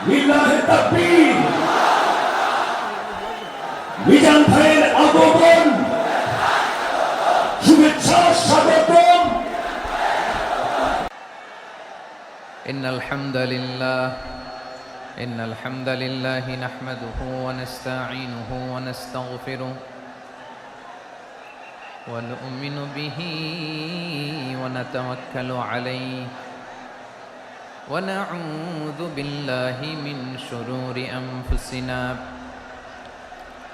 লিল্লাহে তাকবীর। মিজান ভাইয়ের আগমন, শুভেচ্ছা স্বাগতম। إن الحمد لله نحمده ونستعينه ونستغفره ونؤمن به ونتوكل عليه ونعوذ بالله من شرور أنفسنا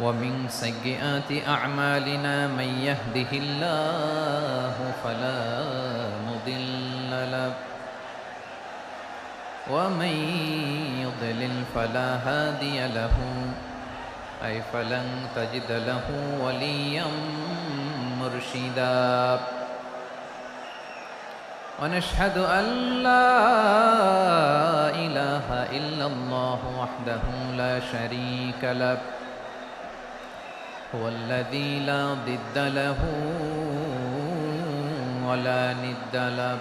ومن سيئات أعمالنا من يهده الله فلا مضل له ومن يضلل فلا هادي له أي فلن تجد له وليا مرشدا ونشهد أن لا إله إلا الله وحده لا شريك له هو الذي لا ضد له ولا ند له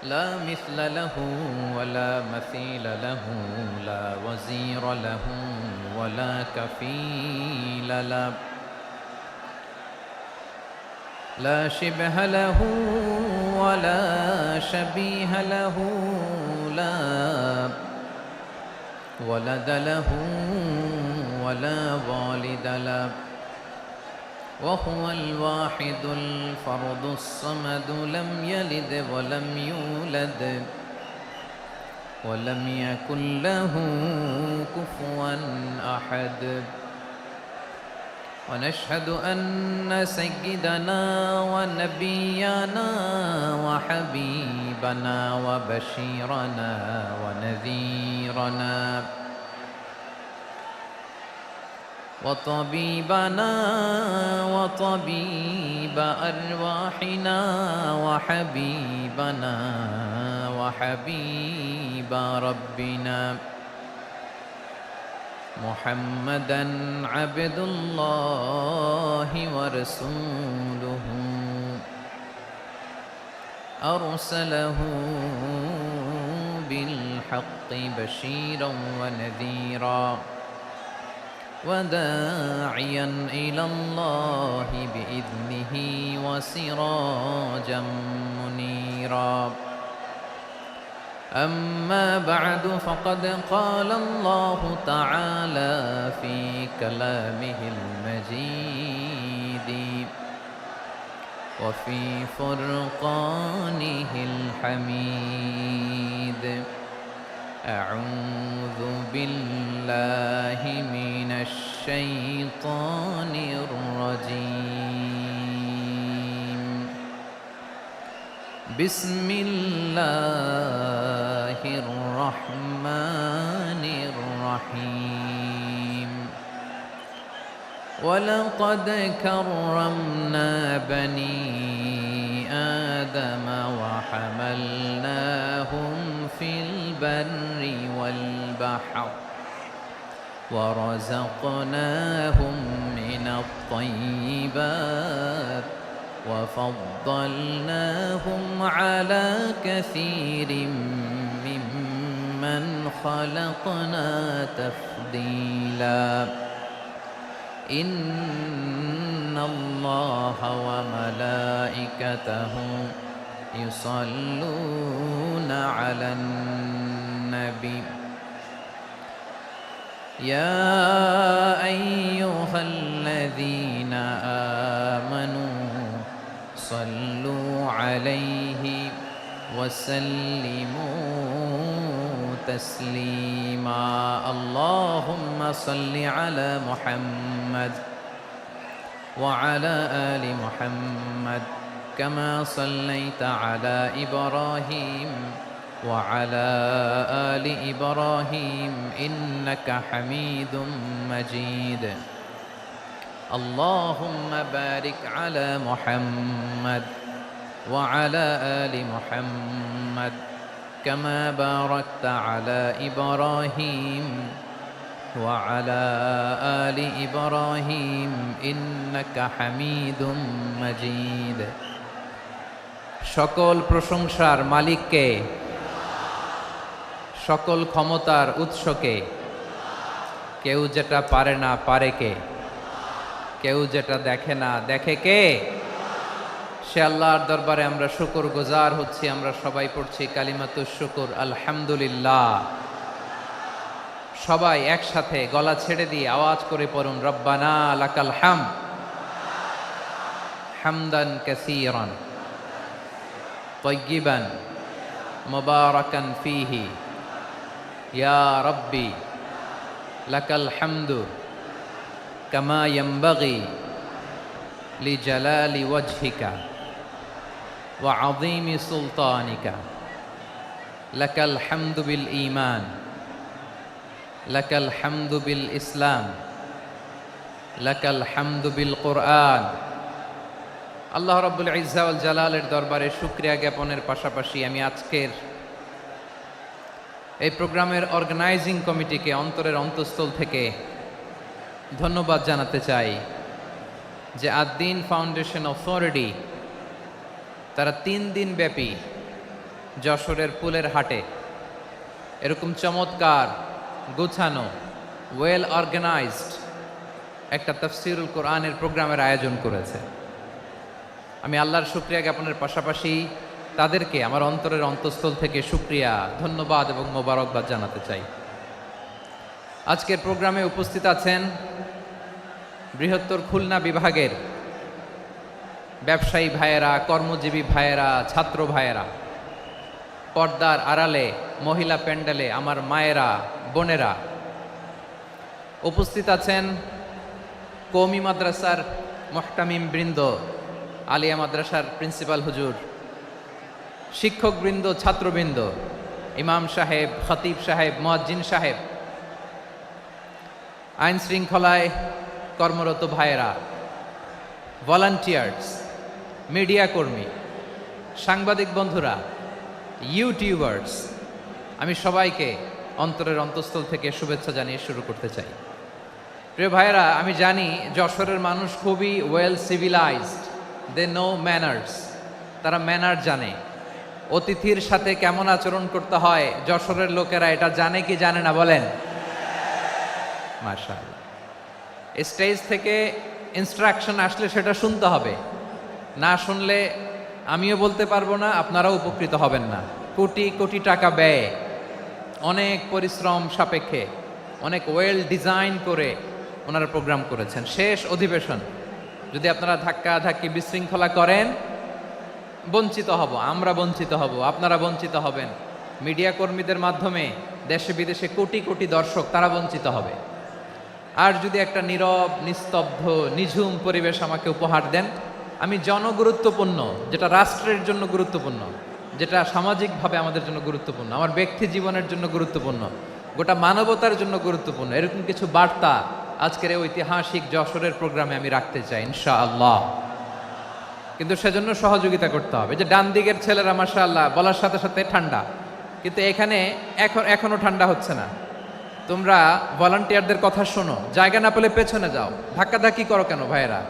لا مثل له ولا مثيل له لا وزير له ولا كفيل له لا شبه له ولا شبيه له لا ولد له ولا والد له وهو الواحد الفرد الصمد لم يلد ولم يولد ولم يكن له كفوا أحد ونشهد أن سيدنا ونبينا وحبيبنا وبشيرنا ونذيرنا وطبيبنا وطبيب أرواحنا وحبيبنا وحبيب ربنا محمدا عبد الله ورسوله أرسله بالحق بشيرا ونذيرا وداعيا إلى الله بإذنه وسراجا منيرا أما بعد فقد قال الله تعالى في كلامه المجيد وفي فرقانه الحميد أعوذ بالله من الشيطان الرجيم بسم الله الرحمن الرحيم ولقد كرمنا بني آدم وحملناهم في البر والبحر ورزقناهم من الطيبات وفضلناهم على كثير ممن خلقنا تفضيلا إن الله وملائكته يصلون على النبي يا أيها الذين آمنوا صلوا عليه وسلموا تسليما اللهم صل على محمد وعلى آل محمد كما صليت على إبراهيم وعلى آل إبراهيم إنك حميد مجيد اللهم بارك على محمد وعلى آل محمد كما باركت على إبراهيم وعلى آل إبراهيم إنك حميد مجيد সকল প্রশংসার মালিককে, সকল ক্ষমতার উৎসকে। কেউ যেটা পারে না পারে কে, কেউ যেটা দেখে না দেখে কে? সে আল্লাহর দরবারে আমরা শুকরগুজার হচ্ছি। আমরা সবাই পড়ছি কালিমাতুশ শুকর, আলহামদুলিল্লাহ। সবাই একসাথে গলা ছেড়ে দিয়ে আওয়াজ করে পড়ুন, রব্বানা লাকাল হামদ হামদান কাসীরান তাইয়্যিবান মুবারাকান ফীহি ইয়া রাব্বি লাকাল হামদু কামা ইয়ানবাগি লিজালালি ওয়াজহিকা ওয়া আযীমি সুলতানিকা লাকাল হামদু বিল ঈমান লাকাল হামদু বিল ইসলাম লাকাল হামদু বিল কুরআন। আল্লাহ রাব্বুল ইজ্জা ওয়াল জালালের দরবারে শুকরিয়া জ্ঞাপনের পাশাপাশি আমি আজকের এই প্রোগ্রামের অর্গানাইজিং কমিটিকে অন্তরের অন্তঃস্থল থেকে ধন্যবাদ জানাতে চাই যে আদ-দ্বীন ফাউন্ডেশন অথরিটি তারা 3 দিন ব্যাপী যশোরের পুলের হাটে এরকম চমৎকার গোছানো ওয়েল অর্গানাইজড একটা তাফসীরুল কোরআনের প্রোগ্রামের আয়োজন করেছে। আমি আল্লাহর শুকরিয়া জ্ঞাপনের পাশাপাশি তাদেরকে আমার অন্তরের অন্তঃস্থল থেকে শুকরিয়া, ধন্যবাদ এবং মোবারকবাদ জানাতে চাই। আজকের প্রোগ্রামে উপস্থিত আছেন বৃহত্তর খুলনা বিভাগের ব্যবসায়ী ভাইয়েরা, কর্মজীবী ভাইয়েরা, ছাত্র ভাইয়েরা, পর্দার আড়ালে মহিলা প্যান্ডেলে আমার মায়েরা, বোনেরা। উপস্থিত আছেন কওমি মাদ্রাসার মুহতামিম বৃন্দ, আলিয়া মাদ্রাসার প্রিন্সিপাল হুজুর, শিক্ষকবৃন্দ, ছাত্রবৃন্দ, ইমাম সাহেব, খতিব সাহেব, মুয়াজ্জিন সাহেব, আইন শৃঙ্খলায় কর্মরত ভাইয়েরা, ভলান্টিয়ার্স, মিডিয়া কর্মী, সাংবাদিক বন্ধুরা, ইউটিউবার্স, আমি সবাইকে অন্তরের অন্তঃস্থল থেকে শুভেচ্ছা জানিয়ে শুরু করতে চাই। প্রিয় ভাইয়েরা, আমি জানি যশোরের মানুষ খুবই well civilized, they know manners, তারা ম্যানার জানে। অতিথির সাথে কেমন আচরণ করতে হয় যশোরের লোকেরা এটা জানে কি জানে না বলেন? মাশাআল্লাহ। স্টেজ থেকে ইনস্ট্রাকশন আসলে সেটা শুনতে হবে, না শুনলে আমিও বলতে পারবো না, আপনারাও উপকৃত হবেন না। কোটি কোটি টাকা ব্যয়, অনেক পরিশ্রম সাপেক্ষে, অনেক ওয়েল ডিজাইন করে ওনারা প্রোগ্রাম করেছেন। শেষ অধিবেশন যদি আপনারা ধাক্কা ধাক্কি বিশৃঙ্খলা করেন, বঞ্চিত হব, আমরা বঞ্চিত হব, আপনারা বঞ্চিত হবেন। মিডিয়া কর্মীদের মাধ্যমে দেশে বিদেশে কোটি কোটি দর্শক তারা বঞ্চিত হবে। আর যদি একটা নীরব, নিস্তব্ধ, নিঝুম পরিবেশ আমাকে উপহার দেন, আমি জনগুরুত্বপূর্ণ, যেটা রাষ্ট্রের জন্য গুরুত্বপূর্ণ, যেটা সামাজিকভাবে আমাদের জন্য গুরুত্বপূর্ণ, আমার ব্যক্তি জীবনের জন্য গুরুত্বপূর্ণ, গোটা মানবতার জন্য গুরুত্বপূর্ণ, এরকম কিছু বার্তা আজকের এই ঐতিহাসিক যশোরের প্রোগ্রামে আমি রাখতে চাই ইনশাআল্লাহ। কিন্তু সেজন্য সহযোগিতা করতে হবে। যে ডান দিকের ছেলেরা মাশাআল্লাহ বলার সাথে সাথে ঠান্ডা, কিন্তু এখানে এখনো ঠান্ডা হচ্ছে না। তোমরা ভলান্টিয়ারদের কথা শোনো, জায়গা না পেলে পেছনে যাও। ধাক্কাধাক্কি করো কেন ভাইয়েরা?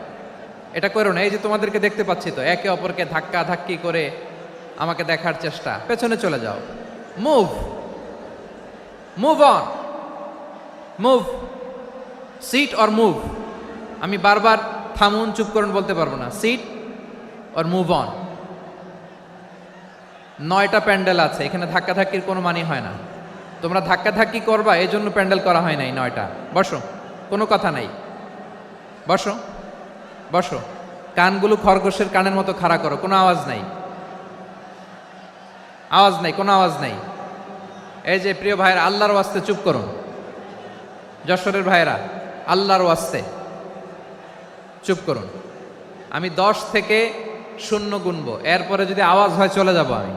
এটা করো না। এই যে তোমাদেরকে দেখতে পাচ্ছি তো, একে অপরকে ধাক্কা ধাক্কি করে আমাকে দেখার চেষ্টা, পেছনে চলে যাও। Move move on, move, sit or move. আমি বারবার থামুন, চুপ করুন বলতে পারবো না। Sit or move on. 9টা প্যান্ডেল আছে, এখানে ধাক্কাধাক্কির কোনো মানি হয় না। তোমরা ধাক্কাধাক্কি করবা, এই জন্য প্যান্ডেল করা হয় নাই 9টা। বসো, কোনো কথা নাই, বসো বসো। কানগুলো খরগোশের কানের মতো খাড়া করো, কোনো আওয়াজ নাই, আওয়াজ নাই, কোনো আওয়াজ নাই। এই যে প্রিয় ভাইয়েরা, আল্লাহর ওয়াস্তে চুপ করুন। যশোরের ভাইয়েরা, আল্লাহর ওয়াস্তে চুপ করুন। আমি 10 থেকে 0 গুনবো, এরপরে যদি আওয়াজ হয় চলে যাব, আমি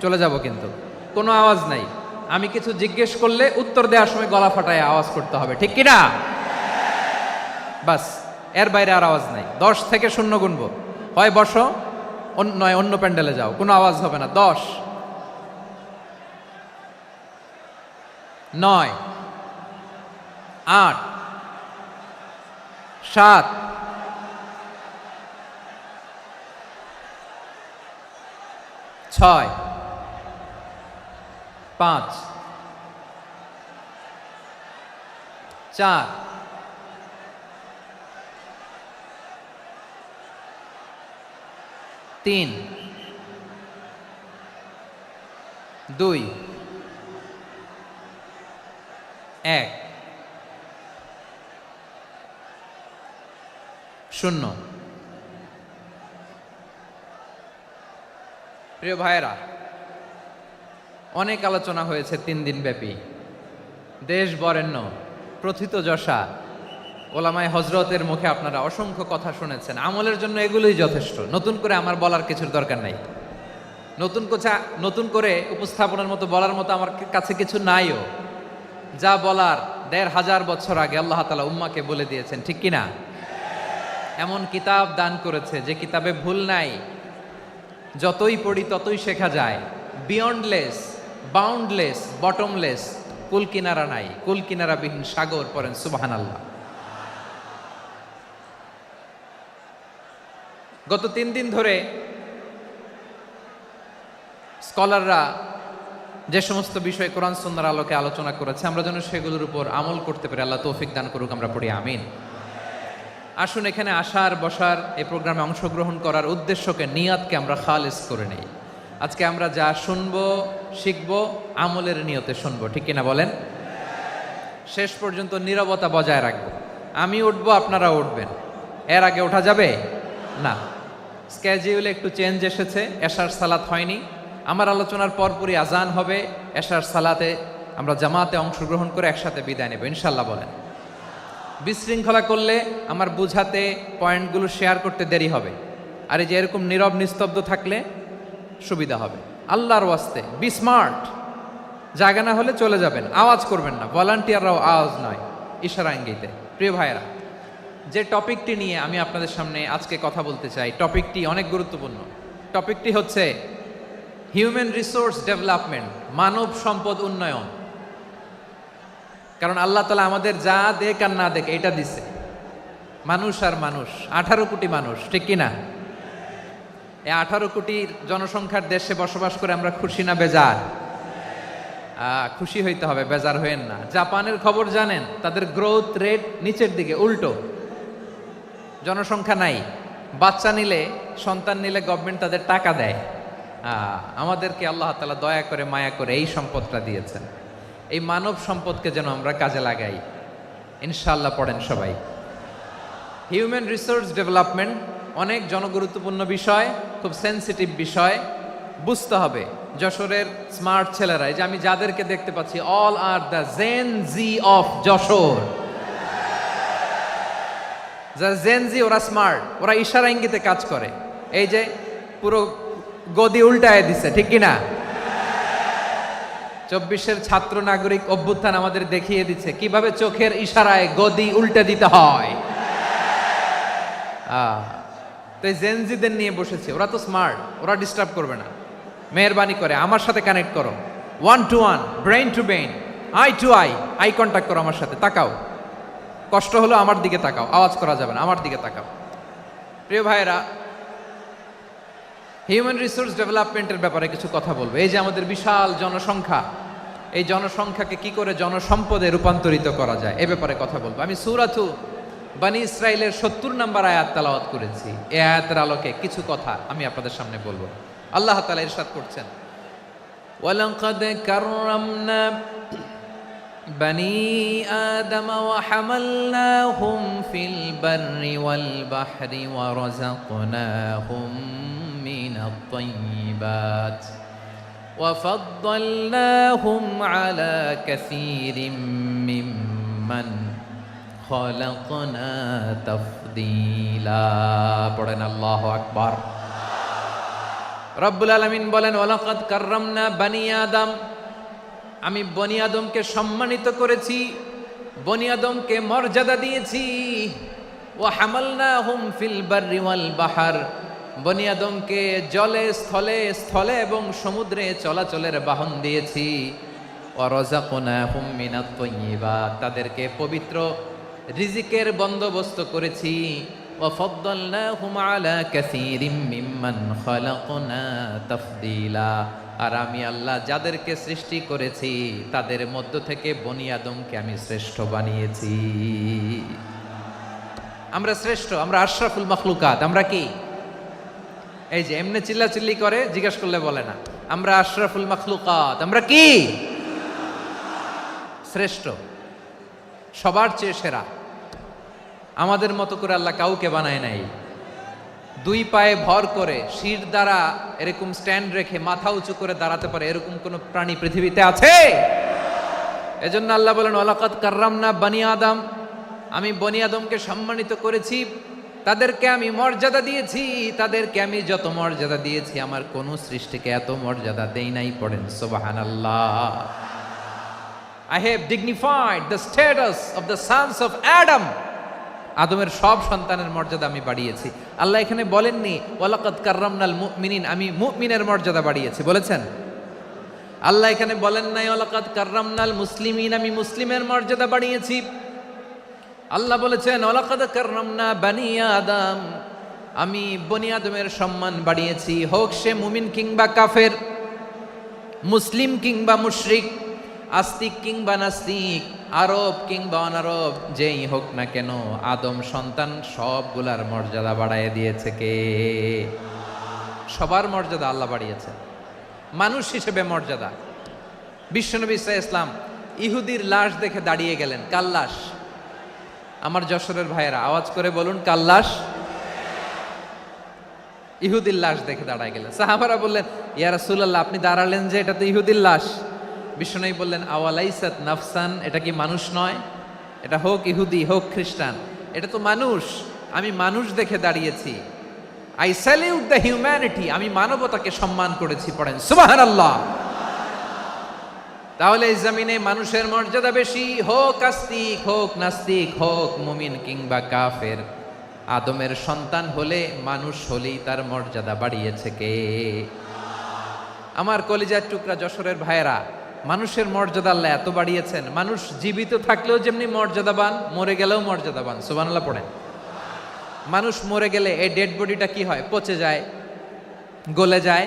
চলে যাব, কিন্তু কোনো আওয়াজ নাই। আমি কিছু জিজ্ঞেস করলে উত্তর দেওয়ার সময় গলা ফাটায় আওয়াজ করতে হবে, ঠিক কিনা? বাস, এর বাইরে আর আওয়াজ নাই। 10 থেকে 0 গুনবো, হয় বসো, নয় অন্য প্যান্ডেলে যাও, কোনো আওয়াজ হবে না। 10, 9, 8 7 6 5 4 3 2 1 শূন্য। প্রিয় ভাইয়েরা, অনেক আলোচনা হয়েছে 3 দিন ব্যাপী। দেশ বরেণ্য প্রথিতযশা ওলামায়ে হজরতের মুখে আপনারা অসংখ্য কথা শুনেছেন। আমলের জন্য এগুলোই যথেষ্ট, নতুন করে আমার বলার কিছুর দরকার নাই। নতুন করে উপস্থাপনের মতো বলার মতো আমার কাছে কিছু নাইও। যা বলার 1500 বছর আগে আল্লাহ তাআলা উম্মাকে বলে দিয়েছেন, ঠিক কিনা? এমন কিতাব দান করেছে যে কিতাবে ভুল নাই, যতই পড়ি ততই শেখা যায়। বিয়ন্ডলেস, বাউন্ডলেস, বটমলেস, কুল কিনারা নাই, কুল কিনারাবিহীন সাগর। পড়েন সুবহানাল্লাহ। গত 3 দিন ধরে স্কলাররা যে সমস্ত বিষয় কোরআন সুন্নাহর আলোকে আলোচনা করেছে, আমরা যেন সেগুলোর উপর আমল করতে পারি। আল্লাহ তৌফিক দান করুক, আমরা পড়ি আমিন। আসুন এখানে আসার বসার এই প্রোগ্রামে অংশগ্রহণ করার উদ্দেশ্যকে, নিয়াতকে আমরা খালেস করে নেই। আজকে আমরা যা শুনবো শিখবো আমলের নিয়তে শুনবো, ঠিক কিনা বলেন? শেষ পর্যন্ত নীরবতা বজায় রাখবো। আমি উঠবো, আপনারা উঠবেন। এর আগে ওঠা যাবে না। স্কেজিউলে একটু চেঞ্জ এসেছে, এশার সালাত হয়নি। আমার আলোচনার পরপরই আজান হবে। এশার সালাতে আমরা জামাতে অংশগ্রহণ করে একসাথে বিদায় নেব ইনশাল্লাহ। বলেন। বিশৃঙ্খলা করলে আমার বুঝাতে, পয়েন্টগুলো শেয়ার করতে দেরি হবে। আর এই যে এরকম নীরব নিস্তব্ধ থাকলে সুবিধা হবে। আল্লাহর ওয়াস্তে বি স্মার্ট। জায়গা না হলে চলে যাবেন, আওয়াজ করবেন না। ভলান্টিয়াররাও আওয়াজ নয়, ইশারা ইঙ্গিতে। প্রিয় ভাইয়েরা, যে টপিকটি নিয়ে আমি আপনাদের সামনে আজকে কথা বলতে চাই, টপিকটি অনেক গুরুত্বপূর্ণ। টপিকটি হচ্ছে হিউম্যান রিসোর্স ডেভেলপমেন্ট, মানব সম্পদ উন্নয়ন। কারণ আল্লাহ তাআলা আমাদের যা দেখ আর না দেখ এটা দিছে। মানুষ আর মানুষ, 18 কোটি মানুষ, ঠিক কিনা? এই 18 কোটির জনসংখ্যার দেশে বসবাস করে আমরা খুশি না বেজার? খুশি হইতে হবে, বেজার হইেন না। জাপানের খবর জানেন? তাদের গ্রোথ রেট নিচের দিকে, উল্টো। জনসংখ্যা নাই, বাচ্চা নিলে, সন্তান নিলে গভর্নমেন্ট তাদের টাকা দেয়। আমাদেরকে আল্লাহ তাআলা দয়া করে, মায়া করে এই সম্পদটা দিয়েছেন। এই মানব সম্পদকে যেন আমরা কাজে লাগাই ইনশাআল্লাহ। পড়েন সবাই। হিউম্যান রিসোর্স ডেভেলপমেন্ট অনেক জনগুরুত্বপূর্ণ বিষয়, খুব সেন্সিটিভ বিষয়। বুঝতে হবে যশোরের স্মার্ট ছেলেরা, এই যে আমি যাদেরকে দেখতে পাচ্ছি, all are the Gen Z of Jashore. যারা জেন জি, ওরা স্মার্ট, ওরা ইশারা ইঙ্গিতে কাজ করে। এই যে পুরো গদি উল্টায় দিছে, ঠিক কিনা? 24-এর ছাত্র নাগরিক অভ্যুত্থান আমাদের দেখিয়ে দিচ্ছে কিভাবে চোখের ইশারায় গদি উল্টে দিতে হয়। তো এই জেনজিদের নিয়ে বসেছে, ওরা তো স্মার্ট, ওরা ডিস্টার্ব করবে না। মেহরবানি করে আমার সাথে কানেক্ট করো, 1 to 1, brain to brain, eye to eye contact করো আমার সাথে। তাকাও, কষ্ট হলো আমার দিকে তাকাও, আওয়াজ করা যাবে না, আমার দিকে তাকাও। প্রিয় ভাইয়েরা, হিউম্যান রিসোর্স ডেভেলপমেন্টের ব্যাপারে কিছু কথা বলবো। এই যে আমাদের বিশাল জনসংখ্যা, এই জনসংখ্যাকে কি করে জনসম্পদে রূপান্তরিত করা যায় এ ব্যাপারে কথা বলবো। আমি সূরাতু বনী ইসরাইলের 70 নম্বর আয়াত তেলাওয়াত করেছি। এই আয়াতের আলোকে কিছু কথা আমি আপনাদের সামনে বলবো। আল্লাহ তাআলা ইরশাদ করছেন, ওয়ালাকাদ কাররামনা বনী আদম ওয়া হামালনাহুম ফিল বাররি ওয়াল বাহরি ওয়া রাযাকনাহুম মিনাত তাইয়্যিবাত ওয়া ফাদ্দালনাহুম আলা কাসীরিম মিম্মান খালাকনা তাফদীলা। পড়েন আল্লাহু আকবার। রব্বুল আলামিন বলেন, ওয়ালাকাদ কাররামনা বনী আদম, আমি বনী আদমকে সম্মানিত করেছি, বনী আদমকে মর্যাদা দিয়েছি। ওয়া হামালনাহুম ফিল বাররি ওয়াল বাহর, বনী আদমকে জলে স্থলে এবং সমুদ্রে চলাচলের বাহন দিয়েছি। ওয়া রাযাকনাহুম মিনাত তাইয়্যিবাত, তাদেরকে পবিত্র রিজিকের বন্দোবস্ত করেছি। ওয়া ফাদ্দালনাহুম আলা কাসীরিম মিম্মান খালাকনা তাফদীলা, আর আমি আল্লাহ যাদেরকে সৃষ্টি করেছি তাদের মধ্য থেকে বনি আদমকে আমি শ্রেষ্ঠ বানিয়েছি। আমরা শ্রেষ্ঠ, আমরা আশরাফুল মাখলুকাত। আমরা কি এই যে এমনি চিল্লাচিল্লি করে জিজ্ঞেস করলে বলে না, আমরা আশরাফুল মাখলুকাত। আমরা কি শ্রেষ্ঠ, সবার চেয়ে সেরা। আমাদের মতো করে আল্লাহ কাউকে বানায় নাই। দুই পায়ে ভর করে শির দ্বারা এরকম স্ট্যান্ড রেখে মাথা উঁচু করে দাঁড়াতে পারে এরকম কোন প্রাণী পৃথিবীতে আছে? এজন্য আল্লাহ বলেন ওয়ালাকাদ কাররামনা বানি আদম, আমি বনি আদমকে সম্মানিত করেছি, তাদেরকে আমি মর্যাদা দিয়েছি। তাদেরকে আমি যত মর্যাদা দিয়েছি আমার কোন সৃষ্টিকে এত মর্যাদা দেই নাই। পড়েন সুবহানাল্লাহ। I have dignified the status of the sons of Adam. আদমের সব সন্তানের মর্যাদা আমি বাড়িয়েছি। আল্লাহ এখানে বলেননি ওয়ালাকাদ কাররামনাল মুমিনিন, আমি মুমিনের মর্যাদা বাড়িয়েছি, বলেছেন? আল্লাহ এখানে বলেন নাই ওয়ালাকাদ কাররামনাল মুসলিমিন, আমি মুসলিমের মর্যাদা বাড়িয়েছি। আল্লাহ বলেছেন ওয়ালাকাদ কাররামনা বানি আদম, আমি বনি আদমের সম্মান বাড়িয়েছি। হোক সে মুমিন কিংবা কাফের, মুসলিম কিংবা মুশরিক, আস্তিক কিংবা নাস্তিক, আরব কিংবা অনারব, যেই হোক না কেন আদম সন্তান সবগুলার মর্যাদা বাড়ায় দিয়েছে কে? সবার মর্যাদা আল্লাহ বাড়িয়েছে। মানুষ হিসেবে মর্যাদা। বিশ্বনবী সাল্লাল্লাহু আলাইহি ওয়াসাল্লাম ইহুদির লাশ দেখে দাঁড়িয়ে গেলেন। কার লাশ? আমার যশোরের ভাইয়েরা আওয়াজ করে বলুন, কার লাশ? ইহুদির লাশ দেখে দাঁড়ায় গেলেন। সাহাবারা বললেন ইয়া রাসূলুল্লাহ, আপনি দাঁড়ালেন যে, এটা তো ইহুদির লাশ। বিশ্বনবী বললেন আওয়ালাইসাত নাফসান, এটা কি মানুষ নয়? এটা হোক ইহুদি হোক খ্রিস্টান, এটা তো মানুষ। আমি মানুষ দেখে দাঁড়িয়েছি। আই স্যালিউট দ্য হিউম্যানিটি, আমি মানবতাকে সম্মান করেছি। পড়েন সুবহানাল্লাহ। তাহলে এই জমিনে মানুষের মর্যাদা বেশি, হোক আস্তিক হোক নাস্তিক, হোক মুমিন কিংবা কাফের। আদমের সন্তান হলে, মানুষ হলেই তার মর্যাদা বাড়িয়েছে কে? আমার কলিজার টুকরা যশোরের ভাইয়েরা, মানুষের মর্যাদা আল্লাহ এত বাড়িয়েছেন, মানুষ জীবিত থাকলেও যেমনি মর্যাদাবান, মরে গেলেও মর্যাদাবান। সুবহানাল্লাহ পড়েন। মানুষ মরে গেলে এই ডেড বডিটা কি হয়? পচে যায়, গলে যায়,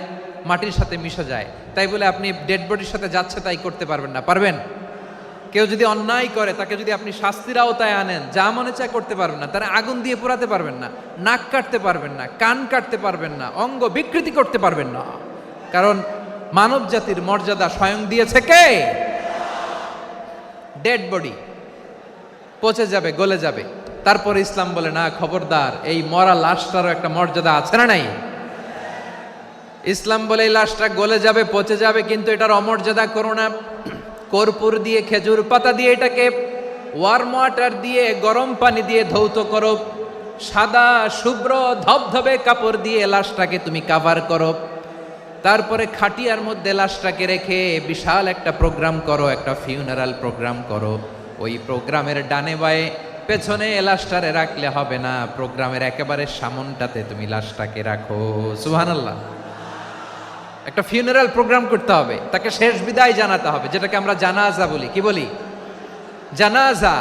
মাটির সাথে মিশে যায়। তাই বলে আপনি ডেড বডির সাথে যাচ্ছে তাই করতে পারবেন না। পারবেন? কেউ যদি অন্যায় করে তাকে যদি আপনি শাস্তির আওতায় আনেন, যা মনে চায় করতে পারবেন না। তারা আগুন দিয়ে পোড়াতে পারবেন না, নাক কাটতে পারবেন না, কান কাটতে পারবেন না, অঙ্গ বিকৃতি করতে পারবেন না। কারণ মানব জাতির মর্যাদা স্বয়ং দিয়েছে কে? ডেড বডি পচে যাবে, গলে যাবে। তারপরে ইসলাম বলে না, খবরদার, এই মরা লাশটারও একটা মর্যাদা আছে না নাই? ইসলাম বলে এই লাশটা গলে যাবে, পচে যাবে, কিন্তু এটার অমর্যাদা করো না। কর্পূর দিয়ে, খেজুর পাতা দিয়ে এটাকে ওয়ার্ম ওয়াটার দিয়ে, গরম পানি দিয়ে ধৌত করো। সাদা শুভ্র ধবধবে কাপড় দিয়ে লাশটাকে তুমি কাভার করো। তারপরে খাটিয়ার মধ্যে লাশটাকে রেখে বিশাল একটা প্রোগ্রাম করো, একটা ফিউনারাল প্রোগ্রাম করো। ওই প্রোগ্রামের ডানে বায়ে পেছনে লাশটারে রাখলে হবে না, প্রোগ্রামের একেবারে সামনটাতে তুমি লাশটাকে রাখো। সুবহানাল্লাহ। একটা ফিউনারাল প্রোগ্রাম করতে হবে, তাকে শেষ বিদায় জানাতে হবে, যেটাকে আমরা জানাজা বলি। কি বলি? জানাজা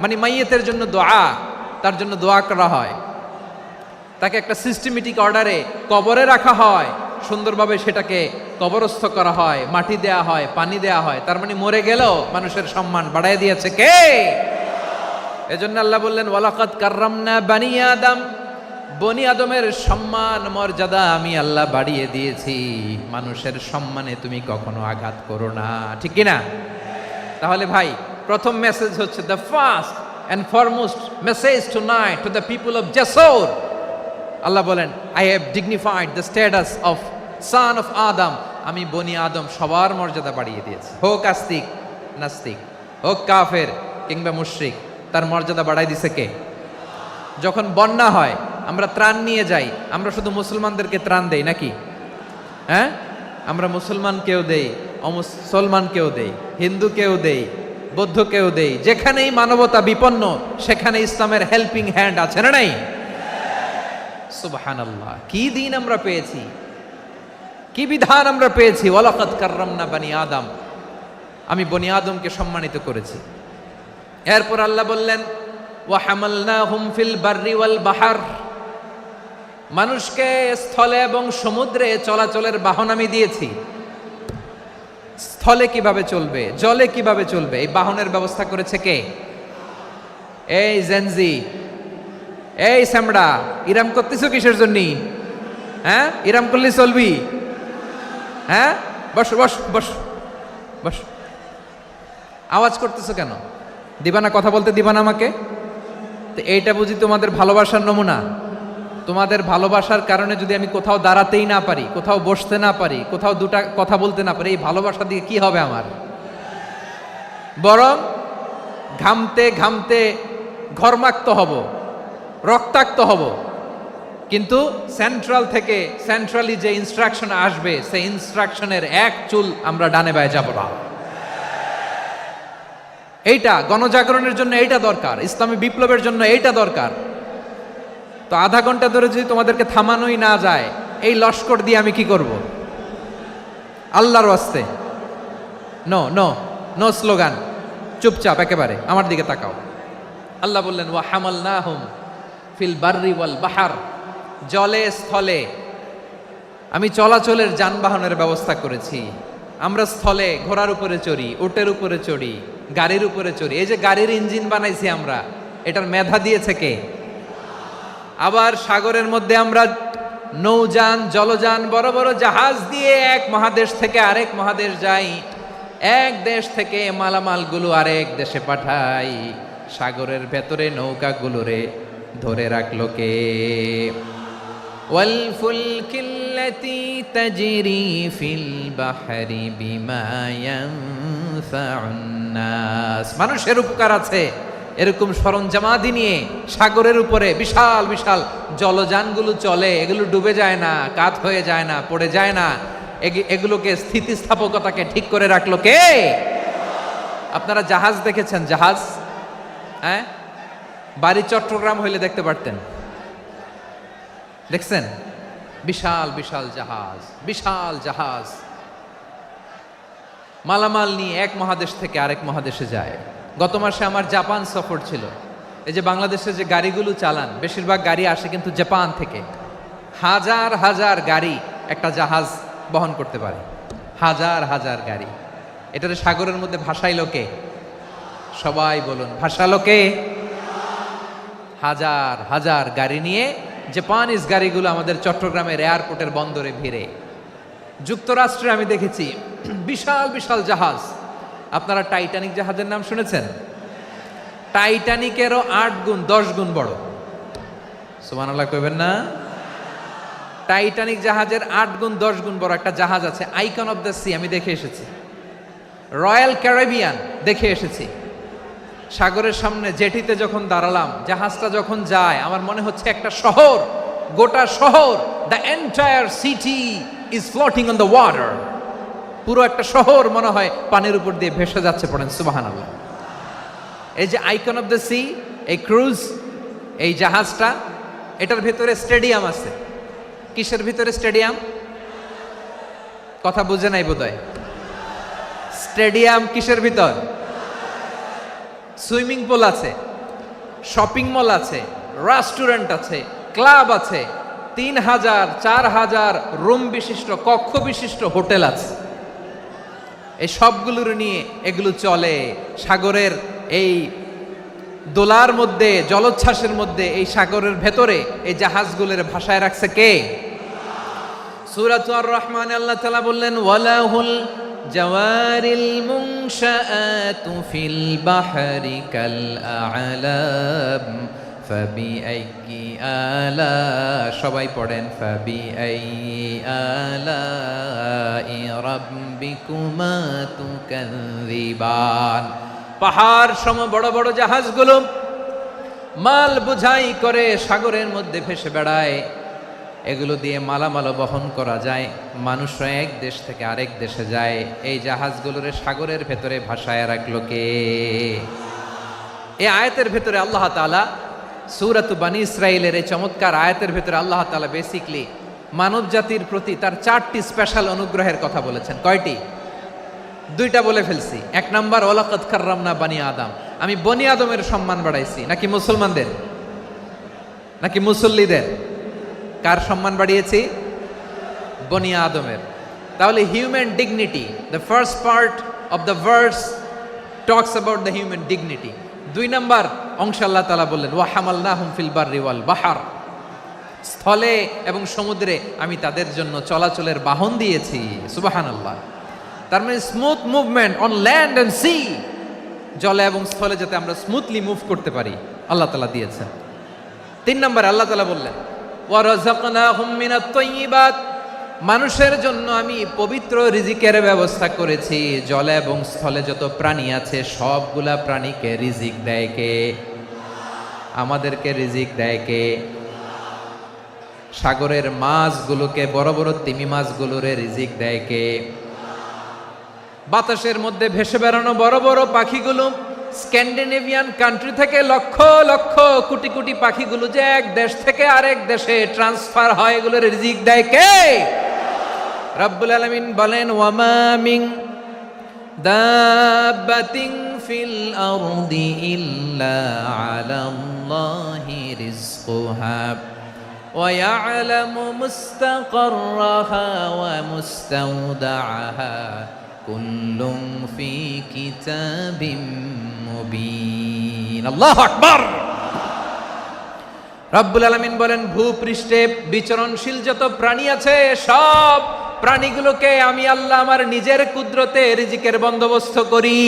মানে মাইয়েতের জন্য দোয়া, তার জন্য দোয়া করা হয়। তাকে একটা সিস্টেমেটিক অর্ডারে কবরে রাখা হয়, সুন্দরভাবে সেটাকে কবরস্থ করা হয়, মাটি দেয়া হয়, পানি দেয়া হয়। তার মানে মরে গেলেও মানুষের সম্মান বাড়ায় দিয়েছে কে? এজন্য আল্লাহ বললেন ওয়ালাকাদ কাররামনা বানি আদম, বনি আদমের সম্মান মর্যাদা আমি আল্লাহ বাড়িয়ে দিয়েছি। মানুষের সম্মানে তুমি কখনো আঘাত করো না, ঠিক কি না? তাহলে ভাই, প্রথম মেসেজ হচ্ছে, the first and foremost message tonight to the people of Jessore. Allah বলেন I have dignified the status of son of Adam, আমি বনি আদম সবার মর্যাদা বাড়িয়ে দিয়েছি। হোক আস্তিক নাস্তিক, হোক কাফের কিংবা মুশরিক, তার মর্যাদা বাড়াই দিছে কে? যখন বন্যা হয় আমরা ত্রাণ নিয়ে যাই, আমরা শুধু মুসলমানদেরকে ত্রাণ দেই নাকি? হ্যাঁ, আমরা মুসলমানকেও দেই, অমুসলমানকেও দেই, হিন্দুকেও দেই, বৌদ্ধকেও দেই। যেখানেই মানবতা বিপন্ন সেখানে ইসলামের হেল্পিং হ্যান্ড আছে না নাই? সুবহানাল্লাহ। কি দিন আমরা পেয়েছি, কি বিধান আমরা পেয়েছি। ওয়ালাকাদ কাররামনা বানি আদম। আমি বনি আদমকে সম্মানিত করেছি। এরপর আল্লাহ বললেন ওয়া হামালনাহুম ফিল বাররি ওয়াল বাহার, মানুষকে স্থলে এবং সমুদ্রে চলাচলের বাহন আমি দিয়েছি। স্থলে কিভাবে চলবে, জলে কিভাবে চলবে, এই বাহনের ব্যবস্থা করেছে কে? এই জেনজি, এই স্যামড়া, ইরাম করতেছো কিসের জন্য? হ্যাঁ, ইরাম করলে চলবি? হ্যাঁ, বস বস বস বস, আওয়াজ করতেছো কেন? দিবা না, কথা বলতে দিবা না আমাকে? তো এইটা বুঝি তোমাদের ভালোবাসার নমুনা? তোমাদের ভালোবাসার কারণে যদি আমি কোথাও দাঁড়াতেই না পারি, কোথাও বসতে না পারি, কোথাও দুটা কথা বলতে না পারি, এই ভালোবাসা দিয়ে কি হবে আমার? বরং ঘামতে ঘামতে ঘর্মাক্ত হব, রক্তাক্ত হব। কিন্তু সেন্ট্রাল থেকে, সেন্ট্রালি যে ইনস্ট্রাকশন আসবে, সেই ইনস্ট্রাকশনের এক চুল আমরা ডানে বায়ে যাব না। এইটা গণজাগরণের জন্য এইটা দরকার, ইসলামী বিপ্লবের জন্য এইটা দরকার। তো আধা ঘন্টা ধরে যদি তোমাদেরকে থামানোই না যায়, এই লস্কর দিয়ে আমি কি করব? আল্লাহর ওয়াস্তে নো নো নো স্লোগান, চুপচাপ একেবারে আমার দিকে তাকাও। আল্লাহ বললেন ওয়া হামালনাহুম ফিল বাররি ওয়াল বাহার, জলে স্থলে আমি চলাচলের যানবাহনের ব্যবস্থা করেছি। আমরা স্থলে ঘোড়ার উপরে চড়ি, উটের উপরে চড়ি, গাড়ির উপরে চড়ি। এই যে গাড়ির ইঞ্জিন বানাইছি আমরা, এটার মেধা দিয়েছে কে? আবার সাগরের মধ্যে আমরা নৌযান, জলযান, বড় বড় জাহাজ দিয়ে এক মহাদেশ থেকে আরেক মহাদেশ যাই, এক দেশ থেকে মালামালগুলো আরেক দেশে পাঠাই। সাগরের ভেতরে নৌকাগুলোরে ধরে রাখলো কে? ওয়াল ফুলকিল্লাতি তাজরি ফিল বাহরি বিমা ইয়ানফাউন নাস, মানুষের উপকার আছে এরকম সরঞ্জামাদি নিয়ে সাগরের উপরে বিশাল বিশাল জলযানগুলো চলে। এগুলো ডুবে যায় না, কাত হয়ে যায় না, পড়ে যায় না। এগুলোকে স্থিতিস্থাপকতাকে ঠিক করে রাখলো কে? আপনারা জাহাজ দেখেছেন? জাহাজ, হ্যাঁ, বাড়ি চট্টগ্রাম হইলে দেখতে পারতেন। দেখছেন? বিশাল বিশাল জাহাজ, বিশাল জাহাজ মালামাল নিয়ে এক মহাদেশ থেকে আরেক মহাদেশে যায়। গত মাসে আমার জাপান সফর ছিল। এই যে বাংলাদেশে যে গাড়িগুলো চালান, বেশিরভাগ গাড়ি আসে কিন্তু জাপান থেকে। হাজার হাজার গাড়ি একটা জাহাজ বহন করতে পারে, হাজার হাজার গাড়ি। এটাতে সাগরের মধ্যে ভাসাইলো কে? সবাই বলুন, ভাসালো কে? হাজার হাজার গাড়ি নিয়ে জাপানিজ গাড়িগুলো আমাদের চট্টগ্রামের এয়ারপোর্টের বন্দরে ভিড়ে। যুক্তরাষ্ট্রে আমি দেখেছি বিশাল বিশাল জাহাজ। আপনারা টাইটানিক জাহাজের নাম শুনেছেন? টাইটানিকেরও 8 গুণ 10 গুণ বড়। সুবহানাল্লাহ কইবেন না? টাইটানিক জাহাজের 8 গুণ 10 গুণ বড় একটা জাহাজ আছে, আইকন অফ দ্য সি, আমি দেখে এসেছি। রয়্যাল ক্যারিবিয়ান দেখে এসেছি। সাগরের সামনে জেটিতে যখন দাঁড়ালাম, জাহাজটা যখন যায়, আমার মনে হচ্ছে একটা শহর, গোটা শহর, the entire city is floating on the water. পুরো একটা শহর মনে হয় পানির উপর দিয়ে ভেসে যাচ্ছে। পড়েন সুবহানাল্লাহ। এই যে আইকন অফ দ্য সি, এই ক্রুজ, এই জাহাজটা, এটার ভিতরে স্টেডিয়াম আছে। কিসের ভিতরে স্টেডিয়াম? কথা বুঝে নাই বোধহয়। স্টেডিয়াম কিসের ভিতর? সুইমিং পুল আছে, শপিং মল আছে, রেস্টুরেন্ট আছে, ক্লাব আছে, 3000 4000 রুম বিশিষ্ট, কক্ষ বিশিষ্ট হোটেল আছে। এই সবগুলোর নিয়ে এগুলো চলে সাগরের এই দোলার মধ্যে, জলোচ্ছ্বাসের মধ্যে। এই সাগরের ভেতরে এই জাহাজগুলোর ভাষায় রাখছে কে? সূরাতুর আর রহমানে আল্লাহ তাআলা বললেন ওয়ালাহুল জাওয়ারিল মুনশাআতু ফিল বাহরি কাল আ'লাম ফাবিআইয়ি আলা, সবাই পড়েন, ফাবিআইয়ি আলাই রাব্বিকুমা তুকাযযিবান। পাহাড় সম বড় বড় জাহাজগুলো মাল বোঝাই করে সাগরের মধ্যে ভেসে বেড়ায়। এগুলো দিয়ে মালামাল বহন করা যায়, মানুষরা এক দেশ থেকে আরেক দেশে যায়। এই জাহাজগুলোর সাগরের ভেতরে ভাসায় রাখলো কে? এই আয়াতের ভেতরে আল্লাহ তাআলা সূরাত বানী ইসরাঈলের এই চমৎকার আয়াতের ভেতরে আল্লাহ তাআলা বেসিকলি মানব জাতির প্রতি তার 4টি স্পেশাল অনুগ্রহের কথা বলেছেন। কয়টি? দুইটা বলে ফেলছি। এক নাম্বার ওয়ালাকাদ কাররামনা বানি আদম, আমি বনি আদমের সম্মান বাড়াইছি। নাকি মুসলমানদের, নাকি মুসল্লিদের? কার সম্মান বাড়িয়েছি? বনি আদমের। তাহলে human dignity, the first part of the verse talks about the human dignity. দুই নাম্বার অংশে আল্লাহ তাআলা বললেন ওয়া হামালনাহুম ফিল বাররি ওয়াল বাহর, স্থলে এবং সমুদ্রে আমি তাদের জন্য চলাচলের বাহন দিয়েছি। সুবহানাল্লাহ। তার মানে smooth movement on land and sea, জলে এবং স্থলে যাতে আমরা স্মুথলি মুভ করতে পারি আল্লাহ তাআলা দিয়েছেন। তিন নম্বরে আল্লাহ তাআলা বললেন ওয়া রাযাকনাহুম মিনাত তাইয়্যিবাত, মানুষের জন্য আমি পবিত্র রিজিকের ব্যবস্থা করেছি। জলে এবং স্থলে যত প্রাণী আছে সবগুলা প্রাণীকে রিজিক দেয় কে? আমাদেরকে রিজিক দেয় কে? সাগরের মাছগুলোকে, বড় বড় তিমি মাছগুলোরে রিজিক দেয় কে? বাতাসের মধ্যে ভেসে বেড়ানো বড় বড় পাখিগুলো, স্ক্যান্ডিনেভিয়ান কান্ট্রি থেকে লক্ষ লক্ষ কোটি কোটি পাখিগুলো যে এক দেশ থেকে আরেক দেশে ট্রান্সফার হয়, এগুলোর রিজিক দেয় কে? রব্বুল আলামিন বলেন ওয়ামা মিন দাব্বাতিন ফিল আরদি ইল্লা আলাল্লাহি রিজকুহা ওয়া ইয়ালামু মুস্তাকাররাহা ওয়া মুস্তাওদাআহা কুল্লুম ফি কিতাবিম মুবিন। আল্লাহু আকবার। রব্বুল আলামিন বলেন ভূপৃষ্ঠে বিচরণশীল যত প্রাণী আছে সব প্রাণীগুলোকে আমি আল্লাহ আমার নিজের কুদরতে রিজিকের বন্দোবস্ত করি।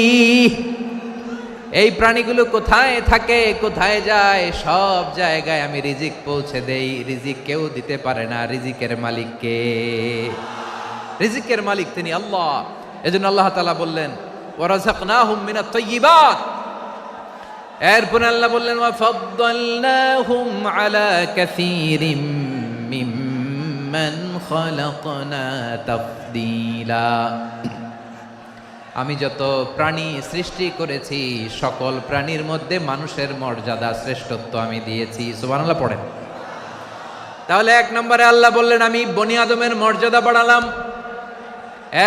এই প্রাণীগুলো কোথায় থাকে, কোথায় যায়, সব জায়গায় আমি রিজিক পৌঁছে দেই। রিজিক কেউ দিতে পারে না, রিজিকের মালিক কে? রিজিকের মালিক তিনি আল্লাহ। এজন্য আল্লাহ তাআলা বললেন ওয়া রাযাকনাহুম মিনাত তাইয়্যিবাত। এরপরে আল্লাহ বললেন ওয়া ফাদ্দালনাহুম আলা কাসীরিম মিম্মান খালাকনা তাফদীলা। আমি যত প্রাণী সৃষ্টি করেছি সকল প্রাণীর মধ্যে মানুষের মর্যাদা শ্রেষ্ঠত্ব আমি দিয়েছি। সুবহানাল্লাহ পড়েন। তাহলে এক নম্বরে আল্লাহ বললেন আমি বনি আদমের মর্যাদা বাড়ালাম।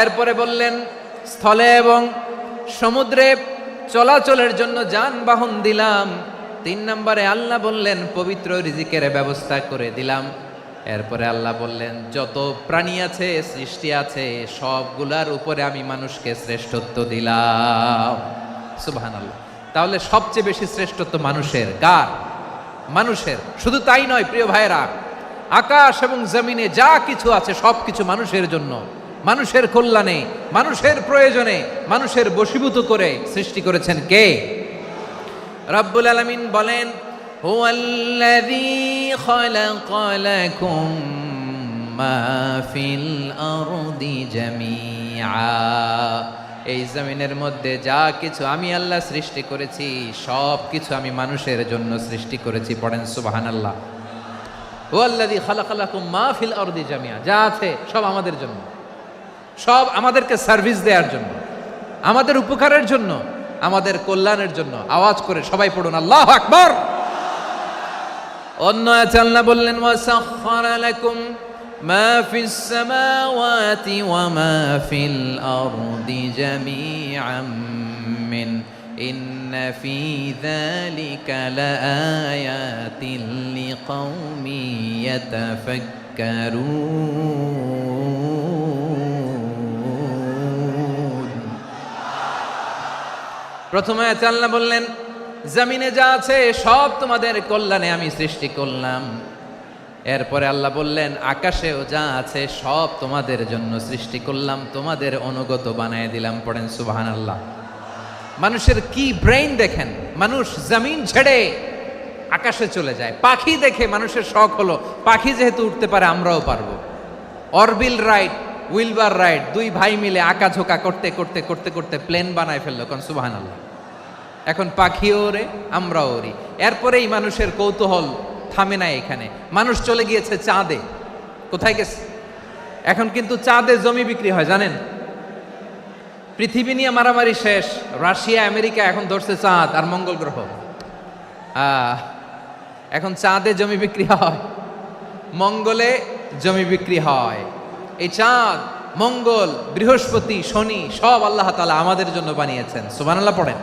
এরপরে বললেন স্থলে এবং সমুদ্রে চলাচলের জন্য যানবাহন দিলাম। তিন নম্বরে আল্লাহ বললেন পবিত্র রিজিকের ব্যবস্থা করে দিলাম। এরপরে আল্লাহ বললেন যত প্রাণী আছে, সৃষ্টি আছে, সবগুলার উপরে আমি মানুষকে শ্রেষ্ঠত্ব দিলাম। সুবহানাল্লাহ। তাহলে সবচেয়ে বেশি শ্রেষ্ঠত্ব মানুষের। কার? মানুষের। শুধু তাই নয় প্রিয় ভাইরা, আকাশ এবং জমিনে যা কিছু আছে সব কিছু মানুষের জন্য, মানুষের কল্যাণে, মানুষের প্রয়োজনে, মানুষের বশীভূত করে সৃষ্টি করেছেন কে? রব্বুল আলামিন বলেন হুয়াল্লাযী খালাকা লাকুম মা ফিল আরদি জামিআ। এই জমিনের মধ্যে যা কিছু আমি আল্লাহ সৃষ্টি করেছি সব কিছু আমি মানুষের জন্য সৃষ্টি করেছি। পড়েন সুবহানাল্লাহ। হুয়াল্লাযী খালাকা লাকুম মা ফিল আরদি জামিআ, যা আছে সব আমাদের জন্য, সব আমাদেরকে সার্ভিস দেওয়ার জন্য, আমাদের উপকারের জন্য, আমাদের কল্যাণের জন্য। আওয়াজ করে সবাই পড়ুন আল্লাহু আকবার। অন্য আয়াতে আল্লাহ বললেন ওয়াসাখখারা লাকুম মা ফিস সামাওয়াতি ওয়া মা ফিল আরদি জামিআম মিন ইন্না ফি যালিকা লাআয়াতিন লিকাউমি ইয়াতাফাক্কারুন। প্রথমে আয়াতে আল্লাহ বললেন জমিনে যা আছে সব তোমাদের কল্যাণে আমি সৃষ্টি করলাম। এরপরে আল্লাহ বললেন আকাশেও যা আছে সব তোমাদের জন্য সৃষ্টি করলাম, তোমাদের অনুগত বানায় দিলাম। পড়েন সুবহানাল্লাহ। মানুষের কি ব্রেইন দেখেন, মানুষ জমিন ছেড়ে আকাশে চলে যায়। পাখি দেখে মানুষের শখ হলো পাখি যেহেতু উঠতে পারে আমরাও পারবো। অরবিল রাইট, উইলবার রাইট, দুই ভাই মিলে আঁকাঝোঁকা করতে করতে করতে করতে প্লেন বানায় ফেললো। কোন সুবহানাল্লাহ। এখন পাখিও ওরে, আমরাও ওরি। এরপরেই মানুষের কৌতূহল থামে না এখানে। মানুষ চলে গিয়েছে চাঁদে। কোথায় গেছে? এখন কিন্তু চাঁদে জমি বিক্রি হয় জানেন। পৃথিবী নিয়ে মারামারি শেষ। রাশিয়া আমেরিকা এখন ধরছে চাঁদ আর মঙ্গল গ্রহ। এখন চাঁদে জমি বিক্রি হয়, মঙ্গলে জমি বিক্রি হয়। এই চাঁদ মঙ্গল, বৃহস্পতি, শনি সব আল্লাহ তাআলা আমাদের জন্য বানিয়েছেন। সুবহানাল্লাহ পড়েন।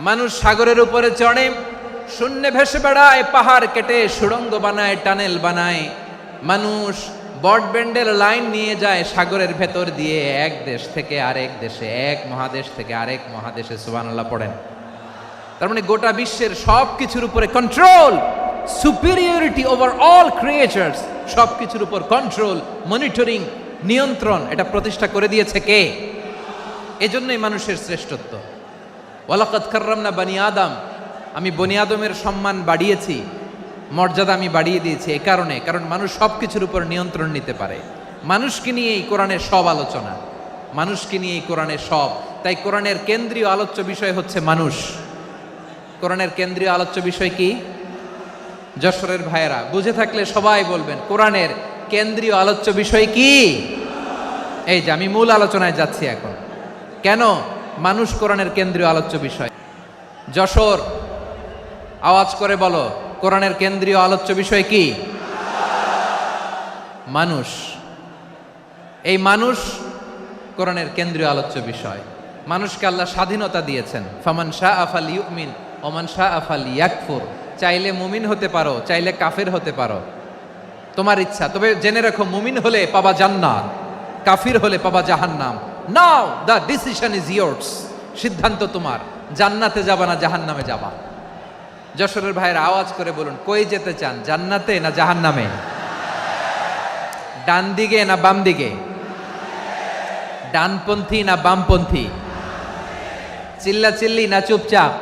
মানুষ সাগরের উপরে চড়ে, শূন্যে ভেসে বেড়ায়, পাহাড় কেটে সুড়ঙ্গ বানায়, টানেল বানায়। মানুষ ব্রডব্যান্ডের লাইন নিয়ে যায় সাগরের ভেতর দিয়ে, এক দেশ থেকে আরেক দেশে, এক মহাদেশ থেকে আরেক মহাদেশে। সুবহানাল্লাহ পড়েন। তার মানে গোটা বিশ্বের সব কিছুর উপরে control, superiority over all creatures, সব কিছুর উপর কন্ট্রোল, মনিটরিং, নিয়ন্ত্রণ, এটা প্রতিষ্ঠা করে দিয়েছে কে? এজন্যই মানুষের শ্রেষ্ঠত্ব। ওয়ালাকাদ কাররামনা বানি আদম, আমি বনি আদমের সম্মান বাড়িয়েছি, মর্যাদা আমি বাড়িয়ে দিয়েছি এই কারণে, কারণ মানুষ সব কিছুর উপর নিয়ন্ত্রণ নিতে পারে। মানুষকে নিয়ে এই কোরআনের সব আলোচনা, মানুষকে নিয়ে এই কোরআনের সব। তাই কোরআনের কেন্দ্রীয় আলোচ্য বিষয় হচ্ছে মানুষ। কোরআনের কেন্দ্রীয় আলোচ্য বিষয় কি? যশোরের ভাইয়েরা বুঝে থাকলে সবাই বলবেন, কোরআনের কেন্দ্রীয় আলোচ্য বিষয় কি? এই যে আমি মূল আলোচনায় যাচ্ছি এখন। কেন মানুষ কোরআনের কেন্দ্রীয় আলোচ্য বিষয়? যশোর, আওয়াজ করে বলো, কোরআনের কেন্দ্রীয় আলোচ্য বিষয় কি? মানুষ। এই মানুষ কোরআনের কেন্দ্রীয় আলোচ্য বিষয়। মানুষকে আল্লাহ স্বাধীনতা দিয়েছেন। ফামান শাআ ফালইউমিন ওয়া মান শাআ ফালইয়াকফুর। চাইলে মুমিন হতে পারো, চাইলে কাফের হতে পারো, তোমার ইচ্ছা। তবে জেনে রাখো, মুমিন হলে পাবা জান্নাত, কাফির হলে পাবা জাহান্নাম। নাও দ্য ডিসিশন ইজ ইয়ার্স। সিদ্ধান্ত তোমার, জান্নাতে যাবা না জাহান্নামে যাবা। যশোরের ভাইয়েরা আওয়াজ করে বলুন, কই যেতে চান, জান্নাতে না জাহান্নামে? ডান দিকে না বাম দিকে? ডানপন্থী না বামপন্থী? চিল্লা চিল্লি না চুপচাপ?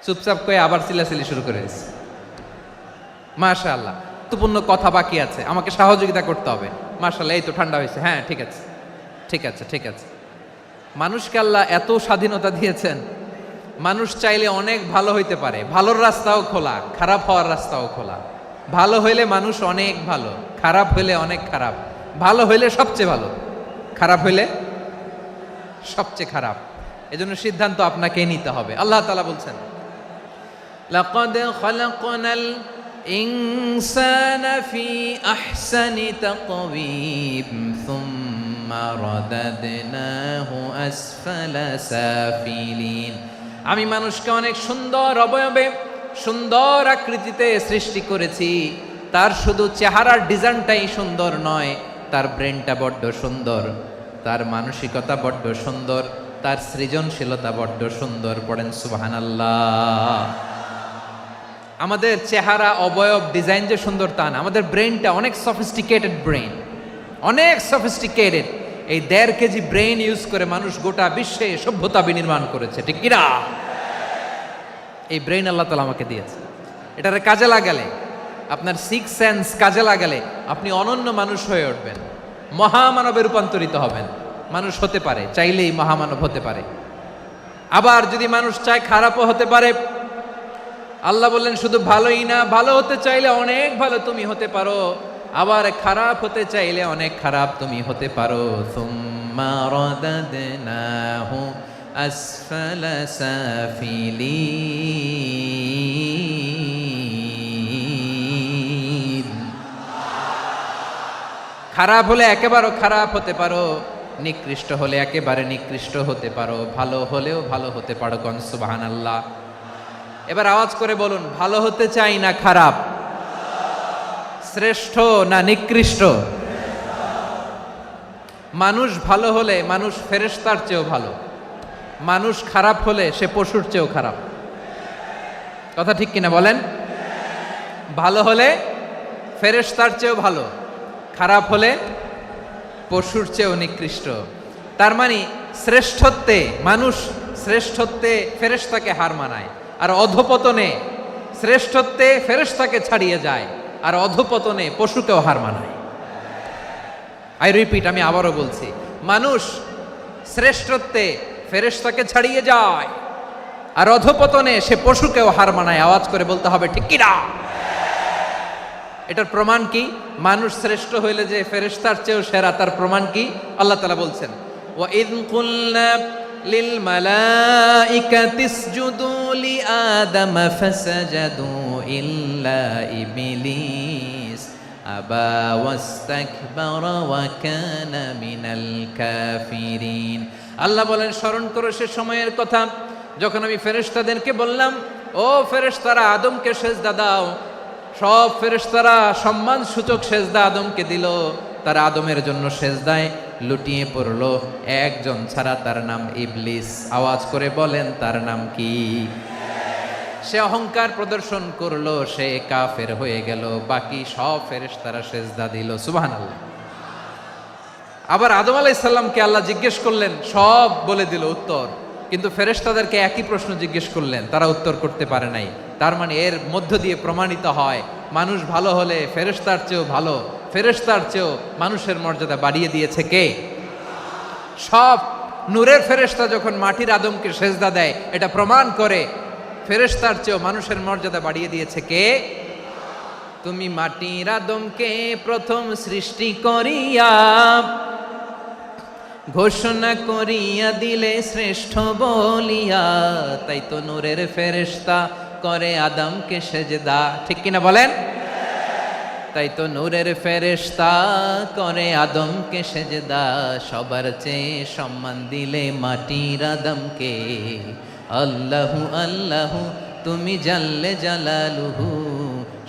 চুপচাপ কয়ে আবার চিল্লাচিল্লি শুরু করে দিয়েছে। মাশাআল্লাহ, গুরুত্বপূর্ণ কথা বাকি আছে, আমাকে সহযোগিতা করতে হবে। মাশাআল্লাহ, এই তো ঠান্ডা হয়েছে। হ্যাঁ, ঠিক আছে, ঠিক আছে, ঠিক আছে। মানুষকে আল্লাহ এত স্বাধীনতা দিয়েছেন, মানুষ চাইলে অনেক ভালো হইতে পারে। ভালোর রাস্তাও খোলা, খারাপ হওয়ার রাস্তাও খোলা। ভালো হইলে মানুষ অনেক ভালো, খারাপ হইলে অনেক খারাপ। ভালো হইলে সবচেয়ে ভালো, খারাপ হইলে সবচেয়ে খারাপ। এজন্য সিদ্ধান্ত আপনাকেই নিতে হবে। আল্লাহ তাআলা বলছেন, লাকাদ খালাকনাল ইনসানা ফি আহসানি তাকওয়িম সুম্মা রাদাদনাহু আসফালা সাফিলিন। আমি মানুষকে অনেক সুন্দর অবয়বে, সুন্দর আকৃতিতে সৃষ্টি করেছি। তার শুধু চেহারার ডিজাইনটাই সুন্দর নয়, তার ব্রেনটা বড্ড সুন্দর, তার মানসিকতা বড্ড সুন্দর, তার সৃজনশীলতা বড্ড সুন্দর। পড়েন সুবহানাল্লাহ। আমাদের চেহারা, অবয়ব, ডিজাইন যে সুন্দর তা না, আমাদের ব্রেনটা অনেক সফিস্টিকেটেড ব্রেন, অনেক সফিস্টিকেটেড। এই 1.5 কেজি ব্রেন ইউজ করে মানুষ গোটা বিশ্বে সভ্যতা বিনির্মাণ করেছে, ঠিক কিনা? এই ব্রেন আল্লাহ তাআলা আমাকে দিয়েছে। এটারে কাজে লাগালে, আপনার 6 সেন্স কাজে লাগালে আপনি অনন্য মানুষ হয়ে উঠবেন, মহামানবে রূপান্তরিত হবেন। মানুষ হতে পারে, চাইলেই মহামানব হতে পারে। আবার যদি মানুষ চায় খারাপও হতে পারে। আল্লাহ বললেন শুধু ভালোই না, ভালো হতে চাইলে অনেক ভালো তুমি হতে পারো, আবার খারাপ হতে চাইলে অনেক খারাপ তুমি হতে পারো। সুম্মা রাদাদনাহু আসফালা সাফিলিন। খারাপ হলে একেবারে খারাপ হতে পারো, নিকৃষ্ট হলে একেবারে নিকৃষ্ট হতে পারো, ভালো হলেও ভালো হতে পারো। কোন সুবহানাল্লাহ। এবার আওয়াজ করে বলুন, ভালো হতে চাই না খারাপ? শ্রেষ্ঠ না নিকৃষ্ট? মানুষ ভালো হলে মানুষ ফেরেশতার চেয়েও ভালো, মানুষ খারাপ হলে সে পশুর চেয়েও খারাপ। কথা ঠিক কিনা বলেন? ভালো হলে ফেরেশতার চেয়েও ভালো, খারাপ হলে পশুর চেয়েও নিকৃষ্ট। তার মানে শ্রেষ্ঠত্বে, মানুষ শ্রেষ্ঠত্বে ফেরেশতাকে হার মানায়, আর অধপতনে শ্রেষ্ঠত্বে ফেরেশতাকে ছাড়িয়ে যায়, আর অধপতনে পশুকেও হার মানায়। আই রিপিট, আমি আবারও বলছি, মানুষ শ্রেষ্ঠত্বে ফেরেশতাকে ছাড়িয়ে যায়, আর অধপতনে সে পশুকেও হার মানায়। আওয়াজ করে বলতে হবে ঠিক কিনা? এটার প্রমাণ কি? মানুষ শ্রেষ্ঠ হইলে যে ফেরেশতার চেয়েও সেরা, তার প্রমাণ কি? আল্লাহ তাআলা বলছেন, ওয়া ইয কুলনা লিল মালাইকাতি ইসজুদু লিআদাম ফাসাজাদু ইল্লা ইবলিস আবা ওয়াস্তাকবারা ওয়া কানা মিনাল কাফিরিন। আল্লাহ বলেন, স্মরণ করো সে সময়ের কথা যখন আমি ফেরেশতাদেরকে বললাম, ও ফেরেশতারা আদমকে সেজদা দাও। সব ফেরেশতারা সম্মান সূচক সেজদা আদমকে দিল। তারা আদমের জন্য সেজদায় লুটিয়ে পড়লো, একজন ছাড়া, তার নাম ইবলিস। আওয়াজ করে বলেন, তার নাম কি? সে অহংকার প্রদর্শন করলো, সে কাফের হয়ে গেল। বাকি সব ফেরেশতারা সেজদা দিল। সুবহানাল্লাহ। আবার আদম আলাইহিস সালামকে আল্লাহ জিজ্ঞেস করলেন, সব বলে দিল উত্তর, কিন্তু ফেরেশতাদেরকে একই প্রশ্ন জিজ্ঞেস করলেন, তারা উত্তর করতে পারে নাই। তার মানে এর মধ্য দিয়ে প্রমাণিত হয়, মানুষ ভালো হলে ফেরেশতার চেয়েও ভালো, ফেরেশতার চেয়েও মানুষের মর্যাদা বাড়িয়ে দিয়েছে কে? সব নূরের ফেরেশতা যখন মাটির আদমকে সেজদা দেয়, এটা প্রমাণ করে ফেরেশতার চেয়েও মানুষের মর্যাদা বাড়িয়ে দিয়েছে কে? তুমি মাটির আদমকে প্রথম সৃষ্টি করিয়া ঘোষণা করিয়া দিলে শ্রেষ্ঠ বলিয়া, তাই তো নূরের ফেরেশতা করে আদমকে সেজদা। ঠিক কিনা বলেন? তাই তো নূরের ফেরেশতা করে আদমকে সেজদা। সবার চেয়ে সম্মান দিলে মাটির আদমকে। আল্লাহু আল্লাহু তুমি জাল্লে জালালুহু,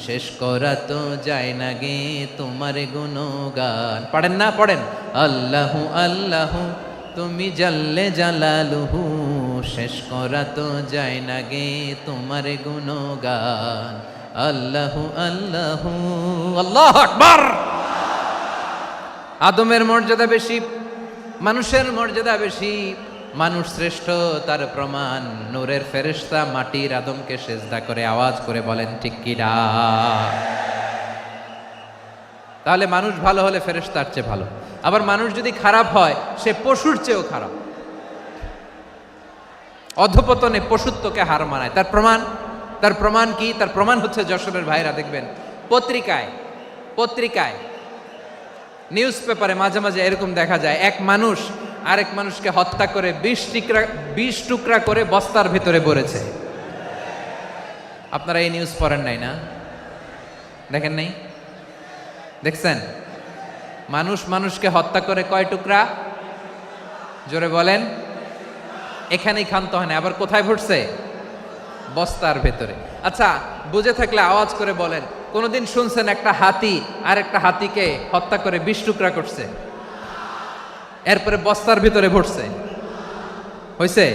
শেষ করা তো যায় না গে তোমার গুণগান। পড়েন না? পড়েন। আল্লাহু আল্লাহু তুমি জাল্লে জালালুহু, শেষ করা তো যায় না গে তোমার গুণগান। আল্লাহু আল্লাহু, আল্লাহু আকবার। আদমের মর্যাদা বেশি, মানুষের মর্যাদা বেশি, মানুষ শ্রেষ্ঠ তার প্রমাণ নূরের ফেরেশতা মাটির আদমকে সেজদা করে। আওয়াজ করে বলেন ঠিক কিনা? তাহলে মানুষ ভালো হলে ফেরেশতার চেয়ে ভালো। আবার মানুষ যদি খারাপ হয়, সে পশুর চেয়েও খারাপ। অধপতনে পশুত্বকে হার মানায়। তার প্রমাণ কি? তার প্রমাণ হচ্ছে, যশোরের ভাইরা দেখবেন পত্রিকায় নিউজ পেপারে মাঝে মাঝে এরকম দেখা যায়, এক মানুষ আরেক মানুষকে হত্যা করে 20 টুকরা করে বস্তার ভিতরে ভরেছে। আপনারা এই নিউজ পড়েন নাই না? দেখেন নাই? দেখছেন? মানুষ মানুষকে হত্যা করে কয় টুকরা? জোরে বলেন। এখানেই ক্ষান্ত হয় না, আবার কোথায় ভরছে? বস্তার ভেতরে। আচ্ছা, বুঝে থাকলে আওয়াজ করে বলেন, কোনদিন শুনছেন একটা হাতি আর একটা হাতিকে হত্যা করে 20 টুকরা করছে, এরপরে বস্তার ভিতরে ভরছে? হইছে?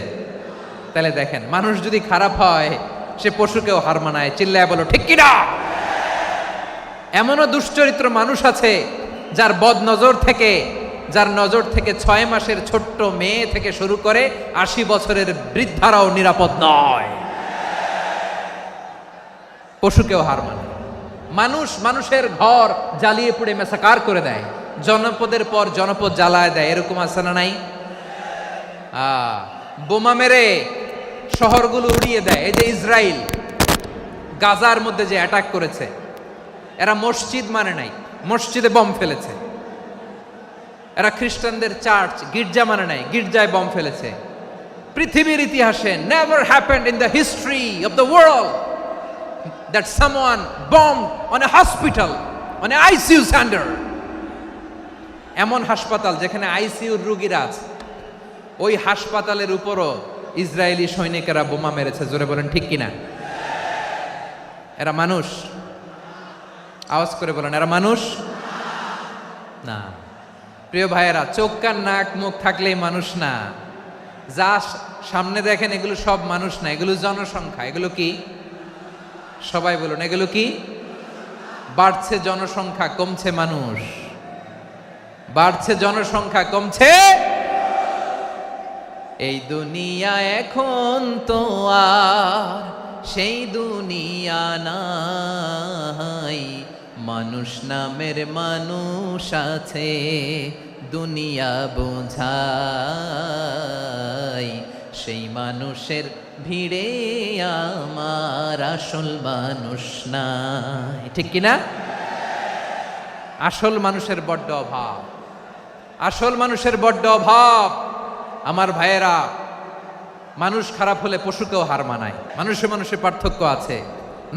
তাহলে দেখেন, মানুষ যদি খারাপ হয়, সে পশুকেও হার মানায়। চিল্লায় বলো ঠিক কিনা? এমনও দুশ্চরিত্র মানুষ আছে যার নজর থেকে 6 মাসের ছোট্ট মেয়ে থেকে শুরু করে 80 বছরের বৃদ্ধারাও নিরাপদ নয়। পশুকেও হার মানে। মানুষের ঘর জ্বালিয়ে পুড়ে মেসাকার করে দেয়, জনপদের পর জনপদ জ্বালায় দেয়। এরকম আছে না নাই? বোমা মেরে শহরগুলো উড়িয়ে দেয়। এই যে ইসরায়েল গাজার মধ্যে যে অ্যাটাক করেছে, এরা মসজিদ মানে নাই, মসজিদে বম ফেলেছে। এরা খ্রিস্টানদের চার্চ, গির্জা মানে নাই, গির্জায় বম ফেলেছে। পৃথিবীর ইতিহাসে never happened in the history of the world that someone bombed on a hospital, on an ICU center. এমন হাসপাতাল যেখানে আইসিইউর রোগীরা আছে, ওই হাসপাতালের উপরও ইসরায়েলি সৈনিকেরা বোমা মেরেছে। জোরে বলেন ঠিক কিনা? এরা মানুষ? আওয়াজ করে বলেন, এরা মানুষ না। প্রিয় ভাইয়েরা, চোখ কান নাক মুখ থাকলেই মানুষ না। যা সামনে দেখেন এগুলো সব মানুষ না, এগুলো জনসংখ্যা। এগুলো কি? সবাই বলুন, এগুলো কি? বাড়ছে জনসংখ্যা, কমছে মানুষ। বাড়ছে জনসংখ্যা, কমছে। এই দুনিয়া এখন তো আর সেই দুনিয়া নাই, মানুষ নামের মানুষ আছে, দুনিয়া বোঝাই। সেই মানুষের ভিড়ে আমার আসল মানুষ নাই। ঠিক কিনা? আসল মানুষের বড্ড অভাব, আসল মানুষের বড্ড অভাব। আমার ভাইয়েরা, মানুষ খারাপ হলে পশুকেও হার মানায়। মানুষে মানুষে পার্থক্য আছে।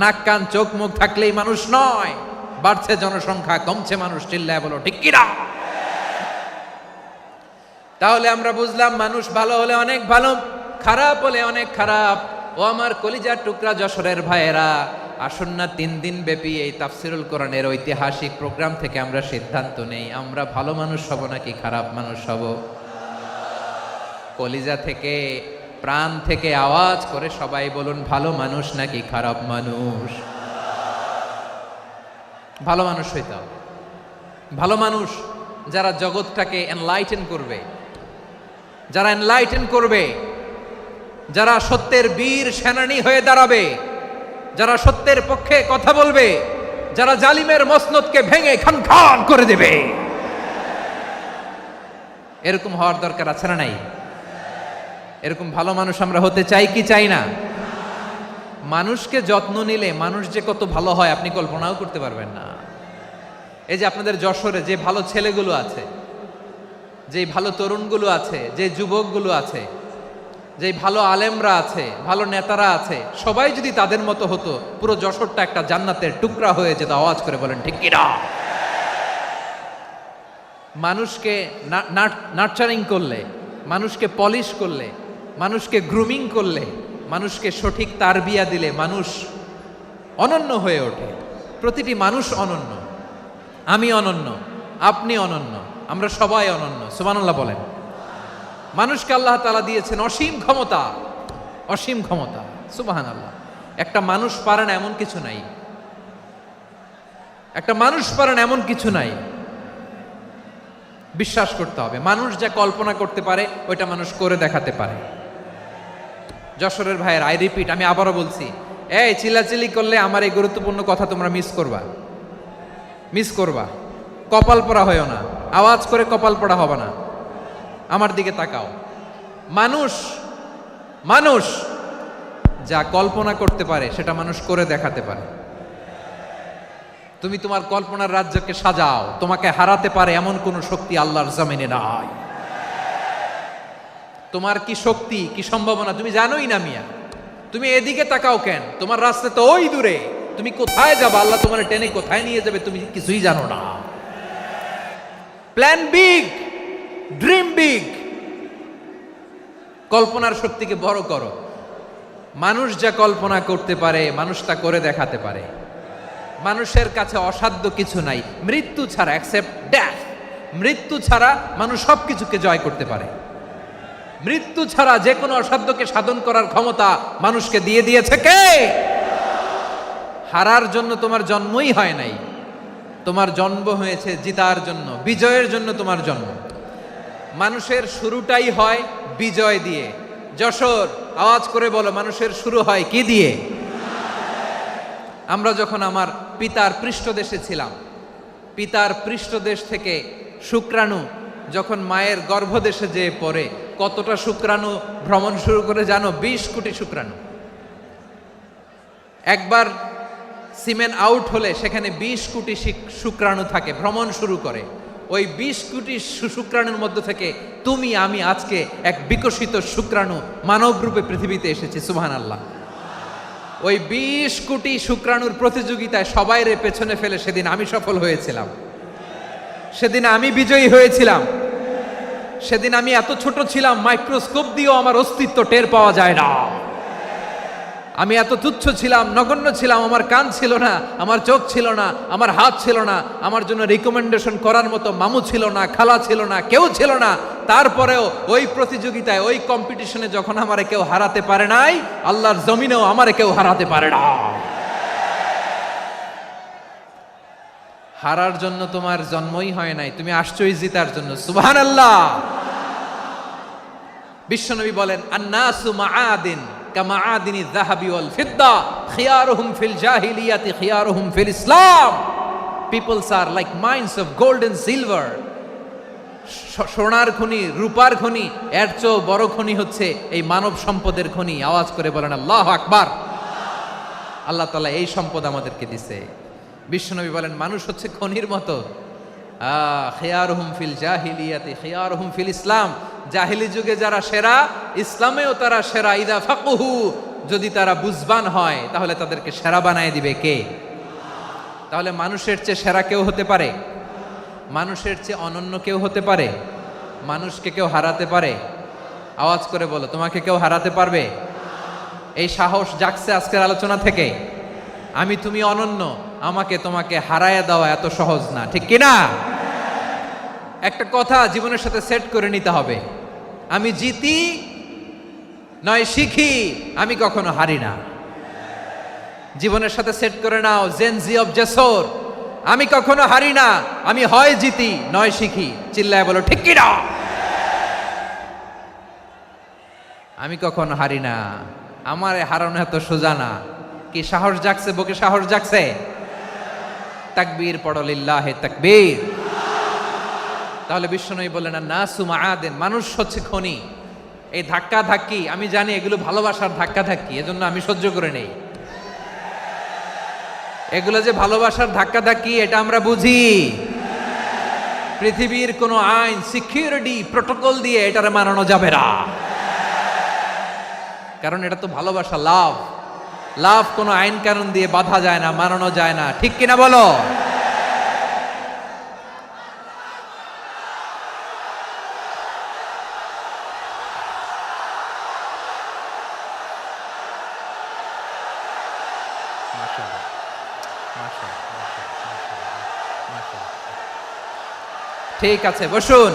নাক কান চোখ মুখ থাকলেই মানুষ নয়। বাড়ছে জনসংখ্যা, কমছে মানুষ, চিল্লায় বলো ঠিক কি না? তাহলে আমরা বুঝলাম মানুষ ভালো হলে অনেক ভালো, খারাপ হলে অনেক খারাপ। ও আমার কলিজার টুকরা যশোরের ভাইয়েরা, আসুন না 3 দিন ব্যাপী এই তাফসিরুল কোরআনের ঐতিহাসিক প্রোগ্রাম থেকে আমরা সিদ্ধান্ত নেই, আমরা ভালো মানুষ হব নাকি খারাপ মানুষ হব। কলিজা থেকে, প্রাণ থেকে আওয়াজ করে সবাই বলুন, ভালো মানুষ নাকি খারাপ মানুষ? ভালো মানুষ হইতে হবে। ভালো মানুষ যারা জগৎটাকে এনলাইটেন করবে, যারা এনলাইটেন করবে, যারা সত্যের বীর সেনানী হয়ে দাঁড়াবে, যারা সত্যের পক্ষে কথা বলবে, যারা জালিমের মসনদকে ভেঙে খান খান করে দেবে, এরকম হওয়ার দরকার আছে না নাই? এরকম ভালো মানুষ আমরা হতে চাই কি চাই না? মানুষকে যত্ন নিলে মানুষ যে কত ভালো হয় আপনি কল্পনাও করতে পারবেন না। এই যে আপনাদের যশোরে যে ভালো ছেলেগুলো আছে, যে ভালো তরুণগুলো আছে, যে যুবকগুলো আছে, যে ভালো আলেমরা আছে, ভালো নেতারা আছে, সবাই যদি তাদের মতো হতো, পুরো যশোরটা একটা জান্নাতের টুকরা হয়ে যেত। আওয়াজ করে বলেন ঠিক কি না? মানুষকে নার্চারিং করলে, মানুষকে পলিশ করলে, মানুষকে গ্রুমিং করলে, মানুষকে সঠিক তারবিয়া দিলে মানুষ অনন্য হয়ে ওঠে। প্রতিটি মানুষ অনন্য। আমি অনন্য, আপনি অনন্য, আমরা সবাই অনন্য। সুবহানাল্লাহ বলেন। মানুষকে আল্লাহ তাআলা দিয়েছেন অসীম ক্ষমতা, অসীম ক্ষমতা। সুবহানাল্লাহ। একটা মানুষ পারে না এমন কিছু নাই, একটা মানুষ পারে না এমন কিছু নাই। বিশ্বাস করতে হবে, মানুষ যা কল্পনা করতে পারে ওইটা মানুষ করে দেখাতে পারে। যশোরের ভাইয়ের, আই রিপিট, আমি আবারও বলছি, এই চিল্লাচিল্লি করলে আমার এই গুরুত্বপূর্ণ কথা তোমরা মিস করবা, মিস করবা। কপাল পড়া হয়েও না, আওয়াজ করে কপাল পড়া হবে না। আমার দিকে তাকাও। মানুষ, মানুষ যা কল্পনা করতে পারে সেটা মানুষ করে দেখাতে পারে। তুমি তোমার কল্পনার রাজ্যকে সাজাও, তোমাকে হারাতে পারে এমন কোন শক্তি আল্লাহর জমিনে নাই। তোমার কি শক্তি, কি সম্ভাবনা তুমি জানোই না মিয়া। তুমি এদিকে তাকাও কেন? তোমার রাস্তা তো ওই দূরে। তুমি কোথায় যাবে, আল্লাহ তোমার টেনে কোথায় নিয়ে যাবে তুমি কিছুই জানো না। প্ল্যান বিগ, ড্রিম বিগ, কল্পনার শক্তিকে বড় করো। মানুষ যা কল্পনা করতে পারে মানুষ তা করে দেখাতে পারে। মানুষের কাছে অসাধ্য কিছু নাই, মৃত্যু ছাড়া, অ্যাকসেপ্ট ডেথ, মৃত্যু ছাড়া মানুষ সবকিছুকে জয় করতে পারে। মৃত্যু ছাড়া যে কোনো অসাধ্যকে সাধন করার ক্ষমতা মানুষকে দিয়ে দিয়েছে কে? হারার জন্য তোমার জন্মই হয় নাই, তোমার জন্ম হয়েছে জিতার জন্য, বিজয়ের জন্য তোমার জন্ম। মানুষের শুরুটাই হয় বিজয় দিয়ে। যশোর, আওয়াজ করে বলো, মানুষের শুরু হয় কি দিয়ে? আমরা যখন আমার পিতার পৃষ্ঠদেশে ছিলাম, পিতার পৃষ্ঠদেশ থেকে শুক্রাণু যখন মায়ের গর্ভদেশে যেয়ে পড়ে, কতটা শুক্রাণু ভ্রমণ শুরু করে জানো? 20 কোটি শুক্রাণু। একবার সিমেন আউট হলে সেখানে 20 কোটি শুক্রাণু থাকে, ভ্রমণ শুরু করে। ওই 20 কোটি শুক্রাণুর মধ্য থেকে তুমি আমি আজকে এক বিকশিত শুক্রাণু মানব রূপে পৃথিবীতে এসেছি। সুবহানাল্লাহ। ওই 20 কোটি শুক্রাণুর প্রতিযোগিতায় সবাইরে পেছনে ফেলে সেদিন আমি সফল হয়েছিলাম, সেদিন আমি বিজয়ী হয়েছিলাম। সেদিন আমি এত ছোট ছিলাম, মাইক্রোস্কোপ দিয়েও আমার অস্তিত্ব টের পাওয়া যায় না। আমি এত তুচ্ছ ছিলাম, নগণ্য ছিলাম, আমার কান ছিল না, আমার চোখ ছিল না, আমার হাত ছিল না, আমার জন্য রিকমেন্ডেশন করার মতো মামু ছিল না, খালা ছিল না, কেউ ছিল না। তারপরেও ওই প্রতিযোগিতায়, ওই কম্পিটিশনে যখন আমারে কেউ হারাতে পারে নাই, আল্লাহর জমিনেও আমারে কেউ হারাতে পারে না। হারার জন্য তোমার জন্মই হয় নাই, তুমি আসছোই জিতার জন্য। সুবহানাল্লাহ। বিশ্বনবী বলেন, আন্নাসু মাআদিন কামাআদিনি যাহাবি ওয়াল ফিদ্দা খিয়ারুহুম ফিল জাহিলিয়াতি খিয়ারুহুম ফিল ইসলাম। Peoples are like mines of gold and silver. সোনার খনি, রূপার খনি, এর চেয়েও বড় খনি হচ্ছে এই মানব সম্পদের খনি। আওয়াজ করে বলেন আল্লাহু আকবার। আল্লাহ তাআলা এই সম্পদ আমাদেরকে দিয়েছে। বিশ্বনবী বলেন, মানুষ হচ্ছে খনির মতো। খিয়ারুহুম ফিল জাহিলিয়াতি খিয়ারুহুম ফিল ইসলাম। জাহিলি যুগে যারা সেরা, ইসলামেও তারা সেরা। ইদা ফাকুহু, যদি তারা বুঝবান হয় তাহলে তাদেরকে সেরা বানায় দিবে কে? তাহলে মানুষের চেয়ে সেরা কেউ হতে পারে? মানুষের চেয়ে অনন্য কেউ হতে পারে? মানুষকে কেউ হারাতে পারে? আওয়াজ করে বলো, তোমাকে কেউ হারাতে পারবে? এই সাহস জাগছে আজকের আলোচনা থেকে। আমি তুমি অনন্য, আমাকে তোমাকে হারায়া দেওয়া এত সহজ না, ঠিক কিনা? একটা কথা জীবনের সাথে সেট করে নিতে হবে, আমি জিতি নয় শিখি, আমি কখনো হারি না। জীবনের সাথে সেট করে নাও, জেনজি অফ জেসর, আমি কখনো হারি না, আমি হয় জিতি নয় শিখি। চিল্লায় বলো ঠিক কিনা? আমি কখনো হারি না, আমার হারানো এত সোজা না। কি সাহস জাগছে? বুকে সাহস জাগছে? তাকবীর পড়ো, লিল্লাহে তাকবীর। তাহলে বিশ্বনবী বললেন নাসু মাআদিন, মানুষ হচ্ছে খনি। এই ধাক্কা ধাক্কি আমি জানি এগুলো ভালোবাসার ধাক্কা ধাক্কি, এজন্য আমি সহ্য করে নেই। এগুলো যে ভালোবাসার ধাক্কা ধাক্কি এটা আমরা বুঝি। পৃথিবীর কোনো আইন, সিকিউরিটি, প্রটোকল দিয়ে এটারে মানানো যাবে না, কারণ এটা তো ভালোবাসা, লাভ। লাভ কোনো আইন কানুন দিয়ে বাধা যায় না, মানানো যায় না, ঠিক কিনা বলো? ঠিক আছে, বসুন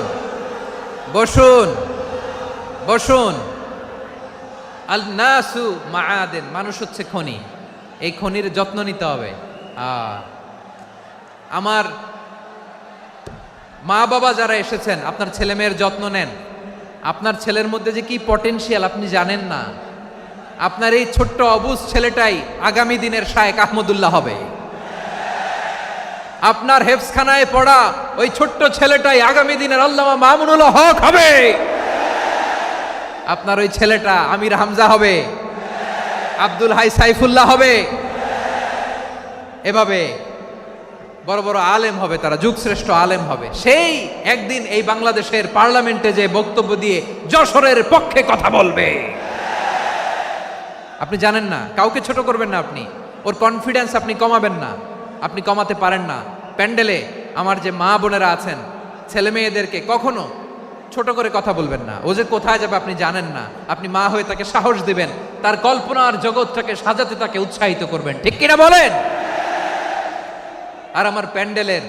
বসুন বসুন। আল নাসু মাআদিন, মানুষ হচ্ছে খনি, এই খনির যত্ন নিতে হবে। আমার মা বাবা যারা এসেছেন, আপনার ছেলে মেয়ের যত্ন নেন। আপনার ছেলের মধ্যে যে কি পটেনশিয়াল আপনি জানেন না। আপনার এই ছোট্ট অবুজ ছেলেটাই আগামী দিনের শায়েখ আহমদুল্লাহ হবে। আপনার হেফজখানায় পড়া ওই ছোট্ট ছেলেটাই আগামী দিনের আল্লামা মামুনুল হক হবে। আপনার ওই ছেলেটা আমির হামজা হবে, আব্দুল হাই সাইফুল্লাহ হবে। এভাবে বড় বড় আলেম হবে, তারা যুগশ্রেষ্ঠ আলেম হবে। সেই একদিন এই বাংলাদেশের পার্লামেন্টে যে বক্তব্য দিয়ে যশোরের পক্ষে কথা বলবে। আপনি জানেন না, কাউকে ছোট করবেন না আপনি, ওর কনফিডেন্স আপনি কমাবেন না, আপনি কমাতে পারেন না। প্যান্ডেলে আমার যে মা বোনেরা আছেন, ছেলে মেয়েদেরকে কখনো ছোট করে কথা বলবেন না। ও যে কোথায় যাবে আপনি জানেন না, আপনি মা হয়ে তাকে সাহস দিবেন, তার কল্পনার জগৎটাকে সাজাতে তাকে উৎসাহিত করবেন, ঠিক কিনা বলেন? আর আমার প্যান্ডেলের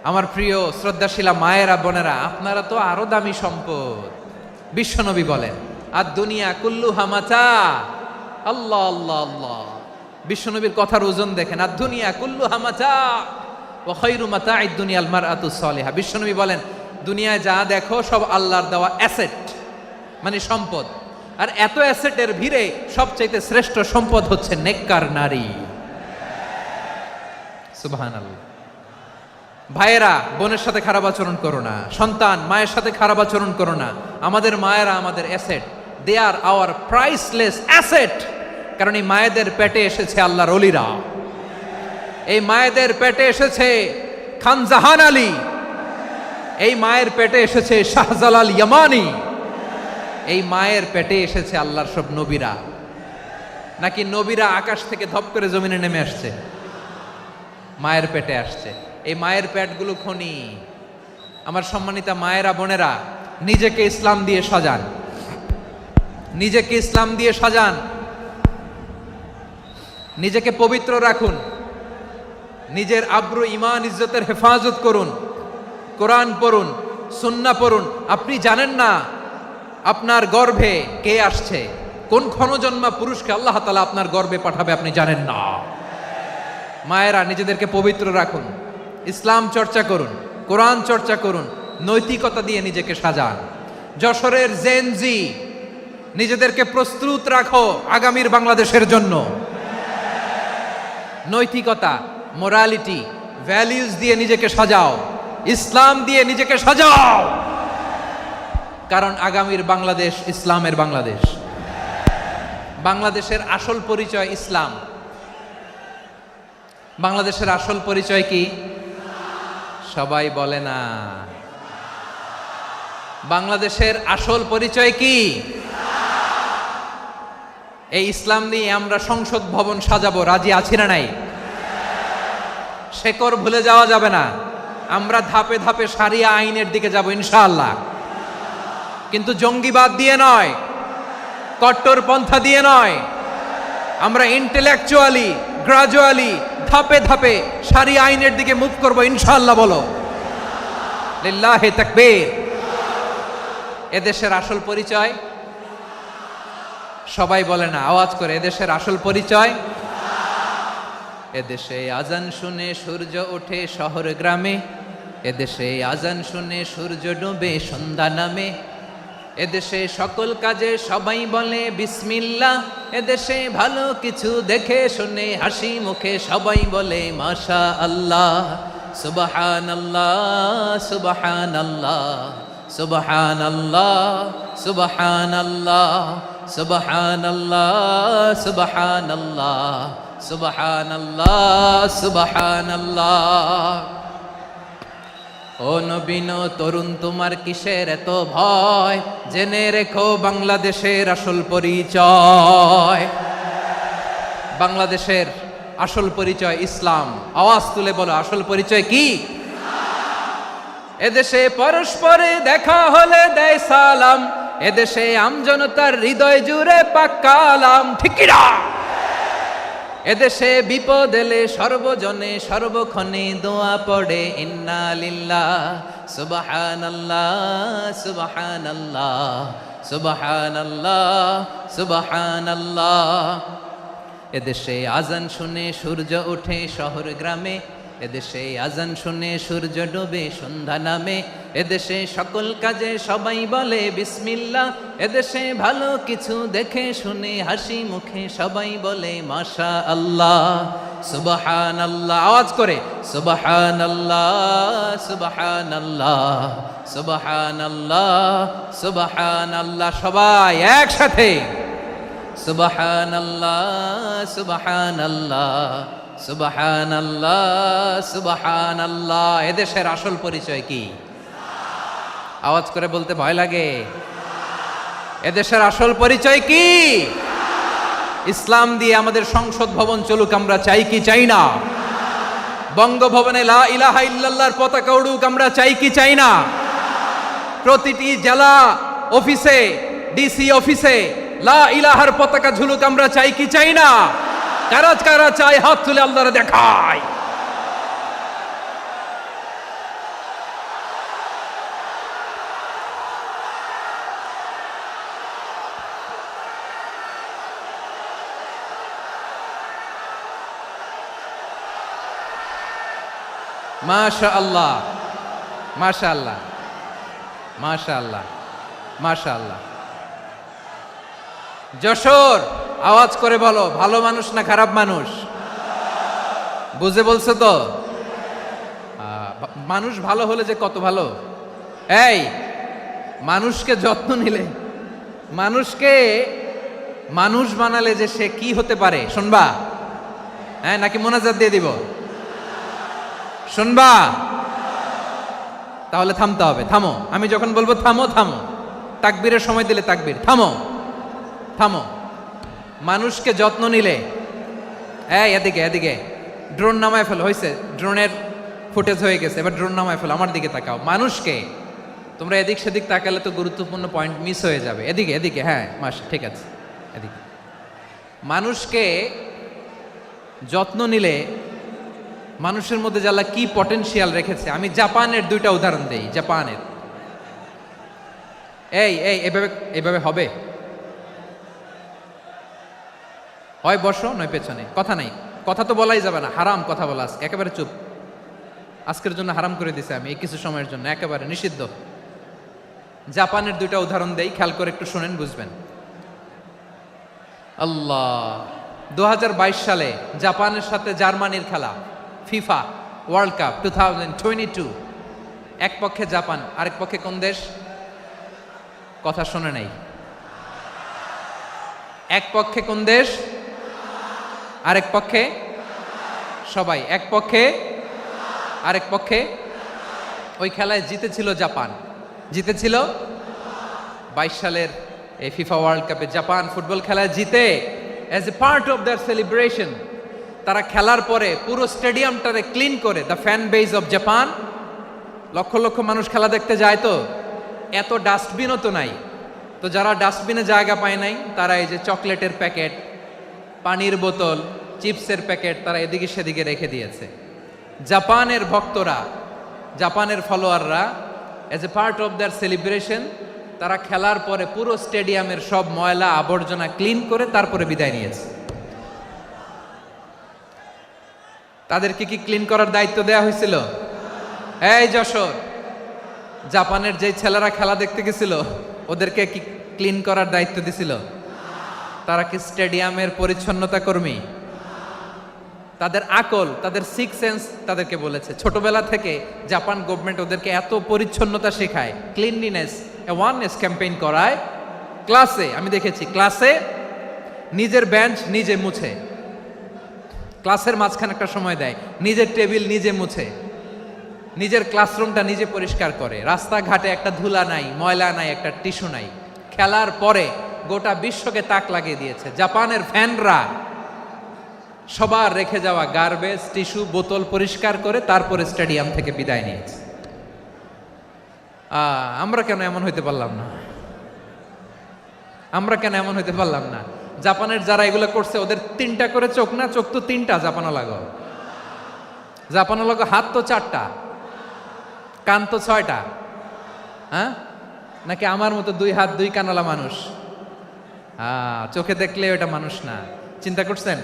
আমার প্রিয় শ্রদ্ধাশীলা মায়েরা বোনেরা, আপনারা তো আরো দামি সম্পদ। বিশ্বনবী বলেন আর দুনিয়া কুল্লুহা মাতা। আল্লাহ আল্লাহ আল্লাহ, বিশ্বনবীর কথার ওজন দেখেন। আর দুনিয়া কুল্লুহা মাতা ওয়া খায়রু মাতা'আদ দুনিয়াল মারআতুস সালিহা। বিশ্বনবী বলেন দুনিয়ায় যা দেখো সব আল্লাহর দেওয়া অ্যাসেট, মানে সম্পদ। আর এত অ্যাসেটের ভিড়ে সবচাইতে শ্রেষ্ঠ সম্পদ হচ্ছে নেককার নারী। সুবহানাল্লাহ। ভাইয়েরা বোনের সাথে খারাপ আচরণ করো না, সন্তান মায়ের সাথে খারাপ আচরণ করো না। আমাদের মায়েরা আমাদের asset, they are our priceless asset. কারণ এই মায়েদের পেটে এসেছে আল্লাহর ওলিরা, এই মায়েদের পেটে এসেছে খান জাহান আলী, এই মায়ের পেটে এসেছে শাহজালাল ইয়ামানি, এই মায়ের পেটে এসেছে আল্লাহর সব নবীরা। নাকি নবীরা আকাশ থেকে ধপ করে জমিনে নেমে আসছে? মায়ের পেটে আসছে। এই মায়ের পেটগুলো খনি। আমার সম্মানিতা মায়েরা বোনেরা, নিজেকে ইসলাম দিয়ে সাজান, নিজেকে ইসলাম দিয়ে সাজান, নিজেকে পবিত্র রাখুন, নিজের আব্রু ইমান ইজ্জতের হেফাজত করুন, কোরআন পড়ুন, সুন্নাহ পড়ুন। আপনি জানেন না আপনার গর্ভে কে আসছে, কোন ক্ষণজন্মা পুরুষকে আল্লাহ তাআলা আপনার গর্ভে পাঠাবে আপনি জানেন না। মায়েরা নিজেদেরকে পবিত্র রাখুন, ইসলাম চর্চা করুন, কোরআন চর্চা করুন, নৈতিকতা দিয়ে নিজেকে সাজান। যশোরের জেনজি, নিজেদেরকে প্রস্তুত রাখো আগামীর বাংলাদেশের জন্য। নৈতিকতা, মোরালিটি, ভ্যালিউজ দিয়ে নিজেকে সাজাও, ইসলাম দিয়ে নিজেকে সাজাও। কারণ আগামীর বাংলাদেশ ইসলামের বাংলাদেশ। বাংলাদেশের আসল পরিচয় ইসলাম। বাংলাদেশের আসল পরিচয় কি? সবাই বলে না। বাংলাদেশের আসল পরিচয় কি? এই ইসলাম নিয়ে আমরা সংসদ ভবন সাজাবো, রাজি আছি না নাই? শেকড় ভুলে যাওয়া যাবে না। আমরা ধাপে ধাপে শারিয়া আইনের দিকে যাব ইনশাআল্লাহ, কিন্তু জঙ্গিবাদ দিয়ে নয়, কট্টরপন্থা দিয়ে নয়। আমরা ইন্টেলেকচুয়ালি গ্রাজুয়ালি ধাপে ধাপে শারিয়া আইনের দিকে মুভ করব ইনশাআল্লাহ। বলো লিল্লাহি তাকবীর। এদেশের আসল পরিচয় সবাই বলে না, আওয়াজ করে, এদেশের আসল পরিচয়। এদেশে আজান শুনে সূর্য ওঠে শহর গ্রামে, এদেশে আজান শুনে সূর্য ডুবে সন্ধ্যা নামে, এদেশে সকল কাজে সবাই বলে বিসমিল্লাহ, এদেশে ভালো কিছু দেখে শুনে হাসি মুখে সবাই বলে মাশা আল্লাহ। সুবহানাল্লাহ সুবহানাল্লাহ সুবহানাল্লাহ সুবহানাল্লাহ সুবহানাল্লাহ সুবহানাল্লাহ সুবহানাল্লাহ সুবহানাল্লাহ। ও নবীন তরুণ তোমার কিসের এত ভয়, জেনে রেখো বাংলাদেশের আসল পরিচয়। বাংলাদেশের আসল পরিচয় ইসলাম। আওয়াজ তুলে বলো, আসল পরিচয় কি? এদেশে পরস্পরে দেখা হলে দেয় সালাম, এদেশে আমজনতার হৃদয় জুড়ে পাক্কালাম, ঠিক কি না? এদেশে বিপদ এলে সর্বজনে সর্বক্ষণে দোয়া পড়ে ইন্না লিল্লাহ সুবহানাল্লাহ সুবহানাল্লাহ সুবহানাল্লাহ সুবহানাল্লাহ। এদেশে আজান শুনে সূর্য ওঠে শহর গ্রামে, এদেশে আজান শুনে সূর্য ডুবে সন্ধ্যা নামে, এদেশে সকল কাজে সবাই বলে বিসমিল্লাহ, এদেশে ভালো কিছু দেখে শুনে হাসি মুখে সবাই বলে মাশা আল্লাহ। সুবহানাল্লাহ, আওয়াজ করে সুবহানাল্লাহ সুবহানাল্লাহ সুবহানাল্লাহ সুবহানাল্লাহ। সবাই একসাথে সুবহানাল্লাহ সুবহানাল্লাহ সুবহানাল্লাহ সুবহানাল্লাহ। এদেশের আসল পরিচয় কি? আওয়াজ করে বলতে ভয় লাগে। এদেশের আসল পরিচয় কি? ইসলাম দিয়ে আমাদের সংসদ ভবন চলুক, আমরা চাই কি চাই না? বঙ্গভবনে লা ইলাহা ইল্লাল্লাহর পতাকা উড়ুক, আমরা চাই কি চাই না? প্রতিটি জেলা অফিসে, ডিসি অফিসে লা ইলাহার পতাকা ঝুলুক, আমরা চাই কি চাই না? কারা কারা চাই হাত তুলে আল্লাহরে দেখায়। মাশাআল্লাহ মাশাআল্লাহ মাশাআল্লাহ মাশাআল্লাহ। যশোর, আওয়াজ করে বলো, ভালো মানুষ না খারাপ মানুষ? বুঝে বলছো তো? মানুষ ভালো হলে যে কত ভালো। এই মানুষকে যত্ন নিলে, মানুষকে মানুষ বানালে যে সে কি হতে পারে শুনবা? হ্যাঁ, নাকি মোনাজাত দিয়ে দিব? শুনবা? তাহলে থামতে হবে। থামো, আমি যখন বলবো থামো থামো, তাকবীরের সময় দিলে তাকবীর, থামো থামো। মানুষকে যত্ন নিলে, এই এদিকে এদিকে, ড্রোন নামায় ফেল, হয়েছে, ড্রোনের ফুটেজ হয়ে গেছে, এবার ড্রোন নামায় ফেল, আমার দিকে তাকাও। মানুষকে, তোমরা এদিক সেদিক তাকালে তো গুরুত্বপূর্ণ পয়েন্ট মিস হয়ে যাবে। এদিকে এদিকে, হ্যাঁ মাসা, ঠিক আছে, এদিকে। মানুষকে যত্ন নিলে মানুষের মধ্যে যারা কি পটেনশিয়াল রেখেছে, আমি জাপানের দুইটা উদাহরণ দেই। জাপানের, এই এই এভাবে এভাবে হবে, হয় বসো নয় পেছনে, কথা নাই, কথা তো বলাই যাবে না, হারাম কথা বলা, আজকে একেবারে চুপ। আজকের জন্য হারাম করে দিছে আমি, এই কিছু সময়ের জন্য একেবারে নিষিদ্ধ। জাপানের দুইটা উদাহরণ দেই, খেয়াল করে একটু শুনেন, বুঝবেন। আল্লাহ, 2022 সালে জাপানের সাথে জার্মানির খেলা, ফিফা ওয়ার্ল্ড কাপ 2022, এক পক্ষে জাপান, আরেক পক্ষে কোন দেশ? কথা শোনে নাই। এক পক্ষে কোন দেশ? আরেক পক্ষে সবাই, এক পক্ষে আরেক পক্ষে। ওই খেলায় জিতেছিল জাপান, জিতেছিল 22 সালের এই ফিফা ওয়ার্ল্ড কাপে জাপান ফুটবল খেলায় জিতে, as a part of their celebration তারা খেলার পরে পুরো স্টেডিয়ামটারে ক্লিন করে, the fan base of Japan, lakh lakh মানুষ খেলা দেখতে যায়, তো এত ডাস্টবিনও তো নাই, তো যারা ডাস্টবিনে জায়গা পায় নাই তারা এই যে চকলেটের প্যাকেট, পানির বোতল, চিপসের প্যাকেট তারা এদিকে সেদিকে রেখে দিয়েছে। জাপানের ভক্তরা, জাপানের ফলোয়াররা as a part of their celebration তারা খেলার পরে পুরো স্টেডিয়ামের সব ময়লা আবর্জনা ক্লিন করে তারপরে বিদায় নিয়েছে। তাদেরকে কি ক্লিন করার দায়িত্ব দেয়া হয়েছিল? এই যশোর, জাপানের যে ছেলেরা খেলা দেখতে গেছিল ওদেরকে কি ক্লিন করার দায়িত্ব দিছিল? তারা কি স্টেডিয়ামের পরিচ্ছন্নতা কর্মী? তাদের আকল, তাদের সিক্স সেন্স তাদেরকে বলেছে। ছোটবেলা থেকে জাপান গভর্নমেন্ট ওদেরকে এত পরিচ্ছন্নতা শেখায়, ক্লিনলিনেস অ্যাওয়ারনেস ক্যাম্পেইন করায়। ক্লাসে আমি দেখেছি, ক্লাসে নিজের বেঞ্চ নিজে মুছে, ক্লাসের মাঝখানে একটা সময় দেয়, নিজের টেবিল নিজে মুছে, নিজের ক্লাসরুমটা নিজে পরিষ্কার করে, রাস্তাঘাটে একটা ধুলা নাই, ময়লা নাই, একটা টিস্যু নাই। খেলার পরে গোটা বিশ্বকে তাক লাগিয়ে দিয়েছে। জাপানের ফ্যানরা সবার রেখে যাওয়া গার্বেজ, টিস্যু, বোতল পরিষ্কার করে তারপরে স্টেডিয়াম থেকে বিদায় নিয়েছে। আমরা কেন এমন হইতে পারলাম না? আমরা কেন এমন হইতে পারলাম না? জাপানের যারা এগুলো করছে ওদের 3টা করে চোখ না? চোখ তো 3টা, জাপানো লাগো, জাপানো লাগো, হাত তো 4টা, কান তো 6টা। হ্যাঁ, নাকি আমার মতো 2 হাত 2 কানওয়ালা মানুষ? চোখে দেখলে ওটা মানুষ না। চিন্তা করছেন?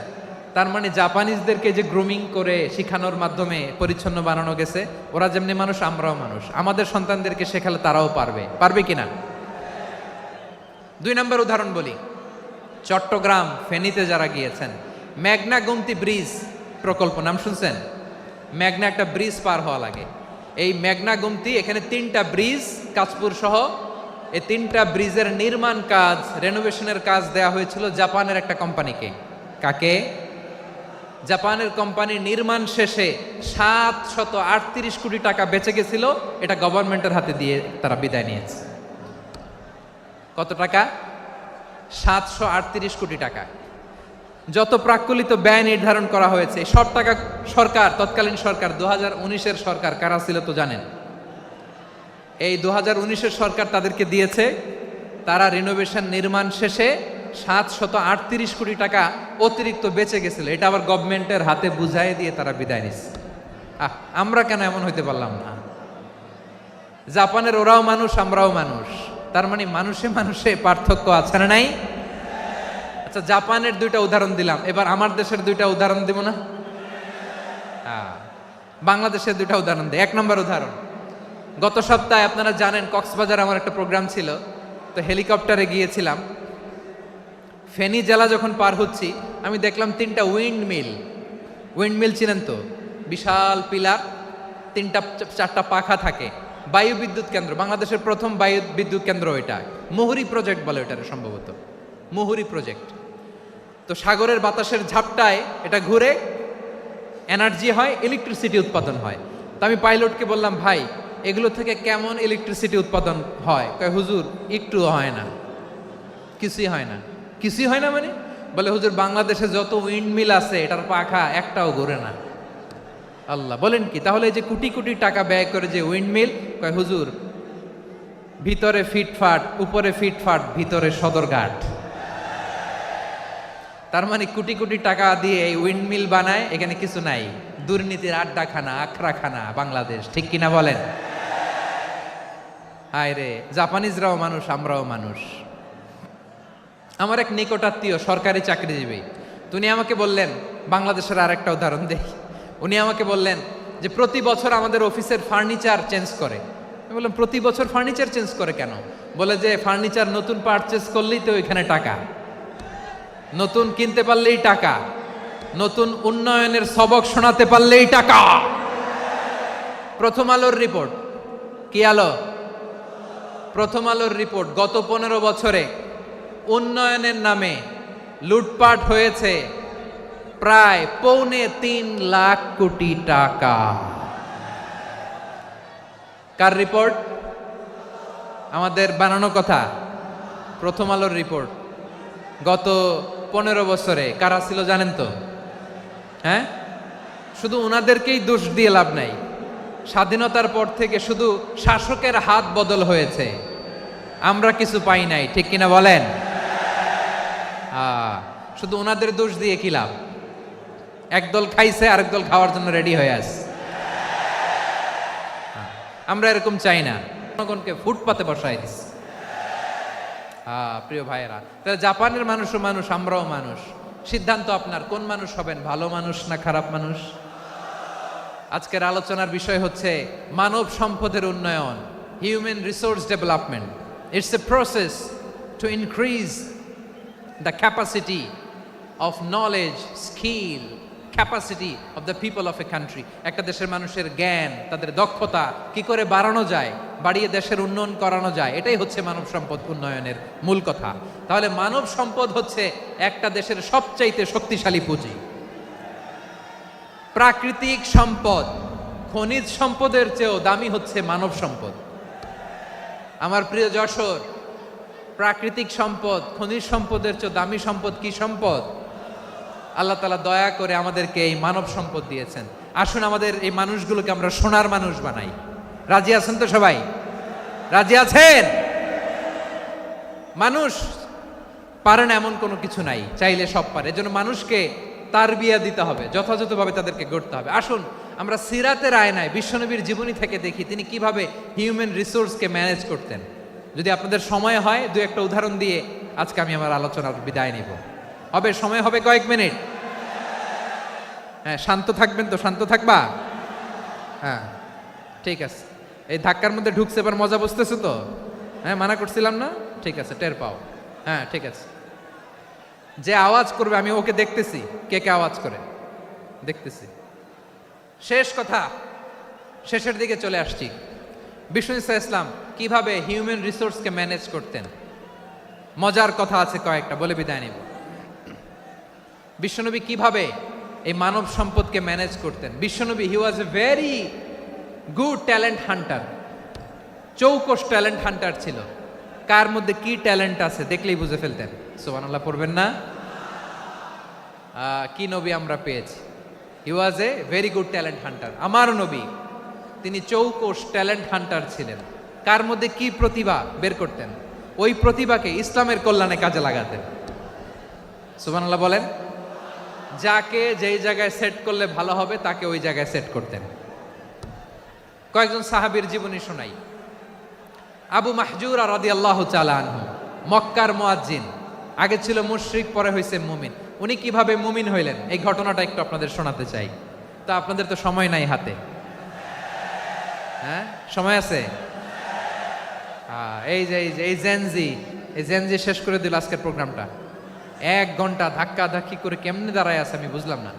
তার মানে জাপানিজদেরকে যে গ্রুমিং করে শিখানোর মাধ্যমে পরিচ্ছন্ন বানানো গেছে, ওরা যেমনি মানুষ আমরাও মানুষ। আমাদের সন্তানদেরকে শেখালে তারাও পারবে, পারবে কিনা? 2 নম্বর উদাহরণ বলি। চট্টগ্রাম ফেনীতে যারা গিয়েছেন, মেঘনা গুমতি ব্রিজ প্রকল্প নাম শুনছেন? মেঘনা একটা ব্রিজ পার হওয়া লাগে, এই মেঘনা গুমতি, এখানে 3টা ব্রিজ কাঁচপুর সহ, এই 3টা ব্রিজের নির্মাণ কাজ, রেনোভেশনের কাজ দেয়া হয়েছিল জাপানের একটা কোম্পানিকে। কাকে? জাপানের কোম্পানি। নির্মাণ শেষে 738 কোটি টাকা বেঁচে গেছিল, এটা গভর্নমেন্টের হাতে দিয়ে তারা বিদায় নিয়েছে। কত টাকা? 738 কোটি টাকা। যত প্রাক্কলিত ব্যয় নির্ধারণ করা হয়েছে সব টাকা সরকার, তৎকালীন সরকার 2019-এর সরকার, কারা ছিল তো জানেন? এই 2019-এর সরকার তাদেরকে দিয়েছে। তারা রিনোভেশন নির্মাণ শেষে 738 কোটি টাকা অতিরিক্ত বেঁচে গেছিল, এটা আবার গভর্নমেন্টের হাতে বুঝাই দিয়ে তারা বিদায় নিচ্ছে। আমরা কেন এমন হইতে পারলাম না? জাপানের ওরাও মানুষ, আমরাও মানুষ, তার মানে মানুষে মানুষে পার্থক্য আছে না নাই? আচ্ছা, জাপানের 2টা উদাহরণ দিলাম, এবার আমার দেশের 2টা উদাহরণ দিব না? বাংলাদেশের 2টা উদাহরণ দিই। 1 নম্বর উদাহরণ, গত সপ্তাহে আপনারা জানেন কক্সবাজার আমার একটা প্রোগ্রাম ছিল, তো হেলিকপ্টারে গিয়েছিলাম। ফেনী জেলা যখন পার হচ্ছি আমি দেখলাম 3টা উইন্ডমিল। উইন্ডমিল চিনেন তো? বিশাল পিলার, 3টা 4টা পাখা থাকে। বায়ু বিদ্যুৎ কেন্দ্র, বাংলাদেশের প্রথম বায়ু বিদ্যুৎ কেন্দ্র এটা। মুহুরী প্রজেক্ট বলে এটার, সম্ভবত মুহুরী প্রজেক্ট। তো সাগরের বাতাসের ঝাপটায় এটা ঘুরে এনার্জি হয়, ইলেকট্রিসিটি উৎপাদন হয়। তো আমি পাইলটকে বললাম, ভাই এগুলো থেকে কেমন ইলেকট্রিসিটি উৎপাদন হয়? কয়, হুজুর একটু হয় না, কিছুই হয় না। কিছুই হয় না মানে? বলে, হুজুর বাংলাদেশে যত উইন্ডমিল আছে এটার পাখা একটাও ঘুরে না। আল্লাহ, বলেন কি? তাহলে এই যে কোটি কোটি টাকা ব্যয় করে যে উইন্ডমিল, কয় হুজুর ভিতরে ফিটফাট, উপরে ফিটফাট, ভিতরে সদরঘাট। তার মানে কোটি কোটি টাকা দিয়ে এই উইন্ডমিল বানায়, এখানে কিছু নাই। দুর্নীতির আড্ডাখানা, আখড়াখানা বাংলাদেশ, ঠিক কিনা বলেন? হায় রে, জাপানিজরাও মানুষ, আমরাও মানুষ। আমার এক নিকটাত্মীয় সরকারি চাকরিজীবী, উনি আমাকে বললেন, বাংলাদেশের আরেকটা উদাহরণ দেখি। উনি আমাকে বললেন যে প্রতি বছর আমাদের অফিসের ফার্নিচার চেঞ্জ করে। আমি বললাম, প্রতি বছর ফার্নিচার চেঞ্জ করে কেন? বলে যে ফার্নিচার নতুন পারচেজ করলেই তো ওইখানে টাকা, নতুন কিনতে পারলেই টাকা, নতুন উন্নয়নের সবক শোনাতে পারলেই টাকা। প্রথম আলোর রিপোর্ট। কি আলো? প্রথম আলোর রিপোর্ট। গত 15 বছরে উন্নয়নের নামে লুটপাট হয়েছে প্রায় 3.25 লাখ কোটি টাকা। কার রিপোর্ট? আমাদের বানানো কথা। প্রথম আলোর রিপোর্ট। গত 15 বছরে কারা ছিল জানেন তো? হ্যাঁ, শুধু ওনাদেরকেই দোষ দিয়ে লাভ নাই। স্বাধীনতার পর থেকে শুধু শাসকের হাত বদল হয়েছে, আমরা কিছু পাই নাই, ঠিক কিনা বলেন? শুধু ওনাদের দোষ দিয়ে কি লাভ? একদল খাইছে, আরেক দল খাওয়ার জন্য রেডি হয়ে আছে। আমরা এরকম চাই না, জনগণকে ফুটপাতে বসাই দিস। প্রিয় ভাইয়েরা, তাহলে জাপানের মানুষও মানুষ, আমরাও মানুষ। সিদ্ধান্ত আপনার, কোন মানুষ হবেন, ভালো মানুষ না খারাপ মানুষ? আজকের আলোচনার বিষয় হচ্ছে মানব সম্পদের উন্নয়ন, human resource development. It's a process to increase the capacity of knowledge, skill, capacity of the people of a country. একটা দেশের মানুষের জ্ঞান, তাদের দক্ষতা কি করে বাড়ানো যায়, বাড়িয়ে দেশের উন্নয়ন করানো যায়, এটাই হচ্ছে মানব সম্পদ উন্নয়নের মূল কথা। তাহলে মানব সম্পদ হচ্ছে একটা দেশের সবচাইতে শক্তিশালী পুঁজি। প্রাকৃতিক সম্পদ, খনিজ সম্পদের চেয়েও দামি হচ্ছে মানব সম্পদ। আমার প্রিয় যশোর, প্রাকৃতিক সম্পদ, খনিজ সম্পদের চেয়ে দামি সম্পদ কি সম্পদ? আল্লাহ তাআলা দয়া করে আমাদেরকে এই মানব সম্পদ দিয়েছেন। আসুন আমাদের এই মানুষগুলোকে আমরা সোনার মানুষ বানাই। রাজি আছেন তো সবাই? রাজি আছেন? মানুষ পারে না এমন কোনো কিছু নাই, চাইলে সব পারে। এজন্য মানুষকে তারবিয়া দিতে হবে, যথাযথভাবে তাদেরকে গড়তে হবে। আসুন আমরা সিরাতের আয়নায় বিশ্বনবীর জীবনী থেকে দেখি তিনি কিভাবে হিউম্যান রিসোর্সকে ম্যানেজ করতেন। যদি আপনাদের সময় হয়, দু একটা উদাহরণ দিয়ে আজকে আমি আমার আলোচনার বিদায় নিব। হবে সময় হবে কয়েক মিনিট? হ্যাঁ, শান্ত থাকবেন তো? শান্ত থাকবা? হ্যাঁ, ঠিক আছে। এই ধাক্কার মধ্যে ঢুকছে, এবার মজা বুঝতেছে তো? হ্যাঁ, মানা করছিলাম না? ঠিক আছে, টের পাও। হ্যাঁ, ঠিক আছে। যে আওয়াজ করবে আমি ওকে দেখতেছি, কে কে আওয়াজ করে দেখতেছি। শেষ কথা, শেষের দিকে চলে আসছি। বিষ্ণু ইসলাম কিভাবে হিউম্যান রিসোর্সকে ম্যানেজ করতেন, মজার কথা আছে কয়েকটা, বলে বিদায় নিব। বিশ্বনবী কিভাবে এই মানব সম্পদকে ম্যানেজ করতেন। বিশ্বনবী he was a very good talent hunter, চৌকস ট্যালেন্ট হান্টার ছিল। কার মধ্যে কি ট্যালেন্ট আছে দেখলেই বুঝে ফেলতেন। সুবহানাল্লাহ পড়বেন না? কি নবী আমরা পেয়েছি! He was a very good talent hunter. আমার নবী তিনি চৌকস ট্যালেন্ট হান্টার ছিলেন। কার মধ্যে কি প্রতিভা বের করতেন, ওই প্রতিভাকে ইসলামের কল্যাণে কাজে লাগাতেন। সুবহানাল্লাহ বলেন। যাকে যেই জায়গায় সেট করলে ভালো হবে তাকে ওই জায়গায় সেট করতেন। কয়েকজন সাহাবীর জীবনী শোনাই। আবু মাহজুরা রাদিয়াল্লাহু তাআলা আনহু, মক্কার মুয়াজ্জিন, আগে ছিল মুশরিক, পরে হয়েছে মুমিন। উনি কিভাবে মুমিন হইলেন এই ঘটনাটা একটু আপনাদের শোনাতে চাই। তা আপনাদের তো সময় নাই হাতে। হ্যাঁ, সময় আছে? এই জেনজি শেষ করে দিল আজকের প্রোগ্রামটা। 1 ঘন্টা ধাক্কা ধাক্কি করে কেমনে দাঁড়ায় আছে আমি বুঝলাম না।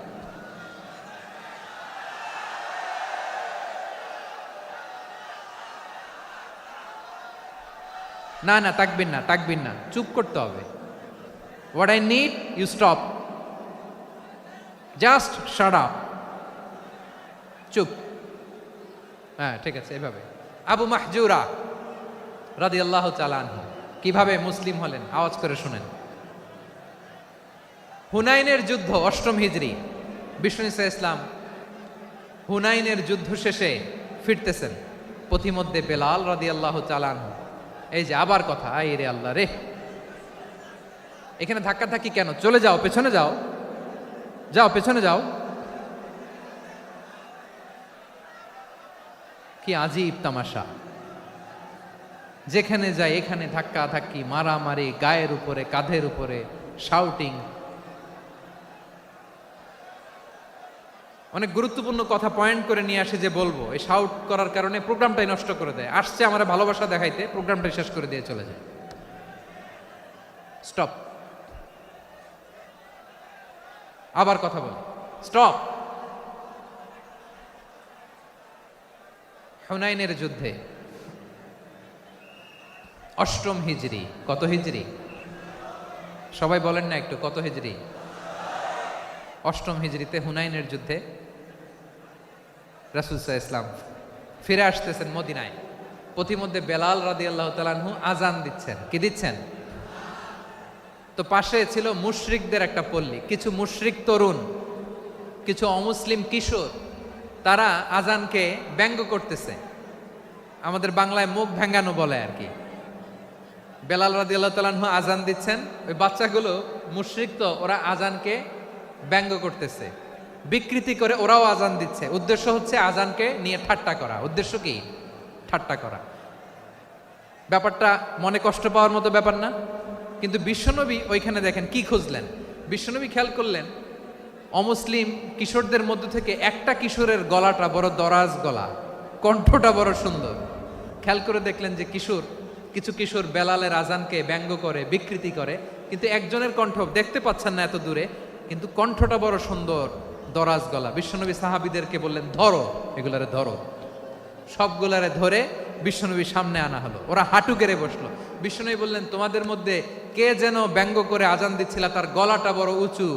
না না, তাকবির না, চুপ করতে হবে। What I need you stop, just shut up, চুপ। হ্যাঁ, ঠিক আছে, এভাবে। আবু মাহজুরা রাদিয়াল্লাহু তাআলা আনহু কিভাবে মুসলিম হলেন আওয়াজ করে শুনেন। হুনাইনের যুদ্ধ, 8ম হিজরি। বিষ্ণু ইসলাম হুনাইনের যুদ্ধ শেষে ফিরতেছেন, পথিমধ্যে বেলাল রাদিয়াল্লাহু তাআলা আনহু। এই যে আবার কথা, আই রে আল্লাহ রে, এখানে ধাক্কা ধাক্কি কেন? চলে যাও, পেছনে যাও, যাও পেছনে যাও। কি আজীব তামাশা! যেখানে যায় এখানে ধাক্কা ধাক্কি, মারামারি, গায়ের উপরে, কাঁধের উপরে, শাউটিং। অনেক গুরুত্বপূর্ণ কথা পয়েন্ট করে নিয়ে আসে যে বলবো, এই শাউট করার কারণে প্রোগ্রামটাই নষ্ট করে দেয়। আসছে আমার ভালোবাসা দেখাইতে, প্রোগ্রামটাই শেষ করে দিয়ে চলে যায়। স্টপ। আবার কথা বল, স্টপ। হুনাইনের যুদ্ধে 8ম হিজরি। কত হিজরি? সবাই বলেন না একটু, কত হিজরি? 8ম হিজরিতে হুনাইনের যুদ্ধে রাসূল সাল্লাল্লাহু আলাইহি ওয়াসাল্লাম ফিরে আসতেছেন মদিনায়। পথিমধ্যে বেলাল রাদিয়াল্লাহু তাআলা আনহু আজান দিচ্ছেন। কি দিচ্ছেন? তো পাশে ছিল মুশরিকদের একটা পল্লী। কিছু মুশরিক তরুণ কিছু অমুসলিম কিশোর তারা আজানকে ব্যঙ্গ করতেছে, আমাদের বাংলায় মুখ ভেঙ্গানো বলে আর কি। বেলাল রাদিয়াল্লাহু তাআলা আনহু আজান দিচ্ছেন, ওই বাচ্চাগুলো মুশরিক, তো ওরা আজানকে ব্যঙ্গ করতেছে, বিকৃতি করে ওরাও আজান দিচ্ছে। উদ্দেশ্য হচ্ছে আজানকে নিয়ে ঠাট্টা করা। উদ্দেশ্য কি? ঠাট্টা করা। ব্যাপারটা মনে কষ্ট পাওয়ার মতো ব্যাপার না? কিন্তু বিশ্বনবী ওইখানে দেখেন কি খুঁজলেন। বিশ্বনবী খেয়াল করলেন অমুসলিম কিশোরদের মধ্য থেকে একটা কিশোরের গলাটা বড় দরাজ গলা, কণ্ঠটা বড় সুন্দর। খেয়াল করে দেখলেন যে কিছু কিশোর বেলালের আজানকে ব্যঙ্গ করে, বিকৃতি করে, কিন্তু একজনের কণ্ঠ দেখতে পাচ্ছেন না এত দূরে, কিন্তু কণ্ঠটা বড় সুন্দর, দরাজ গলা। বিশ্বনবী সাহাবীদেরকে বললেন, ধরো এগুলারে, ধরো। সবগুলারে ধরে বিশ্বনবীর সামনে আনা হলো। ওরা হাঁটু গেড়ে বসলো। বিশ্বনবী বললেন, তোমাদের মধ্যে কে যেন ব্যঙ্গ করে আজান দিচ্ছিল, তার গলাটা বড় উঁচু,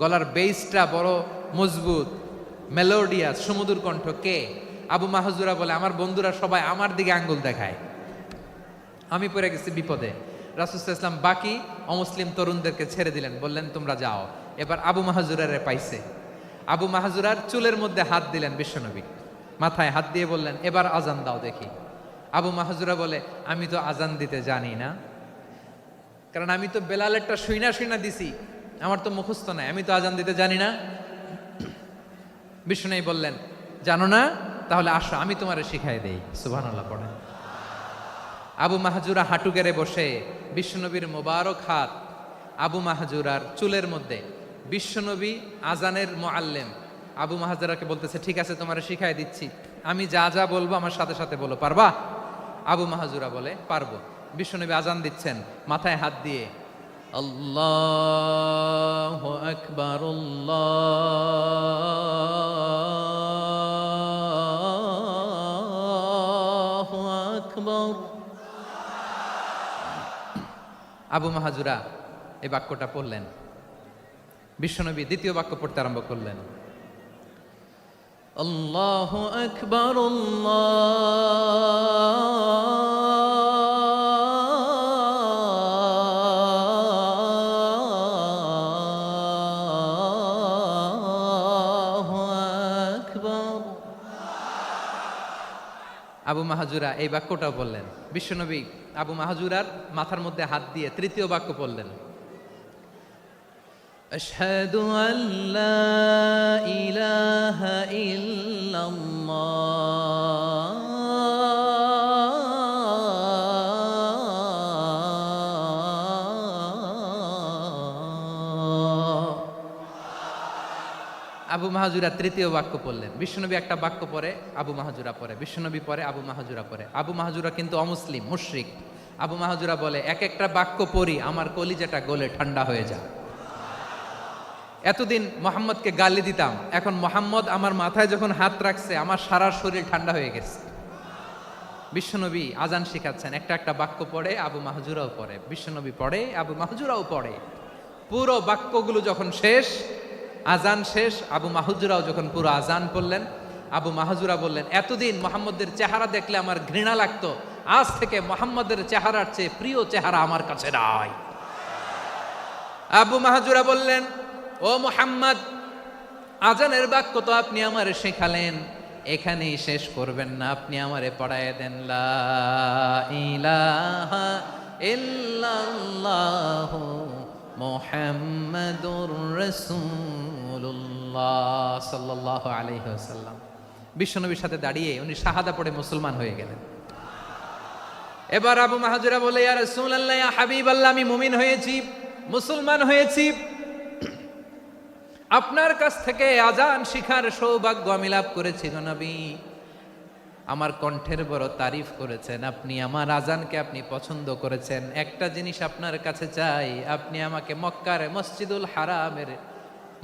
গলার বেসটা বড় মজবুত, মেলোডিয়াস, সুমধুর কণ্ঠ। কে? আবু মাহজুরা বলে, আমার বন্ধুরা সবাই আমার দিকে আঙ্গুল দেখায়, আমি পড়ে গেছি বিপদে। রাসূল সাল্লাল্লাহু আলাইহি ওয়াসাল্লাম বাকি অমুসলিম তরুণদেরকে ছেড়ে দিলেন, বললেন তোমরা যাও। এবার আবু মাহজুরারে পাইছে। আবু মাহজুরার চুলের মধ্যে হাত দিলেন বিশ্বনবী, মাথায় হাত দিয়ে বললেন, এবার আজান দাও দেখি। আবু মাহজুরা বলে, আমি তো আজান দিতে জানি না, কারণ আমি তো বেলালেরটা শুইনা দিছি, আমার তো মুখস্থ নাই, আমি তো আজান দিতে জানি না। বিশ্বনবী বললেন, জানো না? তাহলে আসো, আমি তোমারে শিখাই দেই। সুবহানাল্লাহ পড়েন। আবু মাহজুরা হাঁটু গেড়ে বসে, বিশ্বনবীর মোবারক হাত আবু মাহজুরার চুলের মধ্যে। বিশ্বনবী আজানের মুআল্লিম আবু মাহজুরাকে বলতেছে, ঠিক আছে তোমারে শিখাই দিচ্ছি, আমি যা যা বলবো আমার সাথে সাথে বলো, পারবা? আবু মাহজুরা বলে, পারবো। বিশ্বনবী আজান দিচ্ছেন, মাথায় হাত দিয়ে আল্লাহু আকবার, আল্লাহু আকবার। আবু মাহজুরা এই বাক্যটা পড়লেন। বিশ্বনবী দ্বিতীয় বাক্য পড়তে আরম্ভ করলেন, আল্লাহু আকবার, আল্লাহু আকবার। আবু মাহজুরা এই বাক্যটাও বললেন। বিশ্বনবী আবু মাহজুরার মাথার মধ্যে হাত দিয়ে তৃতীয় বাক্য পড়লেন, আশহাদু আল্লা ইলাহা ইল্লাল্লাহ। আবু মাহজুরা তৃতীয় বাক্য পড়লেন। বিশ্বনবী একটা বাক্য পরে আবু মাহজুরা পরে, বিশ্বনবী পরে আবু মাহজুরা পরে। আবু মাহজুরা কিন্তু অমুসলিম, মুশরিক। আবু মাহজুরা বলে, এক একটা বাক্য পড়ি আমার কলিজাটা গলে ঠান্ডা হয়ে যায়। এতদিন মোহাম্মদকে গালি দিতাম, এখন মোহাম্মদ আমার মাথায় যখন হাত রাখছে আমার সারা শরীর ঠান্ডা হয়ে গেছে। বিশ্বনবী আজান শিখাচ্ছেন, একটা একটা বাক্য পড়ে আবু মাহজুরাও পড়ে, বিশ্বনবী পড়ে আবু মাহজুরাও পড়ে। পুরো বাক্যগুলো যখন শেষ, আজান শেষ, আবু মাহজুরাও যখন পুরো আজান পড়লেন, আবু মাহজুরা বললেন, এতদিন মোহাম্মদের চেহারা দেখলে আমার ঘৃণা লাগতো, আজ থেকে মোহাম্মদের চেহারার চেয়ে প্রিয় চেহারা আমার কাছে নাই। আবু মাহজুরা বললেন, ও মুহাম্মদ, আজানের বাক্য তো আপনি আমারে শেখালেন, এখানেই শেষ করবেন না, আপনি আমারে পড়ায় দেন, লা ইলাহা ইল্লাল্লাহু মুহাম্মাদুর রাসূলুল্লাহ সাল্লাল্লাহু আলাইহি ওয়াসাল্লাম। বিশ্বনবীর সাথে দাঁড়িয়ে উনি শাহাদা পড়ে মুসলমান হয়ে গেলেন। এবার আবু মাহজুরা বলে, ইয়া রাসূলুল্লাহ, ইয়া হাবিবাল্লাহ, আমি মুমিন হয়েছি, মুসলমান হয়েছি, আপনার কাছ থেকে আজান শিখার সৌভাগ্য আমি লাভ করেছি গো নবী। আমার কণ্ঠের বড় তারিফ করেছেন, আপনি আমার আজানকে আপনি পছন্দ করেছেন। একটা জিনিস আপনার কাছে চাই, আপনি আমাকে মক্কার মসজিদুল হারামের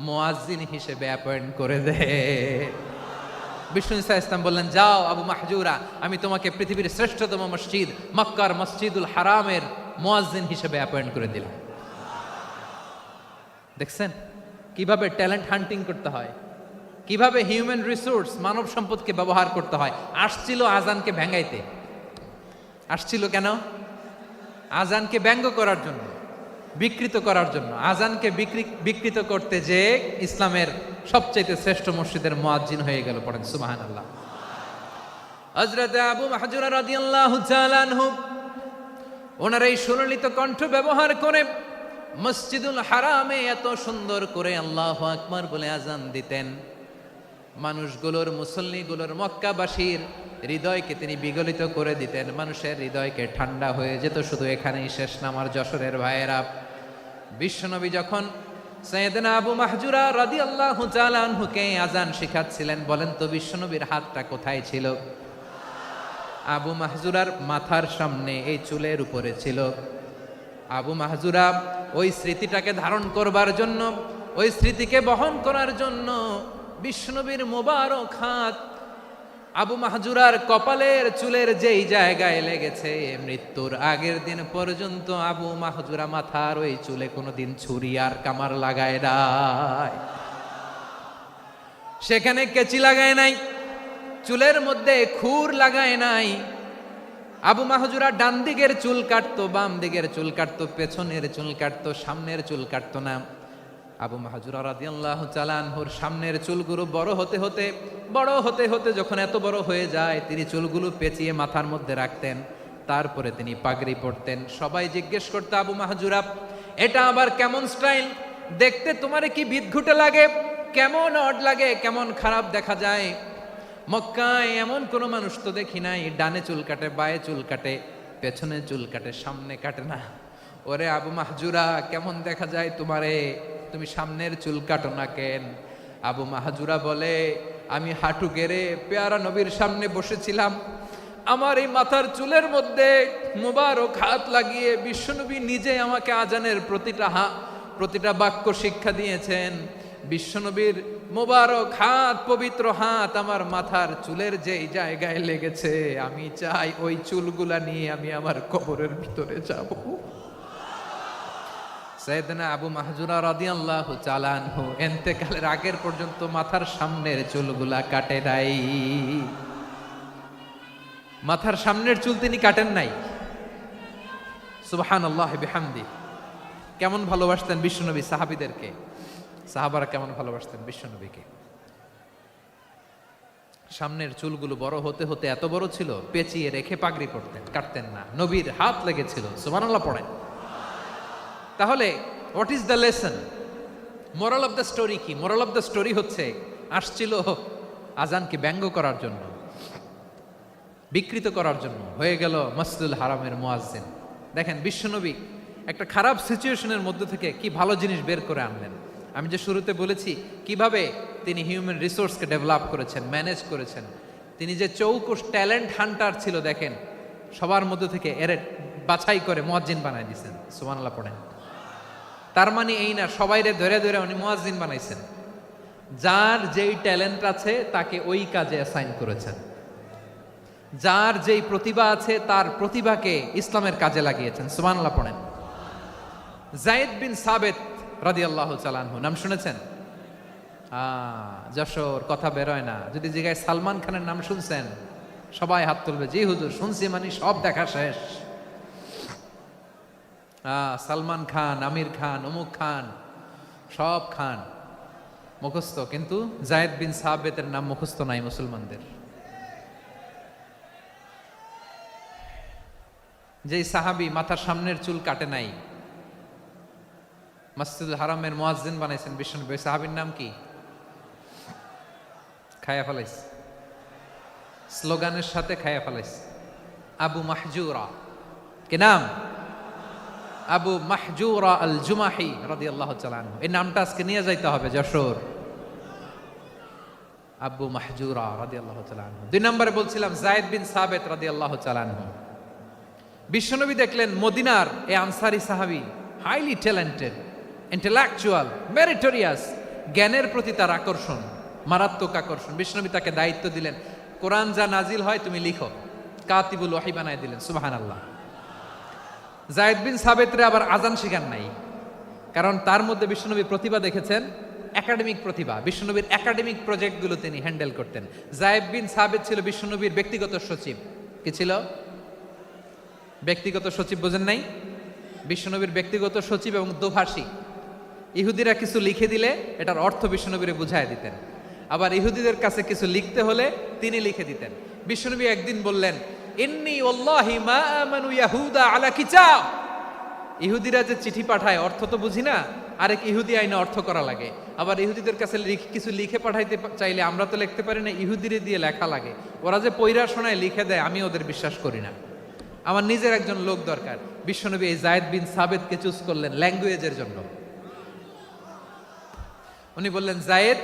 মুয়াজ্জিন হিসেবে অ্যাপয়েন্ট করে দে। বিষ্ণু ইসা ইসলাম বললেন, যাও আবু মাহজুরা, আমি তোমাকে পৃথিবীর শ্রেষ্ঠতম মসজিদ মক্কার মসজিদুল হারামের মুয়াজ্জিন হিসেবে অ্যাপয়েন্ট করে দিলাম। দেখছেন কিভাবে ট্যালেন্ট হান্টিং করতে হয়, কিভাবে হিউম্যান রিসোর্স মানব সম্পদকে ব্যবহার করতে হয়। আসছিল আজানকে ভেঙ্গাইতে, আসছিল কেন? আজানকে ব্যঙ্গ করার জন্য। বিকৃত করার জন্য, আজানকে বিকৃত করতে যে ইসলামের সবচাইতে শ্রেষ্ঠ মসজিদের মুয়াজ্জিন হয়ে গেল। পড়েন সুবহানাল্লাহ। হযরত আবু মাহজুরা রাদিয়াল্লাহু তাআলা আনহু ওনার এই সুললিত কণ্ঠ ব্যবহার করে মসজিদুল হারামে এত সুন্দর করে আল্লাহু আকবার বলে আজান দিতেন, মানুষগুলোর, মুসল্লিগুলোর, মক্কাবাসীর হৃদয়কে তিনি বিগলিত করে দিতেন, মানুষের হৃদয়কে ঠান্ডা হয়ে যেত। শুধু এখানেই শেষ না আমার যশোরের ভাইয়েরা, বিশ্বনবী যখন সাইয়েদনা আবু মাহজুরা রাদিয়াল্লাহু তাআলা আনহুকে আজান শিখাচ্ছিলেন, বলেন তো বিশ্বনবীর হাতটা কোথায় ছিল? আবু মাহজুরার মাথার সামনে, এই চুলের উপরে ছিল। আবু মাহজুরা ওই স্মৃতিটাকে ধারণ করবার জন্য, ওই স্মৃতিকে বহন করার জন্য বিশ্বনবীর মোবারক হাত আবু মাহজুরার কপালের চুলের যেই জায়গায় লেগেছে, মৃত্যুর আগের দিন পর্যন্ত আবু মাহজুরা মাথার ওই চুলে কোনোদিন ছুরি আর কামার লাগায় নাই, সেখানে কেচি লাগায় নাই, চুলের মধ্যে খুর লাগায় নাই। আবু মাহজুরা ডান দিকের চুল কাটতো, বাম দিকের চুল কাটতো, পেছনের চুল কাটতো, সামনের চুল কাটতো না। আবু মাহজুরা রাদিয়াল্লাহু তাআলা আনহুর সামনের চুলগুলো বড় হতে হতে যখন এত বড় হয়ে যায়, তিনি চুলগুলো পেঁচিয়ে মাথার মধ্যে রাখতেন, তারপরে তিনি পাগড়ি পরতেন। সবাই জিজ্ঞেস করতো, আবু মাহজুরা এটা আবার কেমন স্টাইল? দেখতে তোমারে কি বিদঘুটে লাগে, কেমন অড লাগে, কেমন খারাপ দেখা যায়। মক্কায় এমন কোনো মানুষ তো দেখি নাই ডানে চুল কাটে, বায়ে চুল কাটে, পেছনে চুল কাটে, সামনে কাটে না। ওরে আবু মাহজুরা কেমন দেখা যায় তোমারে, তুমি সামনের চুল কাটো না কেন? আবু মাহজুরা বলে, আমি হাঁটু গেড়ে পেয়ারা নবীর সামনে বসেছিলাম, আমার এই মাথার চুলের মধ্যে মুবারক হাত লাগিয়ে বিশ্বনবী নিজে আমাকে আজানের প্রতিটা বাক্য শিক্ষা দিয়েছেন। বিশ্বনবীর মোবারক হাত, পবিত্র হাত আমার মাথার চুলের যেই জায়গায় লেগেছে, আমি চাই ওই চুলগুলা নিয়ে আমি আমার কবরের ভিতরে যাব। সাইয়েদনা আবু মাহজুরা রাদিয়াল্লাহু তাআলা আনহু ইন্তেকালের আগের পর্যন্ত মাথার সামনের চুলগুলা কাটে নাই, মাথার সামনের চুল তিনি কাটেন নাই। সুবহানাল্লাহি বিহামদি। কেমন ভালোবাসতেন বিশ্বনবী সাহাবীদেরকে, সাহাবারা কেমন ভালোবাসতেন বিশ্বনবীকে। সামনের চুলগুলো বড় হতে হতে এত বড় ছিল, পেঁচিয়ে রেখে পাগড়ি পরতেন, কাটতেন না। নবীর হাত লেগেছিল। সুবহানাল্লাহ পড়েন। তাহলে what is the lesson? Moral of the story কি? মোরাল অফ দ্য স্টোরি হচ্ছে, আসছিল আজানকে ব্যঙ্গ করার জন্য, বিকৃত করার জন্য, হয়ে গেল মসজিদুল হারামের মুয়াজ্জিন। দেখেন বিশ্বনবী একটা খারাপ সিচুয়েশনের মধ্যে থেকে কি ভালো জিনিস বের করে আনলেন। আমি যে শুরুতে বলেছি কিভাবে তিনি হিউম্যান রিসোর্সকে ডেভেলপ করেছেন, ম্যানেজ করেছেন। তিনি যে চৌকুশ ট্যালেন্ট হান্টার ছিল, দেখেন সবার মধ্যে থেকে এর বাছাই করে মুয়াজ্জিন বানাই দিয়েছেন। সুবহানাল্লাহ পড়েন। তার মানে এই না সবাইরে ধরে ধরে উনি মুয়াজ্জিন বানাইছেন, যার যেই ট্যালেন্ট আছে তাকে ওই কাজে অ্যাসাইন করেছেন, যার যেই প্রতিভা আছে তার প্রতিভাকে ইসলামের কাজে লাগিয়েছেন। সুবহানাল্লাহ পড়েন। যায়েদ বিন সাবিত রাদিয়াল্লাহু তাআলা আনহু নাম শুনেছেন? যশোর কথা বেরোয় না। যদি জিজ্ঞাসা সালমান খানের নাম শুনছেন, সবাই হাত তুলবে, জি হুজুর শুনছি, মানে সব দেখা শেষ। সালমান খান, আমির খান, অমুক খান, সব খান মুখস্থ, কিন্তু যায়েদ বিন সাবিতের নাম মুখস্থ নাই মুসলমানদের। যেই সাহাবী মাথার সামনের চুল কাটে নাই, মসজিদুল হারামের মুয়াজ্জিন বানাইছেন বিশ্বনবী, ওই সাহাবীর নাম কি? খায়া ফেলাইস, স্লোগানের সাথে খায়া ফেলাইস। আবু মাহজুরা। কি নাম? আবু মাহজুরা আল জুমাহি রাদিয়াল্লাহু তাআলা আনহু। এই নামটা আজকে নিয়ে যাইতে হবে যশোর। আবু মাহজুরা রাদিয়াল্লাহু তাআলা আনহু। 2 নম্বরে বলছিলাম যায়েদ বিন সাবিত রাদিয়াল্লাহু তাআলা আনহু। বিশ্বনবী দেখলেন মদিনার এই আনসারী সাহাবী হাইলি ট্যালেন্টেড, ইন্টেলেকচুয়াল, মেরিটোরিয়াস, জ্ঞানের প্রতি তার আকর্ষণ, মারাত্মক আকর্ষণ। বিশ্বনবী তাকে দায়িত্ব দিলেন, কোরআন যা নাজিল হয় তুমি লিখো, কাতিবুল ওয়াহি বানায় দিলেন। সুবহানাল্লাহ। যায়েদ বিন সাবিতরে আবার আজান শিখান নাই, কারণ তার মধ্যে বিশ্বনবী প্রতিভা দেখেছেন, একাডেমিক প্রতিভা। বিশ্বনবীর একাডেমিক প্রজেক্টগুলো তিনি হ্যান্ডেল করতেন। যায়েদ বিন সাবিত ছিল বিশ্বনবীর ব্যক্তিগত সচিব। কি ছিল? ব্যক্তিগত সচিব, বোঝেন নাই? বিশ্বনবীর ব্যক্তিগত সচিব এবং দোভাষী। ইহুদিরা কিছু লিখে দিলে এটার অর্থ বিশ্বনবীরে বুঝায় দিতেন, আবার ইহুদিদের কাছে কিছু লিখতে হলে তিনি লিখে দিতেন। বিশ্বনবী একদিন বললেন, ইন্নী ওয়াল্লাহি মা আমানু ইয়াহুদা আলা কিতাব। ইহুদিরা যে চিঠি পাঠায় অর্থ তো বুঝি না, আরেক ইহুদি আইনে অর্থ করা লাগে। আবার ইহুদিদের কাছে কিছু লিখে পাঠাইতে চাইলে আমরা তো লিখতে পারি না, ইহুদিরে দিয়ে লেখা লাগে। ওরা যে পয়রা শোনায় লিখে দেয়, আমি ওদের বিশ্বাস করি না। আমার নিজের একজন লোক দরকার। বিশ্বনবী এই যায়েদ বিন সাবেতকে চুজ করলেন ল্যাঙ্গুয়েজের জন্য। উনি বললেন, যায়েদ,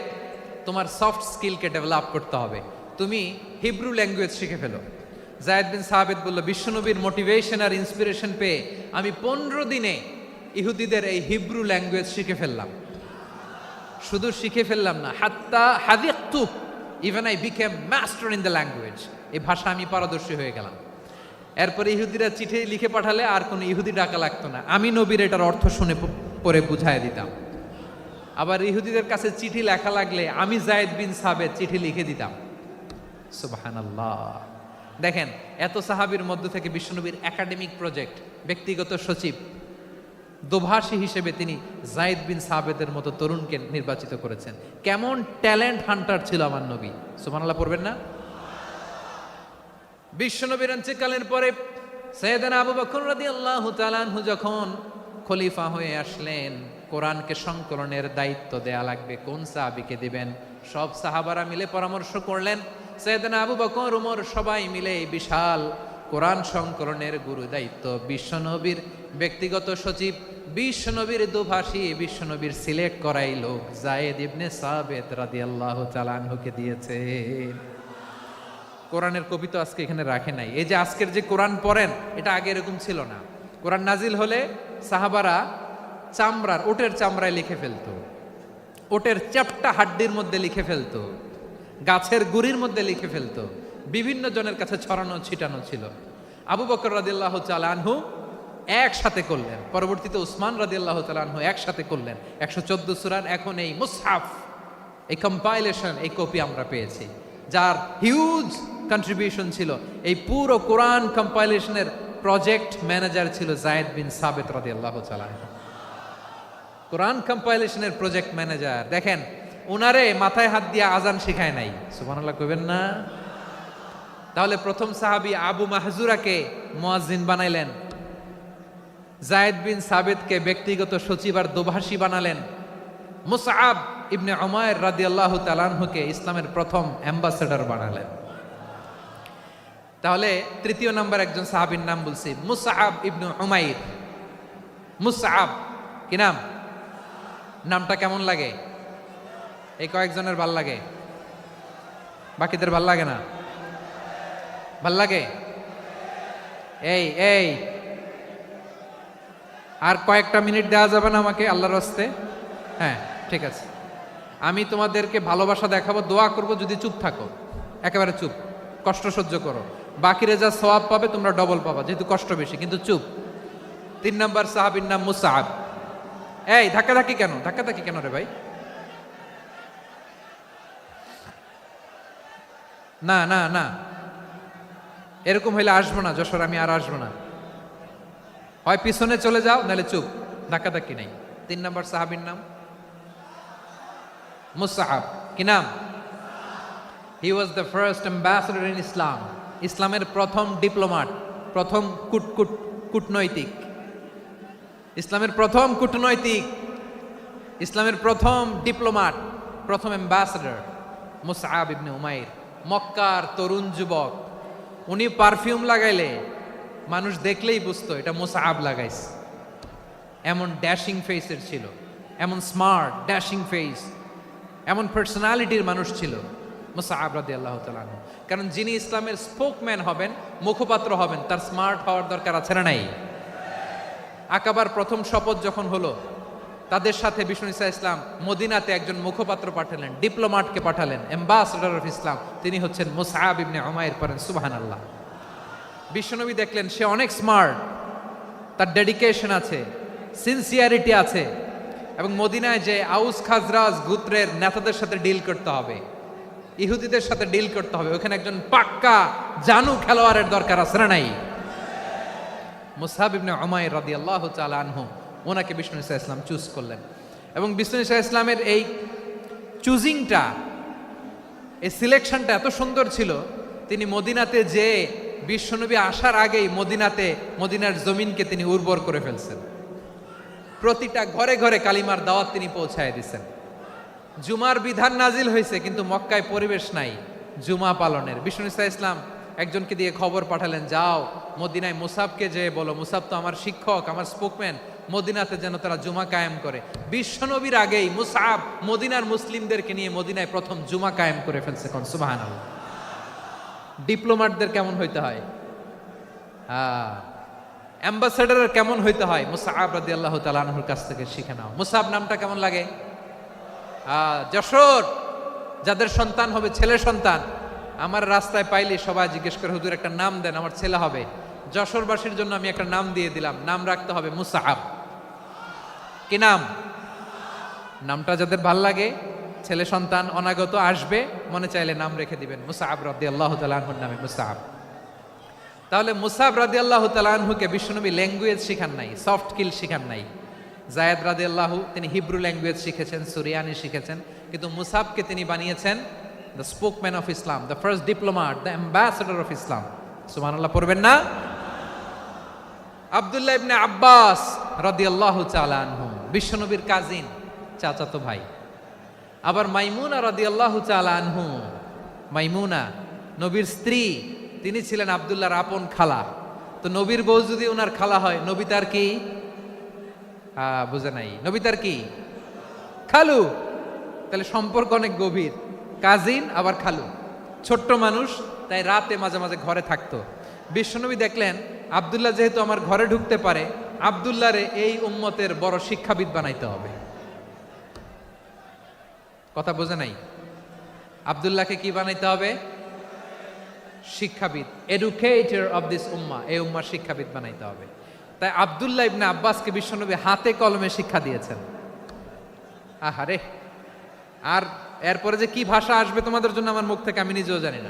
তোমার সফট স্কিলকে ডেভেলপ করতে হবে, তুমি হিব্রু ল্যাঙ্গুয়েজ শিখে ফেলো। যায়েদ বিন সাবেত বলল, বিশ্বনবীর মোটিভেশন আর ইন্সপিরেশন পেয়ে আমি 15 দিনে ইহুদিদের এই হিব্রু ল্যাঙ্গুয়েজ শিখে ফেললাম। শুধু শিখে ফেললাম না, হাত্তা হাদিকতু, even I became master in the language. এই ভাষা আমি পারদর্শী হয়ে গেলাম। এরপরে ইহুদিরা চিঠি লিখে পাঠালে আর কোনো ইহুদি ডাকা লাগতো না, আমি নবীর এটার অর্থ শুনে পরে বুঝায় দিতাম। আবার ইহুদিদের কাছে চিঠি লেখা লাগলে আমি যায়েদ বিন সাবেত চিঠি লিখে দিতাম। সুবহানাল্লাহ। দেখেন, এত সাহাবীর মধ্য থেকে বিশ্বনবীর একাডেমিক প্রজেক্ট, ব্যক্তিগত সচিব, দোভাষী হিসেবে তিনি যায়েদ বিন সাবেতের মতো তরুণকে নির্বাচিত করেছেন। কেমন ট্যালেন্ট হান্টার ছিল আমার নবী! সুবহানাল্লাহ পড়বেন না? বিশ্বনবীর ইন্তেকালের পরে সাইয়েদনা আবু বকর রাদিয়াল্লাহু তাআলা আনহু যখন খলিফা হয়ে আসলেন, কোরআনকে সংকলনের দায়িত্ব দেয়া লাগবে, কোন সাহাবীকে দিবেন? সব সাহাবারা মিলে পরামর্শ করলেন। সাইয়েদনা আবু বকর, উমর সবাই মিলে এই বিশাল কোরআন সংকলনের গুরু দায়িত্ব বিশ্বনবীর ব্যক্তিগত সচিব, বিশ্বনবীর দোভাষী, বিশ্বনবীর সিলেক্ট করাই লোক যায়েদ ইবনে সাবেত রাদিয়াল্লাহু তাআলা আনহুকে দিয়েছে। কোরআনের কপি তো আজকে এখানে রাখে নাই। এই যে আজকের যে কোরআন পড়েন, এটা আগে এরকম ছিল না। কোরআন নাজিল হলে সাহাবারা চামড়ার, ওটের চামড়ায় লিখে ফেলতো, ওটের চ্যাপ্টা হাড্ডির মধ্যে লিখে ফেলতো, গাছের গুড়ির মধ্যে লিখে ফেলতো, বিভিন্ন জনের কাছে ছড়ানো ছিটানো ছিল। আবু বকর রাদিয়াল্লাহু তাআলা আনহু একসাথে করলেন, পরবর্তীতে উসমান রাদিয়াল্লাহু তাআলা আনহু একসাথে করলেন। 114 সূরার এখন এই মুসহাফ, এই কম্পাইলেশন, এই কপি আমরা পেয়েছি, যার হিউজ কন্ট্রিবিউশন ছিল। এই পুরো কোরআন কম্পাইলেশনের প্রজেক্ট ম্যানেজার ছিল যায়েদ বিন সাবেত রাদিয়াল্লাহু তাআলা। কোরআন কম্পাইলেশনের প্রজেক্ট ম্যানেজার। দেখেন, উনারে মাথায় হাত দিয়ে আজান শিখায় নাই। সুবহানাল্লাহ কইবেন না? তাহলে প্রথম সাহাবী আবু মাহজুরাকে মুয়াজ্জিন বানাইলেন, যায়েদ বিন সাবেতকে ব্যক্তিগত সচিব আর দোভাষী বানালেন, মুসআব ইবনে উমাইর রাদিয়াল্লাহু তাআলা আনহুকে ইসলামের প্রথম অ্যাম্বাসেডর বানালেন। তাহলে তৃতীয় নাম্বার একজন সাহাবীর নাম বলছি, মুসআব ইবনে উমাইর। মুসআব কি নাম? নামটা কেমন লাগে? এই কয়েকজনের ভাল লাগে, বাকিদের ভাল লাগে না? ভাল লাগে? এই এই আর কয়েকটা মিনিট দেওয়া যাবে না আমাকে আল্লাহর রাস্তে? হ্যাঁ, ঠিক আছে। আমি তোমাদেরকে ভালোবাসা দেখাবো, দোয়া করব, যদি চুপ থাকো, একেবারে চুপ, কষ্ট সহ্য করো। বাকিরে যা সওয়াব পাবে তোমরা ডবল পাবা, যেহেতু কষ্ট বেশি, কিন্তু চুপ। 3 নম্বর সাহাবীর নাম মুসআব। এই ধাক্কাধাক্কি কেন? ধাক্কাধাক্কি কেন রে ভাই? না না না, এরকম হইলে আসবো না যশোর, আমি আর আসবো না। হয় পিছনে চলে যাও, নাহলে চুপ, ধাক্কাধাক্কি নাই। 3 নম্বর সাহাবীর নাম মুসআব। কি নাম? He was the first ambassador in Islam. ইসলামের প্রথম ডিপ্লোমাট, প্রথম কূটনৈতিক, ইসলামের প্রথম কূটনৈতিক, ইসলামের প্রথম ডিপ্লোমাট, প্রথম অ্যাম্বাসেডর মুসআব ইবনে উমাইর। মক্কার তরুণ যুবক, উনি পারফিউম লাগাইলে মানুষ দেখলেই বুঝতো এটা মুসআব লাগাইছে। এমন ড্যাশিং ফেসের ছিল, এমন স্মার্ট ড্যাশিং ফেস, এমন পার্সোনালিটির মানুষ ছিল মুসআব রাদিয়াল্লাহু তাআলা আনহু। কারণ যিনি ইসলামের স্পোকম্যান হবেন, মুখপাত্র হবেন, তার স্মার্ট হওয়ার দরকার আছে না নাই? আকাবার প্রথম শপথ যখন হলো, তাদের সাথে বিষ্ণু ঈসা ইসলাম মদিনাতে একজন মুখপাত্র পাঠালেন, ডিপ্লোমাটকে পাঠালেন, অ্যাম্বাসেডর অফ ইসলাম। তিনি হচ্ছেন মুসআব ইবনে উমাইর। পড়েন সুবহানাল্লাহ। বিশ্বনবী দেখলেন সে অনেক স্মার্ট, তার ডেডিকেশন আছে, সিনসিয়ারিটি আছে, এবং মদিনায় যে আউস খাজরাজ গোত্রের নেতাদের সাথে ডিল করতে হবে, ইহুদিদের সাথে ডিল করতে হবে, ওখানে একজন পাক্কা জানু খেলোয়াড়ের দরকার আছে না নাই? মুসআব ইবনে উমাইর রাদিয়াল্লাহু তাআলা আনহু, ওনাকে বিষ্ণু ইসা ইসলাম চুজ করলেন। এবং বিষ্ণু ইসা ইসলামের এই চুজিংটা, এই সিলেকশনটা এত সুন্দর ছিল, তিনি মদিনাতে যে বিশ্বনবী আসার আগেই মদিনার জমিনকে তিনি উর্বর করে ফেলছেন। প্রতিটা ঘরে ঘরে কালিমার দাওয়াত তিনি পৌঁছায় দিচ্ছেন। জুমার বিধান নাজিল হয়েছে, কিন্তু মক্কায় পরিবেশ নাই জুমা পালনের। বিষ্ণু ইসা ইসলাম একজনকে দিয়ে খবর পাঠালেন, যাও মদিনায় মুসাবকে যে বলো, মুসাব তো আমার শিক্ষক, আমার স্পোকম্যান, মদিনাতে যেন তারা জুমা কায়েম করে। বিশ্বনবীর আগেই মুসাব মদিনার মুসলিমদেরকে নিয়ে মদিনায় প্রথম জুমা কায়েম করে ফেলছে। কোন সুবহানাল্লাহ। ডিপ্লোম্যাটদের কেমন হইতে হয়, অ্যাম্বাসেডারের কেমন হইতে হয়, মুসআব রাদিয়াল্লাহু তাআলা আনহুর কাছ থেকে শিখে নাও। মুসআব নামটা কেমন লাগে? যশোর যাদের সন্তান হবে, ছেলে সন্তান, আমার রাস্তায় পাইলে সবাই জিজ্ঞেস করে, হুজুর একটা নাম দেন, আমার ছেলে হবে। যশোরবাসীর জন্য আমি একটা নাম দিয়ে দিলাম, নাম রাখতে হবে মুসআব। কি নাম? নামটা যাদের ভাল লাগে, ছেলে সন্তান অনাগত আসবে, মনে চাইলে নাম রেখে দিবেন মুসআব রাদিয়াল্লাহু তাআলা আনহুর নামে মুসআব। তাহলে মুসআব রাদিয়াল্লাহু তাআলা আনহুকে বিশ্বনবী ল্যাঙ্গুয়েজ শিখান নাই, সফট স্কিল শিখান নাই। যায়েদ রাদিয়াল্লাহু তিনি হিব্রু ল্যাঙ্গুয়েজ শিখেছেন, সুরিয়ানি শিখেছেন, কিন্তু মুসআবকে তিনি বানিয়েছেন the spokesman of Islam, the first diplomat, the ambassador of Islam. সুবহানাল্লাহ পড়বেন না? আব্দুল্লাহ ইবনে আব্বাস রাদিয়াল্লাহু তাআলা আনহু বিশ্বনবীর কাজিন, চাচাতো ভাই। আবার মাইমুনা রাদিয়াল্লাহু তাআলা আনহু, মাইমুনা নবীর স্ত্রী, তিনি ছিলেন আব্দুল্লাহর আপন খালা। তো নবীর বউ যদি ওনার খালা হয়, নবী তার কি? বুঝে নাই, নবী তার কি? খালু। তাহলে সম্পর্ক অনেক গভীর, কাজিন আবার খালু। ছোট্ট মানুষ, তাই রাতে মাঝে মাঝে ঘরে থাকতো। বিশ্বনবী দেখলেন আব্দুল্লাহ যেহেতু আমার ঘরে ঢুকতে পারে, আব্দুল্লাহরে এই উম্মতের বড় শিক্ষাবিদ বানাইতে হবে। কথা বোঝে নাই? আব্দুল্লাহকে কি বানাইতে হবে? শিক্ষাবিদ, এডুকেটর অফ দিস উম্মাহ, এই উম্মার শিক্ষাবিদ বানাইতে হবে। তাই আব্দুল্লাহ ইবনে আব্বাসকে বিশ্বনবী হাতে কলমে শিক্ষা দিয়েছেন। আহারে, আর এরপরে যে কি ভাষা আসবে তোমাদের জন্য আমার মুখ থেকে আমি নিজেও জানি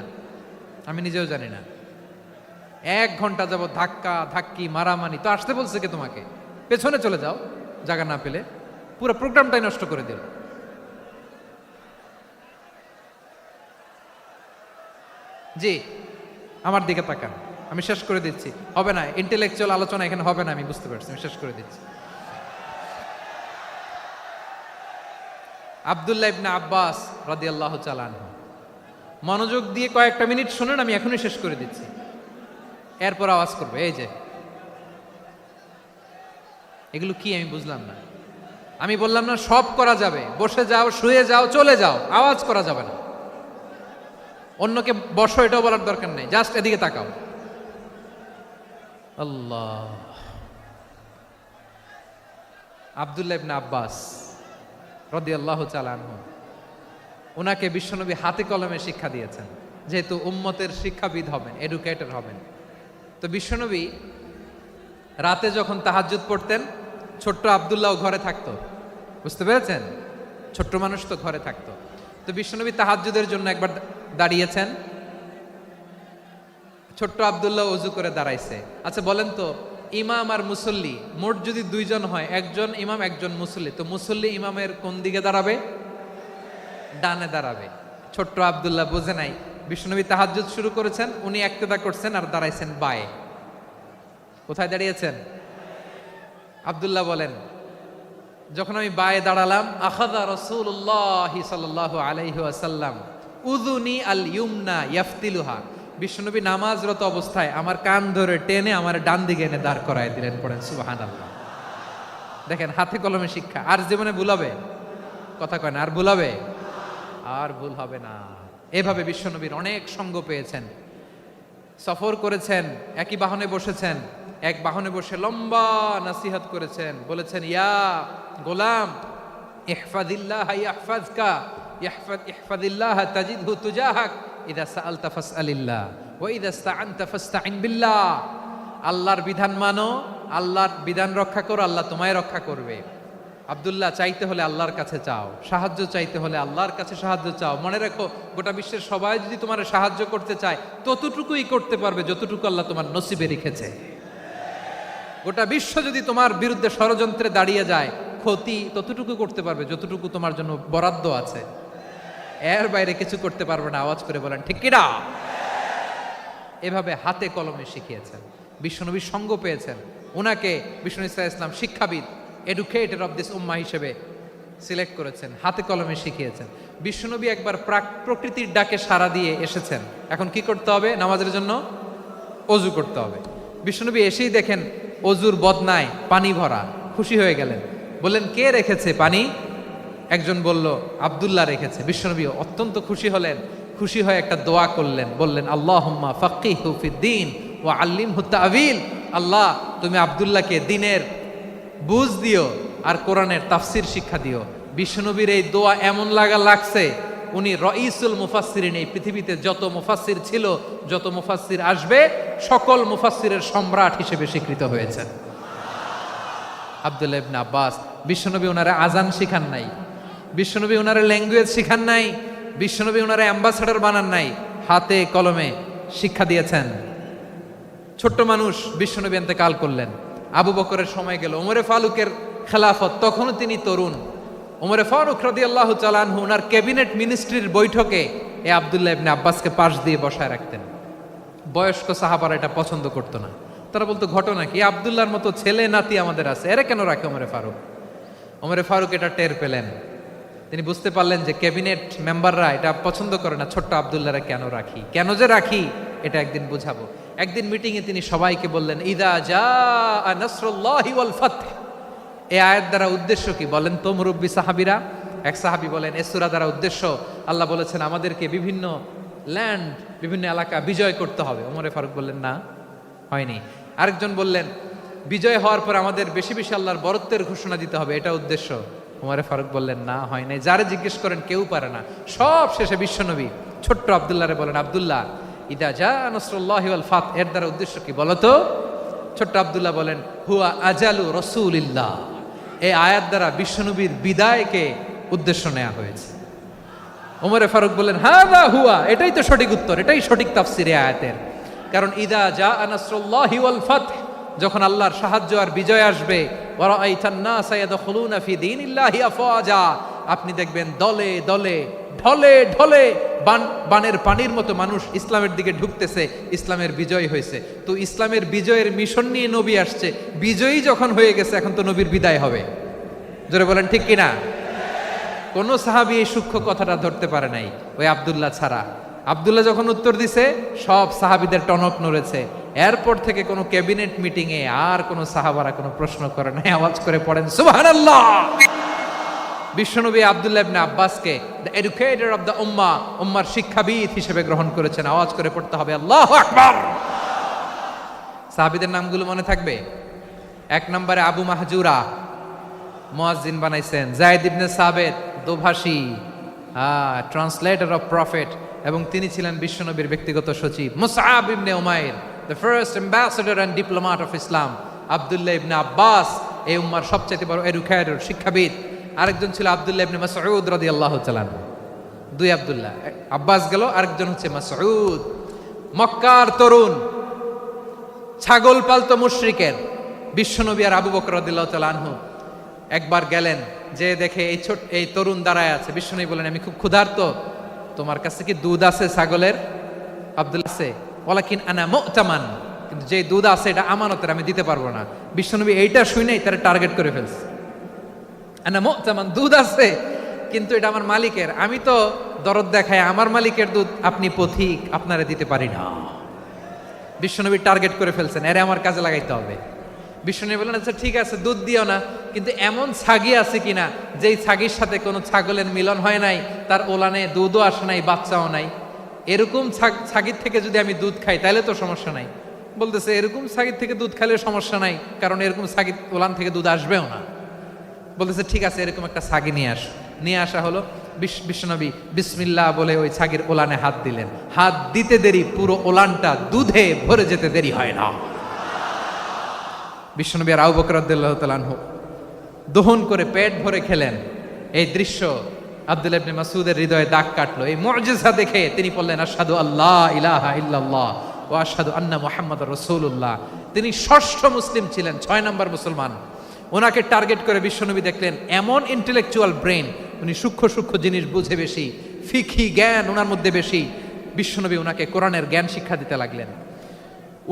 না। 1 ঘন্টা যাবত ধাক্কা ধাক্কি মারামারি। তো আসতে বলছে কে তোমাকে? পেছনে চলে যাও, জায়গা না পেলে। পুরো প্রোগ্রামটাই নষ্ট করে দিল। জি, আমার দিকে তাকান, আমি শেষ করে দিচ্ছি। হবে না, ইন্টেলেকচুয়াল আলোচনা এখানে হবে না, আমি বুঝতে পারছি, আমি শেষ করে দিচ্ছি। আব্দুল্লাহ ইবনে আব্বাস রাদিয়াল্লাহু তাআলা আনহু, মনোযোগ দিয়ে কয়েকটা মিনিট শুনুন, আমি এখনই শেষ করে দিচ্ছি। এরপর আওয়াজ করবে, এই যে এগুলো কি আমি বুঝলাম না। আমি বললাম না সব করা যাবে, বসে যাও, শুয়ে যাও, চলে যাও, আওয়াজ করা যাবে না। অন্যকে বসো এটাও বলার দরকার নেই, জাস্ট এদিকে তাকাও। আল্লাহ। আব্দুল্লাহ ইবনে আব্বাস রাদিয়াল্লাহু তাআলা আনহু, ওনাকে বিশ্বনবী হাতে কলমে শিক্ষা দিয়েছেন, যেহেতু উম্মতের শিক্ষাবিদ হবেন, এডুকেটর হবেন। তো বিশ্বনবী রাতে যখন তাহাজ্জুদ পড়তেন, ছোট্ট আব্দুল্লাহ ঘরে থাকতো। বুঝতে পেরেছেন? ছোট্ট মানুষ তো ঘরে থাকতো। তো বিশ্বনবী তাহাজ্জুদের জন্য একবার দাঁড়িয়েছেন, ছোট্ট আব্দুল্লাহ ওযু করে দাঁড়াইছে। আচ্ছা বলেন তো, ইমাম আর মুসল্লি মোট যদি 2 জন হয়, একজন ইমাম একজন মুসল্লি, তো মুসল্লি ইমামের কোন দিকে দাঁড়াবে? ডানে দাঁড়াবে। ছোট্ট আব্দুল্লাহ বোঝে নাই, বিশ্বনবী তাহাজ্জুদ শুরু করেছেন, উনি ইক্তেদা করছেন আর দাঁড়াইছেন বায়ে। কোথায় দাঁড়িয়েছেন? আব্দুল্লাহ বলেন, যখন আমি বায়ে দাঁড়ালাম, আখাযা রাসূলুল্লাহ সাল্লাল্লাহু আলাইহি ওয়াসাল্লাম উযুনি আল ইউমনা ইয়াফতিলুহা, বিশ্বনবী নামাজরত অবস্থায় আমার কান ধরে টেনে আমার ডান দিকে এনে দাঁড় করায় দিলেন। পড়েন সুবহানাল্লাহ। দেখেন, হাতে কলমে শিক্ষা। আর জীবনে ভুল হবে? কথা কয় না, আর ভুল হবে? আর ভুল হবে না। এভাবে বিশ্বনবীর অনেক সঙ্গ পেয়েছেন, সফর করেছেন, একই বাহনে বসেছেন, এক বাহনে বসে লম্বা নাসিহত করেছেন, বলেছেন, ইয়া গোলাম ইহফাজিল্লাহ ইয়াহফাজকা, ইহফাজিল্লাহ তাজিদহু তুজাহাক, ইযা সাআলতা ফাসআলিল্লাহ ওয়া ইযা ইসতাআনতা ফাসতাইন বিল্লাহ। আল্লাহর বিধান মানো, আল্লাহর বিধান রক্ষা করো, আল্লাহ তোমায় রক্ষা করবে। আব্দুল্লাহ, চাইতে হলে আল্লাহর কাছে চাও, সাহায্য চাইতে হলে আল্লাহর কাছে সাহায্য চাও। মনে রেখো, গোটা বিশ্বের সবাই যদি তোমার সাহায্য করতে চায়, ততটুকুই করতে পারবে যতটুকু আল্লাহ তোমার নসিবে রেখেছে। গোটা বিশ্ব যদি তোমার বিরুদ্ধে ষড়যন্ত্রে দাঁড়িয়ে যায়, ক্ষতি ততটুকু করতে পারবে যতটুকু তোমার জন্য বরাদ্দ আছে, এর বাইরে কিছু করতে পারবে না। আওয়াজ করে বলেন ঠিক কিনা? এভাবে হাতে কলমে শিখিয়েছেন। বিশ্বনবীর সঙ্গ পেয়েছেন, ওনাকে বিষ্ণু ইসলাম শিক্ষাবিদ, এডুকেটর অফ দিস উম্মাহ হিসেবে সিলেক্ট করেছেন, হাতে কলমে শিখিয়েছেন। বিশ্বনবী একবার প্রকৃতির ডাকে সাড়া দিয়ে এসেছেন, এখন কি করতে হবে? নামাজের জন্য অজু করতে হবে। বিশ্বনবী এসেই দেখেন অজুর বদনায় পানি ভরা, খুশি হয়ে গেলেন, বললেন কে রেখেছে পানি? একজন বলল আব্দুল্লাহ রেখেছে। বিশ্বনবী অত্যন্ত খুশি হলেন, খুশি হয়ে একটা দোয়া করলেন, বললেন আল্লাহুম্মা ফাক্কিহু ফিদ্দীন ওয়া আল্লিমহু তা'ওয়ীল। আল্লাহ তুমি আব্দুল্লাহকে দ্বীনের বুঝ দিও আর কোরআনের তাফসির শিক্ষা দিও। বিশ্বনবীর এই দোয়া এমন লাগছে, উনি রঈসুল মুফাসসিরিন, এই পৃথিবীতে যত মুফাসসির ছিল, যত মুফাসসির আসবে, সকল মুফাসসিরের সম্রাট হিসেবে স্বীকৃত হয়েছেন আব্দুল্লাহ ইবনে আব্বাস। বিশ্বনবী ওনারে আজান শিখান নাই, বিশ্বনবী ওনারে ল্যাঙ্গুয়েজ শিখান নাই, বিশ্বনবী ওনারে অ্যাম্বাসেডর বানান নাই, হাতে কলমে শিক্ষা দিয়েছেন। ছোট্ট মানুষ, বিশ্বনবী ইন্তেকাল করলেন, আবু বকরের সময় গেল, ওমরে ফারুকের খেলাফত, তখনও তিনি তরুণ। ওমরে ফারুক রাদিয়াল্লাহু তাআলা আনহু ওনার ক্যাবিনেট মিনিস্ট্রির বৈঠকে এই আব্দুল্লাহ ইবনে আব্বাসকে পাশ দিয়ে বসায় রাখতেন। বয়স্ক সাহাবারা এটা পছন্দ করতো না, তারা বলতো ঘটনা কি, আব্দুল্লাহর মতো ছেলে নাতি আমাদের আছে, এরা কেন রাখে ওমরে ফারুক? ওমরে ফারুক এটা টের পেলেন, তিনি বুঝতে পারলেন যে ক্যাবিনেট মেম্বাররা এটা পছন্দ করে না, ছোট্ট আব্দুল্লাহরা কেন রাখি, কেন যে রাখি এটা একদিন বুঝাবো। একদিন মিটিংয়ে তিনি সবাইকে বললেন ইদা জাআ নাসরুল্লাহি ওয়াল ফাতহ। এই আয়াত দ্বারা উদ্দেশ্য কি বলেন তো মুরব্বী সাহাবীরা? এক সাহাবী বলেন এই সূরা দ্বারা উদ্দেশ্য, আল্লাহ বলেছেন আমাদেরকে বিভিন্ন ল্যান্ড, বিভিন্ন এলাকা বিজয় করতে হবে। ওমরে ফারুক বললেন না, হয়নি। আরেকজন বললেন বিজয় হওয়ার পর আমাদের বেশি বেশি আল্লাহর বরত্বের ঘোষণা দিতে হবে, এটা উদ্দেশ্য। ওমরে ফারুক বললেন না, হয় নাই। যারে জিজ্ঞেস করেন কেউ পারে না। সব শেষে বিশ্বনবী ছোট্ট আব্দুল্লাহরে বলেন আব্দুল্লাহ ইদা জাআ নাসরুল্লাহি ওয়াল ফাতহ এর দ্বারা উদ্দেশ্য কি বলো তো? ছোট্ট আব্দুল্লাহ বলেন হুয়া আজালু রাসূলিল্লাহ। এই আয়াত দ্বারা বিশ্বনবীর বিদায়কে উদ্দেশ্য নেওয়া হয়েছে। ওমরে ফারুক বললেন হাযা হুয়া, এটাই তো সঠিক উত্তর, এটাই সঠিক তাফসীর এই আয়াতের। কারণ ইদা জাআ নাসরুল্লাহি ওয়াল ফাতহ, যখন আল্লাহর সাহায্য আর বিজয় আসবে, ওয়া রাআইতান নাসা ইয়াদখুলুনা ফি দীনিল্লাহি আফওয়াজা, আপনি দেখবেন দলে দলে ঢলে ঢলে বানের পানির মতো মানুষ ইসলামের দিকে ঢুকতেছে, ইসলামের বিজয় হয়েছে। তো ইসলামের বিজয়ের মিশন নিয়ে নবী আসছে, বিজয়ী যখন হয়ে গেছে এখন তো নবীর বিদায় হবে। জোরে বলেন ঠিক কিনা? কোন সাহাবী এই সূক্ষ্ম কথাটা ধরতে পারে নাই, ওই আব্দুল্লাহ ছাড়া। আব্দুল্লাহ যখন উত্তর দিছে সব সাহাবীদের টনক নড়েছে। এরপর থেকে কোনো ক্যাবিনেট মিটিংয়ে আর কোনো সাহাবারা কোনো প্রশ্ন করে নাই, আওয়াজ করে পড়েন সুবহানাল্লাহ। বিশ্বনবী আব্দুল্লাহ ইবনে আব্বাসকে দ্য এডুকেটর অফ দ্য উম্মাহ, উম্মার শিক্ষাবিদ হিসেবে গ্রহণ করেছেন। আওয়াজ করে পড়তে হবে আল্লাহু আকবার। সাহাবীদের নামগুলো মনে থাকবে? এক নম্বরে আবু মাহজুরা, মুয়াজ্জিন বানাইছেন। যায়েদ ইবনে সাবিত, দোভাষী, ট্রান্সলেটর অফ প্রফেট, এবং তিনি ছিলেন বিশ্বনবীর ব্যক্তিগত সচিব। Musab ibn Umair, the first ambassador and diplomat of Islam. Abdullah ibn Abbas এই উম্মার সবচেয়ে বড় এডুকেটর, শিক্ষাবিদ। আরেকজন ছিল আব্দুল্লাহ ইবনে মাসউদ রাদিয়াল্লাহু তাআলা। দুই আব্দুল্লাহ, আব্বাস গেল, আরেকজন হচ্ছে মাসউদ। মক্কার তরুণ, ছাগল পালতো মুশরিকের। বিশ্বনবী আর আবু বকর রাদিয়াল্লাহু তাআলা আনহু একবার গেলেন, যে দেখে এই তরুণ দাঁড়ায় আছে। বিশ্বনবী বলেন আমি খুব ক্ষুধার্ত, তোমার কাছে কি দুধ আছে ছাগলের? আব্দুল্লাহ আছে, ওয়ালাকিন আনা মু'তামান, কিন্তু যে দুধ আছে এটা আমানতের, আমি দিতে পারবো না। বিশ্বনবী এইটা শুনেই তারা টার্গেট করে ফেলছে। আনা মু'তামান, দুধ আছে কিন্তু এটা আমার মালিকের, আমি তো দরদ দেখায় আমার মালিকের দুধ, আপনি পথিক, আপনারা দিতে পারি না। বিশ্বনবী টার্গেট করে ফেলছেন, এরে আমার কাজে লাগাইতে হবে। বিশ্বনবী বললেন আচ্ছা ঠিক আছে দুধ দিও না, কিন্তু এমন ছাগি আছে কিনা যেই ছাগির সাথে কোনো ছাগলের মিলন হয় নাই, তার ওলানে দুধও আসে নাই, বাচ্চাও নাই, এরকম ছাগির থেকে যদি আমি দুধ খাই তাহলে তো সমস্যা নাই। বলতেছে এরকম ছাগির থেকে দুধ খাইলে সমস্যা নাই, কারণ এরকম ছাগির ওলান থেকে দুধ আসবেও না। বলতেছে ঠিক আছে এরকম একটা ছাগি নিয়ে আসা হলো। বিশ্বনবী বিসমিল্লাহ বলে ওই ছাগির ওলানে হাত দিলেন। হাত দিতে দেরি, পুরো ওলানটা দুধে ভরে যেতে দেরি হয় না। বিশ্বনবী আর আবু বকর রাদিয়াল্লাহু তাআলা আনহু দহন করে পেট ভরে খেলেন। এই দৃশ্য আব্দুল্লাহ ইবনে মাসউদের হৃদয়ে দাগ কাটলো। এই মুজিজা দেখে তিনি বললেন আশহাদু আল্লা ইলাহা ইল্লাল্লাহ ওয়া আশহাদু আন্না মুহাম্মাদুর রাসূলুল্লাহ। তিনি ষষ্ঠ মুসলিম ছিলেন, 6 নম্বর মুসলমান। ওনাকে টার্গেট করে বিশ্বনবী দেখলেন এমন ইন্টেলেকচুয়াল ব্রেন, উনি সূক্ষ্ম সূক্ষ্ম জিনিস বুঝে বেশি, ফিকহি জ্ঞান ওনার মধ্যে বেশি। বিশ্বনবী ওনাকে কোরআনের জ্ঞান শিক্ষা দিতে লাগলেন।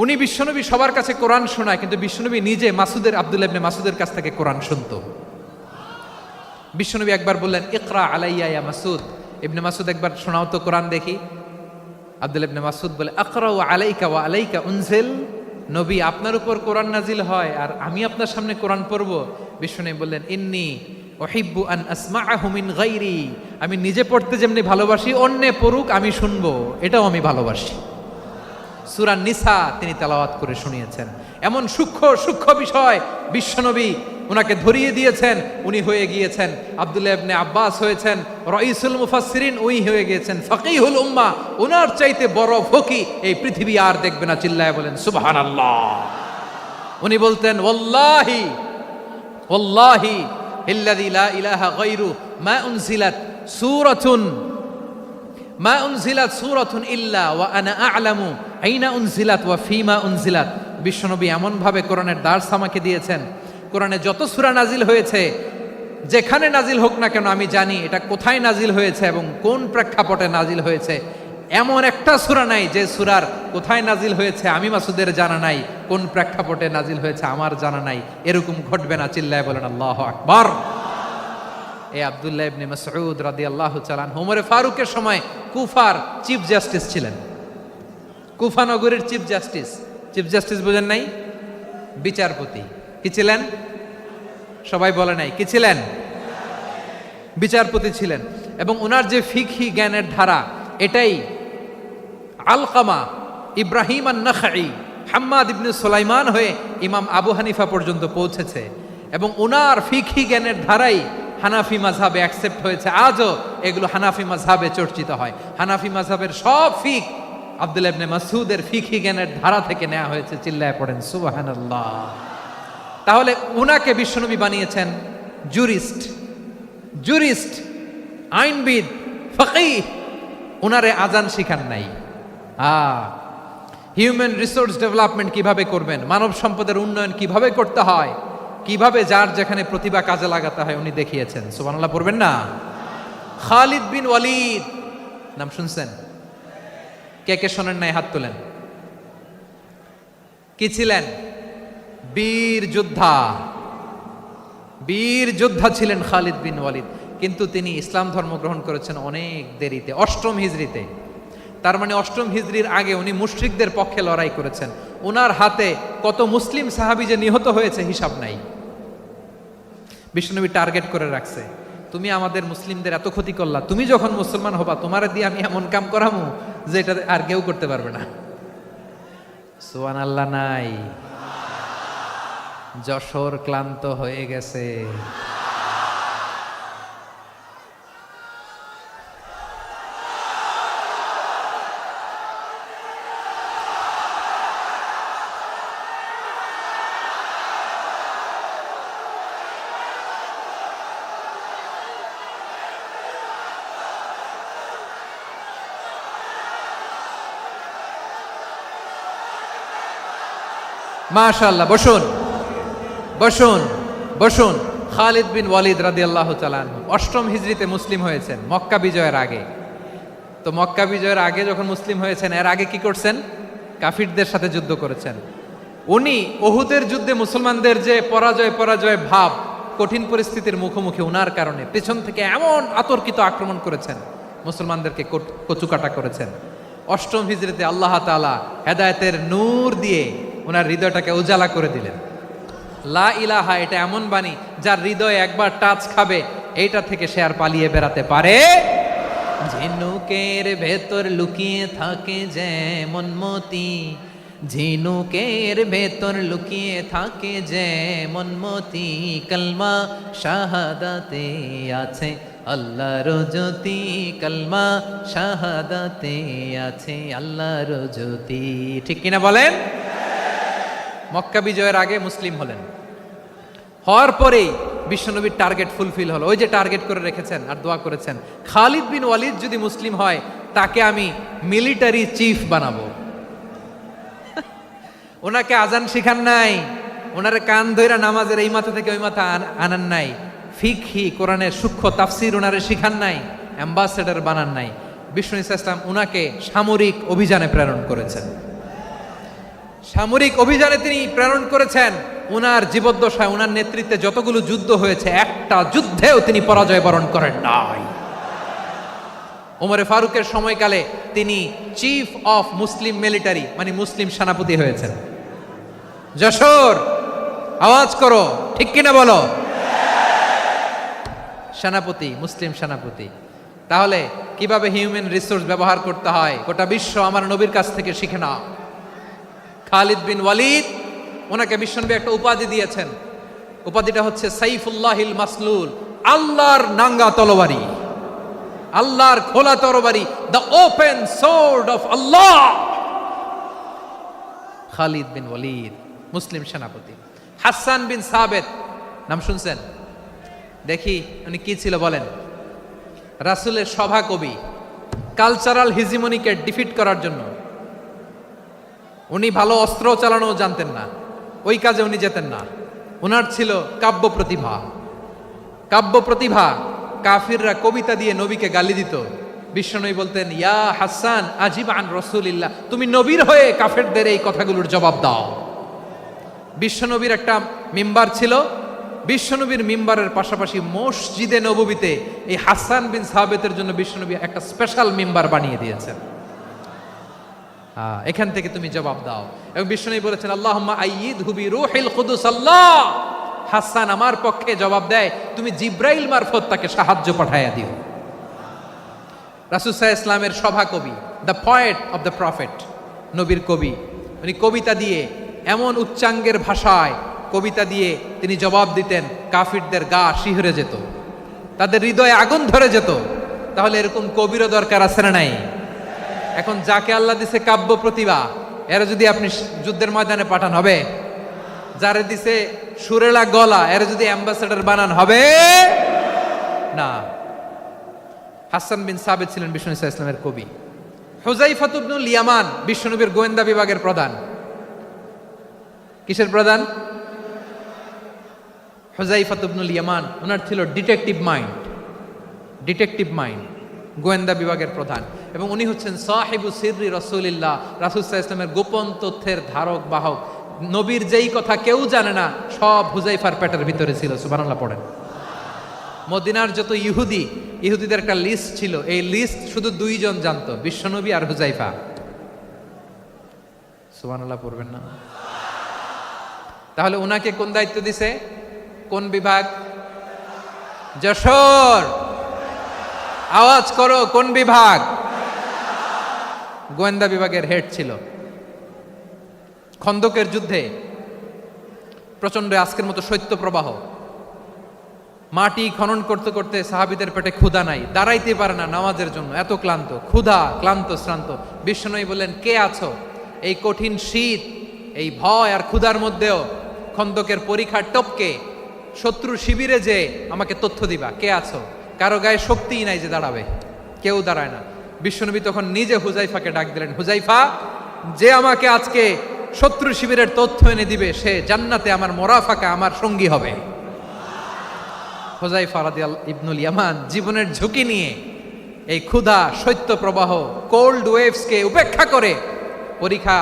উনি বিশ্বনবী সবার কাছে কোরআন শোনায়, কিন্তু বিশ্বনবী নিজে আব্দুল্লাহ ইবনে মাসুদের কাছ থেকে কোরআন শুনতো। বিশ্বনবী একবার বললেন, ইকরা আলাইয়া ইয়া মাসুদ। ইবনে মাসুদ একবার শোনাও তো কোরআন দেখি। আব্দুল্লাহ ইবনে মাসুদ বলে, আকরাউ আলাইকা ওয়া আলাইকা উনজিল। নবী, আপনার উপর কোরআন নাজিল হয় আর আমি আপনার সামনে কোরআন পড়ব। বিশ্বনবী বললেন, ইন্নী উহিব্বু আন আসমাআহু মিন গায়রি। আমি নিজে পড়তে যেমনি ভালোবাসি, অন্যে পড়ুক আমি শুনবো, এটাও আমি ভালোবাসি। সূরা নিসা তিনি তেলাওয়াত করে শুনিয়েছেন। এমন সূক্ষ্ম সূক্ষ্ম বিষয় বিশ্বনবী ওনাকে ধরিয়ে দিয়েছেন। উনি হয়ে গিয়েছেন, আব্দুল্লাহ ইবনে আব্বাস হয়েছেন রাইসুল মুফাসসিরিন, উনি হয়ে গিয়েছেন ফাকিহুল উম্মাহ। ওনার চাইতে বড় ফকি এই পৃথিবী আর দেখবে না। চিল্লায় বলেন সুবহানাল্লাহ। উনি বলতেন, ওয়াল্লাহি ওয়াল্লাহি ইল্লাযী লা ইলাহা গায়রু মা উনজিলাত সূরাতুন ইল্লা ওয়া আনা আ'লামু আইনা উনজিলাত ওয়া ফীমা উনজিলাত। বিশ্বনবী এমন ভাবে কোরআনের দার্স আমাকে দিয়েছেন, কোরআনে যত সূরা নাজিল হয়েছে, যেখানে নাজিল হোক না কেন আমি জানি এটা কোথায় নাজিল হয়েছে এবং কোন প্রেক্ষাপটে নাজিল হয়েছে। এমন একটা সূরা নাই যে সূরার কোথায় নাজিল হয়েছে আমি মাসুদের জানা নাই, কোন প্রেক্ষাপটে নাজিল হয়েছে আমার জানা নাই। এরকম ঘটবে না। চিল্লায় বলেন আল্লাহু আকবার। এই আব্দুল্লাহ ইবনে মাসউদ রাদিয়াল্লাহু তাআলা আনহু ওমরে ফারুকের সময় কুফার চিফ জাস্টিস ছিলেন। কুফা নগরীর চিফ জাস্টিস। চিফ জাস্টিস বুঝেন নাই? বিচারপতি। কি ছিলেন? সবাই বলে নাই, কি ছিলেন? বিচারপতি ছিলেন। এবং ওনার যে ফিকহি জ্ঞানের ধারা, এটাই আলকামা, ইব্রাহিম আন-নাখাই, হাম্মাদ ইবনে সুলাইমান হয়ে ইমাম আবু হানিফা পর্যন্ত পৌঁছেছে। এবং ওনার ফিকহি জ্ঞানের ধারাই হানাফি মাযহাবে অ্যাকসেপ্ট হয়েছে। আজও এগুলো হানাফি মাযহাবে চর্চিত হয়। হানাফি মাযহাবের সব ফিক আব্দুল্লাহ ইবনে মাসউদের ফিকহি জ্ঞানের ধারা থেকে নেওয়া হয়েছে। চিল্লায় পড়েন সুবহানাল্লাহ। তাহলে উনাকে বিশ্বনবী বানিয়েছেন জুরিস্ট, আইনবিদ, ফাকিহ। উনারে আজান শিখান নাই। হিউম্যান রিসোর্স ডেভেলপমেন্ট কিভাবে করবেন, মানব সম্পদের উন্নয়ন কিভাবে করতে হয়, কিভাবে যার যেখানে প্রতিভা কাজে লাগাতে হয় উনি দেখিয়েছেন। সুবহানাল্লাহ পড়বেন না? খালিদ বিন ওয়ালিদ নাম শুনছেন? কে কে শোনেন নাই হাত তোলেন। কি ছিলেন? বীর যোদ্ধা ছিলেন খালিদ বিন ওয়ালিদ। কিন্তু তিনি ইসলাম ধর্ম গ্রহণ করেছেন অনেক দেরিতে, 8ম হিজরিতে। তার মানে 8ম হিজরির আগে উনি মুশরিকদের পক্ষে লড়াই করেছেন। ওনার হাতে কত মুসলিম সাহাবী যে নিহত হয়েছে হিসাব নাই। বিশ্বনবী টার্গেট করে রাখছে, তুমি আমাদের মুসলিমদের এত ক্ষতি করলা, তুমি যখন মুসলমান হবা তোমারে দিয়ে আমি এমন কাম করামু যে এটা আর কেউ করতে পারবে না। সুবহানাল্লাহ নাই? যশোর ক্লান্ত হয়ে গেছে। মাশাআল্লাহ। বসুন বসুন বসুন। খালিদ বিন ওয়ালিদ রাদিয়াল্লাহু তাআলা আনহু 8ম হিজরিতে মুসলিম হয়েছেন, মক্কা বিজয়ের আগে। তো মক্কা বিজয়ের আগে যখন মুসলিম হয়েছেন, এর আগে কি করছেন? কাফিরদের সাথে যুদ্ধ করেছেন। উনি উহুদের যুদ্ধে মুসলমানদের যে পরাজয় ভাব, কঠিন পরিস্থিতির মুখোমুখি উনার কারণে পেছন থেকে এমন আতর্কিত আক্রমণ করেছেন, মুসলমানদেরকে কচুকাটা করেছেন। 8ম হিজরিতে আল্লাহ তাআলা হেদায়েতের নূর দিয়ে ওনার হৃদয়টাকে উজালা করে দিলেন। লা ইলাহা এটা এমন বাণী যার হৃদয়ে একবার টাচ খাবে, এইটা থেকে সে আর পালিয়ে বেড়াতে পারে। ঝিনুকের ভেতর লুকিয়ে থাকে যেমন মতি, ঝিনুকের ভেতর লুকিয়ে থাকে যেমন মতি, কলমা শাহাদাতে আছে আল্লাহর জ্যোতি, কলমা শাহাদাতে আছে আল্লাহর জ্যোতি। ঠিক কিনা বলেন? মক্কা বিজয়ের আগে মুসলিম হলেন, হওয়ার পরেই বিশ্বনবীর টার্গেট ফুলফিল হলো। ওই যে টার্গেট করে রেখেছেন আর দোয়া করেছেন, খালিদ বিন ওয়ালিদ যদি মুসলিম হয় তাকে আমি মিলিটারি চিফ বানাবো। ওনাকে আজান শিখান নাই, ওনারে কান ধইরা নামাজের এই মাথা থেকে ওই মাথা আনান নাই, ফিকহি কোরআনের সূক্ষ্ম তাফসীর ওনারে শিখান নাই, অ্যাম্বাসেডর বানান নাই। বিষ্ণু ইসলাম উনাকে সামরিক অভিযানে প্রেরণ করেছেন। সামরিক অভিযানে তিনি প্রেরণ করেছেন। উনার জীবদ্দশায় উনার নেতৃত্বে যতগুলো যুদ্ধ হয়েছে একটা যুদ্ধেও তিনি পরাজয় বরণ করেন নাই। ওমরে ফারুকের সময়কালে তিনি চিফ অফ মুসলিম মিলিটারি মানে মুসলিম সেনাপতি হয়েছেন। যশোর আওয়াজ করো, ঠিক কিনা বলো? সেনাপতি, মুসলিম সেনাপতি। তাহলে কিভাবে হিউম্যান রিসোর্স ব্যবহার করতে হয় গোটা বিশ্ব আমার নবীর কাছ থেকে শিখে নাও। খালিদ বিন ওয়ালিদ, ওনাকে বিশ্বনবী একটা উপাধি দিয়েছেন। উপাধিটা হচ্ছে সাইফুল্লাহিল মাসলুল, আল্লাহর নাঙ্গা তরবারি, আল্লাহর খোলা তরবারি, দ্য ওপেন সোর্ড অফ আল্লাহ। খালিদ বিন ওয়ালিদ মুসলিম সেনাপতি। হাসান বিন সাবেত নাম শুনছেন? দেখি উনি কি ছিল বলেন। রাসূলের সভা কবি, কালচারাল হিজিমনিকে ডিফিট করার জন্য। উনি ভালো অস্ত্র চালানো জানতেন না, ওই কাজে উনি যেতেন না। ওনার ছিল কাব্য প্রতিভা। কাব্য প্রতিভা, কাফিররা কবিতা দিয়ে নবীকে গালি দিত। বিশ্বনবী বলতেন, ইয়া হাসান আজিব আন রাসূলিল্লাহ, তুমি নবীর হয়ে কাফেরদের এই কথাগুলোর জবাব দাও। বিশ্বনবীর একটা মিম্বার ছিল। বিশ্বনবীর মিম্বারের পাশাপাশি মসজিদে নববীতে এই হাসান বিন সাবেতের জন্য বিশ্বনবী একটা স্পেশাল মিম্বার বানিয়ে দিয়েছেন। এখান থেকে তুমি জবাব দাও। এবং বিশ্বনবী বলেছেন, আল্লাহুম্মা আইয়িদহু বিরূহিল কুদুস। আল্লাহ, হাসান আমার পক্ষে জবাব দেয়, তুমি জিব্রাইল মারফত তাকে সাহায্য পাঠাইয়া দিও। রাসূল সাল্লাল্লাহু আলাইহি ওয়াসাল্লামের সভা কবি, the poet of the prophet, নবীর কবি। উনি কবিতা দিয়ে এমন উচ্চাঙ্গের ভাষায় কবিতা দিয়ে তিনি জবাব দিতেন, কাফিরদের গা শিহরে যেত, তাদের হৃদয়ে আগুন ধরে যেত। তাহলে এরকম কবিরও দরকার আছে না নাই? এখন যাকে আল্লাহ দিছে কাব্য প্রতিভা, এরা যদি আপনি যুদ্ধের ময়দানে পাঠান হবে? যারে দিছে সুরেলা গলা, এরা যদি অ্যাম্বাসেডর বানান হবে না। হাসান বিন সাবেত ছিলেন বিষ্ণু ইসলামের কবি। হুযায়ফা ইবনুল ইয়ামান বিশ্বনবীর গোয়েন্দা বিভাগের প্রধান। কিসের প্রধান? হুযায়ফা ইবনুল ইয়ামান। ওনার ছিল ডিটেকটিভ মাইন্ড, ডিটেকটিভ মাইন্ড, গোয়েন্দা বিভাগের প্রধান। এবং উনি হচ্ছেন সাহিবু সিররি রাসূলিল্লাহ, রাসূল সাল্লাল্লাহু আলাইহি ওয়াসাল্লামের গোপন তথ্যের ধারক বাহক। নবীর যেই কথা কেউ জানে না, সব হুযায়ফার পেটের ভিতরে ছিল। সুবহানাল্লাহ পড়েন। মদিনার যত ইহুদিদের একটা লিস্ট ছিল, এই লিস্ট শুধু দুইজন জানতো, বিশ্বনবী আর হুযায়ফা। সুবহানাল্লাহ পড়বেন না? তাহলে উনাকে কোন দায়িত্ব দিছে? কোন বিভাগ? যশোর আওয়াজ করো, কোন বিভাগ? গোয়েন্দা বিভাগের হেড ছিল। খন্দকের যুদ্ধে প্রচন্ড আজকের মতো শৈত্য প্রবাহ, মাটি খনন করতে করতে সাহাবীদের পেটে ক্ষুধা নাই, দাঁড়াইতে পারে না নামাজের জন্য, এত ক্লান্ত, ক্ষুধা, ক্লান্ত, শ্রান্ত। বিশ্বনবী বললেন, কে আছো? এই কঠিন শীত, এই ভয় আর ক্ষুধার মধ্যেও খন্দকের পরীক্ষার টপকে শত্রু শিবিরে যে আমাকে তথ্য দিবা, কে আছো? কারো গায়ে শক্তিই নাই যে দাঁড়াবে, কেউ দাঁড়ায় না। বিশ্বনবী তখন নিজে হুযায়ফাকে ডাক দিলেন, হুযায়ফা, যে আমাকে আজকে শত্রু শিবিরের তথ্য এনে দিবে, সে জান্নাতে আমার মোরাফাকা, আমার সঙ্গী হবে। হুযায়ফা রাদিয়াল্লাহু ইবনুল ইয়ামান জীবনের ঝুঁকি নিয়ে এই ক্ষুধা, শৈত্য প্রবাহ, কোল্ড ওয়েভসকে উপেক্ষা করে পরীক্ষা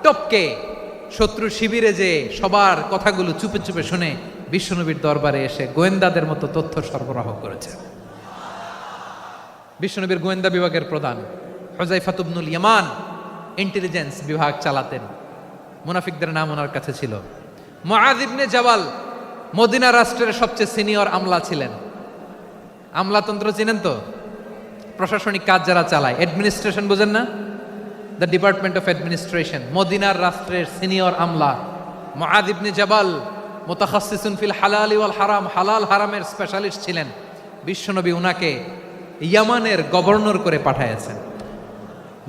টপকে শত্রু শিবিরে যে সবার কথাগুলো চুপে চুপে শুনে বিশ্বনবীর দরবারে এসে গোয়েন্দাদের মতো তথ্য সরবরাহ করেছে। বিশ্বনবীর গোয়েন্দা বিভাগের প্রধান হুযায়ফা ইবনুল ইয়ামান ইন্টেলিজেন্স বিভাগ চালাতেন। মুনাফিকদের নাম ওনার কাছে ছিল। মুআয ইবনে জাবাল মদিনা রাষ্ট্রের সবচেয়ে সিনিয়র আমলা ছিলেন। আমলাতন্ত্র চিনেন তো? প্রশাসনিক কাজ যারা চালায়, অ্যাডমিনিস্ট্রেশন বুঝেন না? The department of administration. মদিনার রাষ্ট্রের সিনিয়র আমলা মুআয ইবনে জাবাল মুতাখাসসিসুন ফিল হালালি ওয়াল হারাম, হালাল হারামের স্পেশালিস্ট ছিলেন। বিশ্বনবী উনাকে ইয়ামানের গভর্নর করে পাঠাইছেন।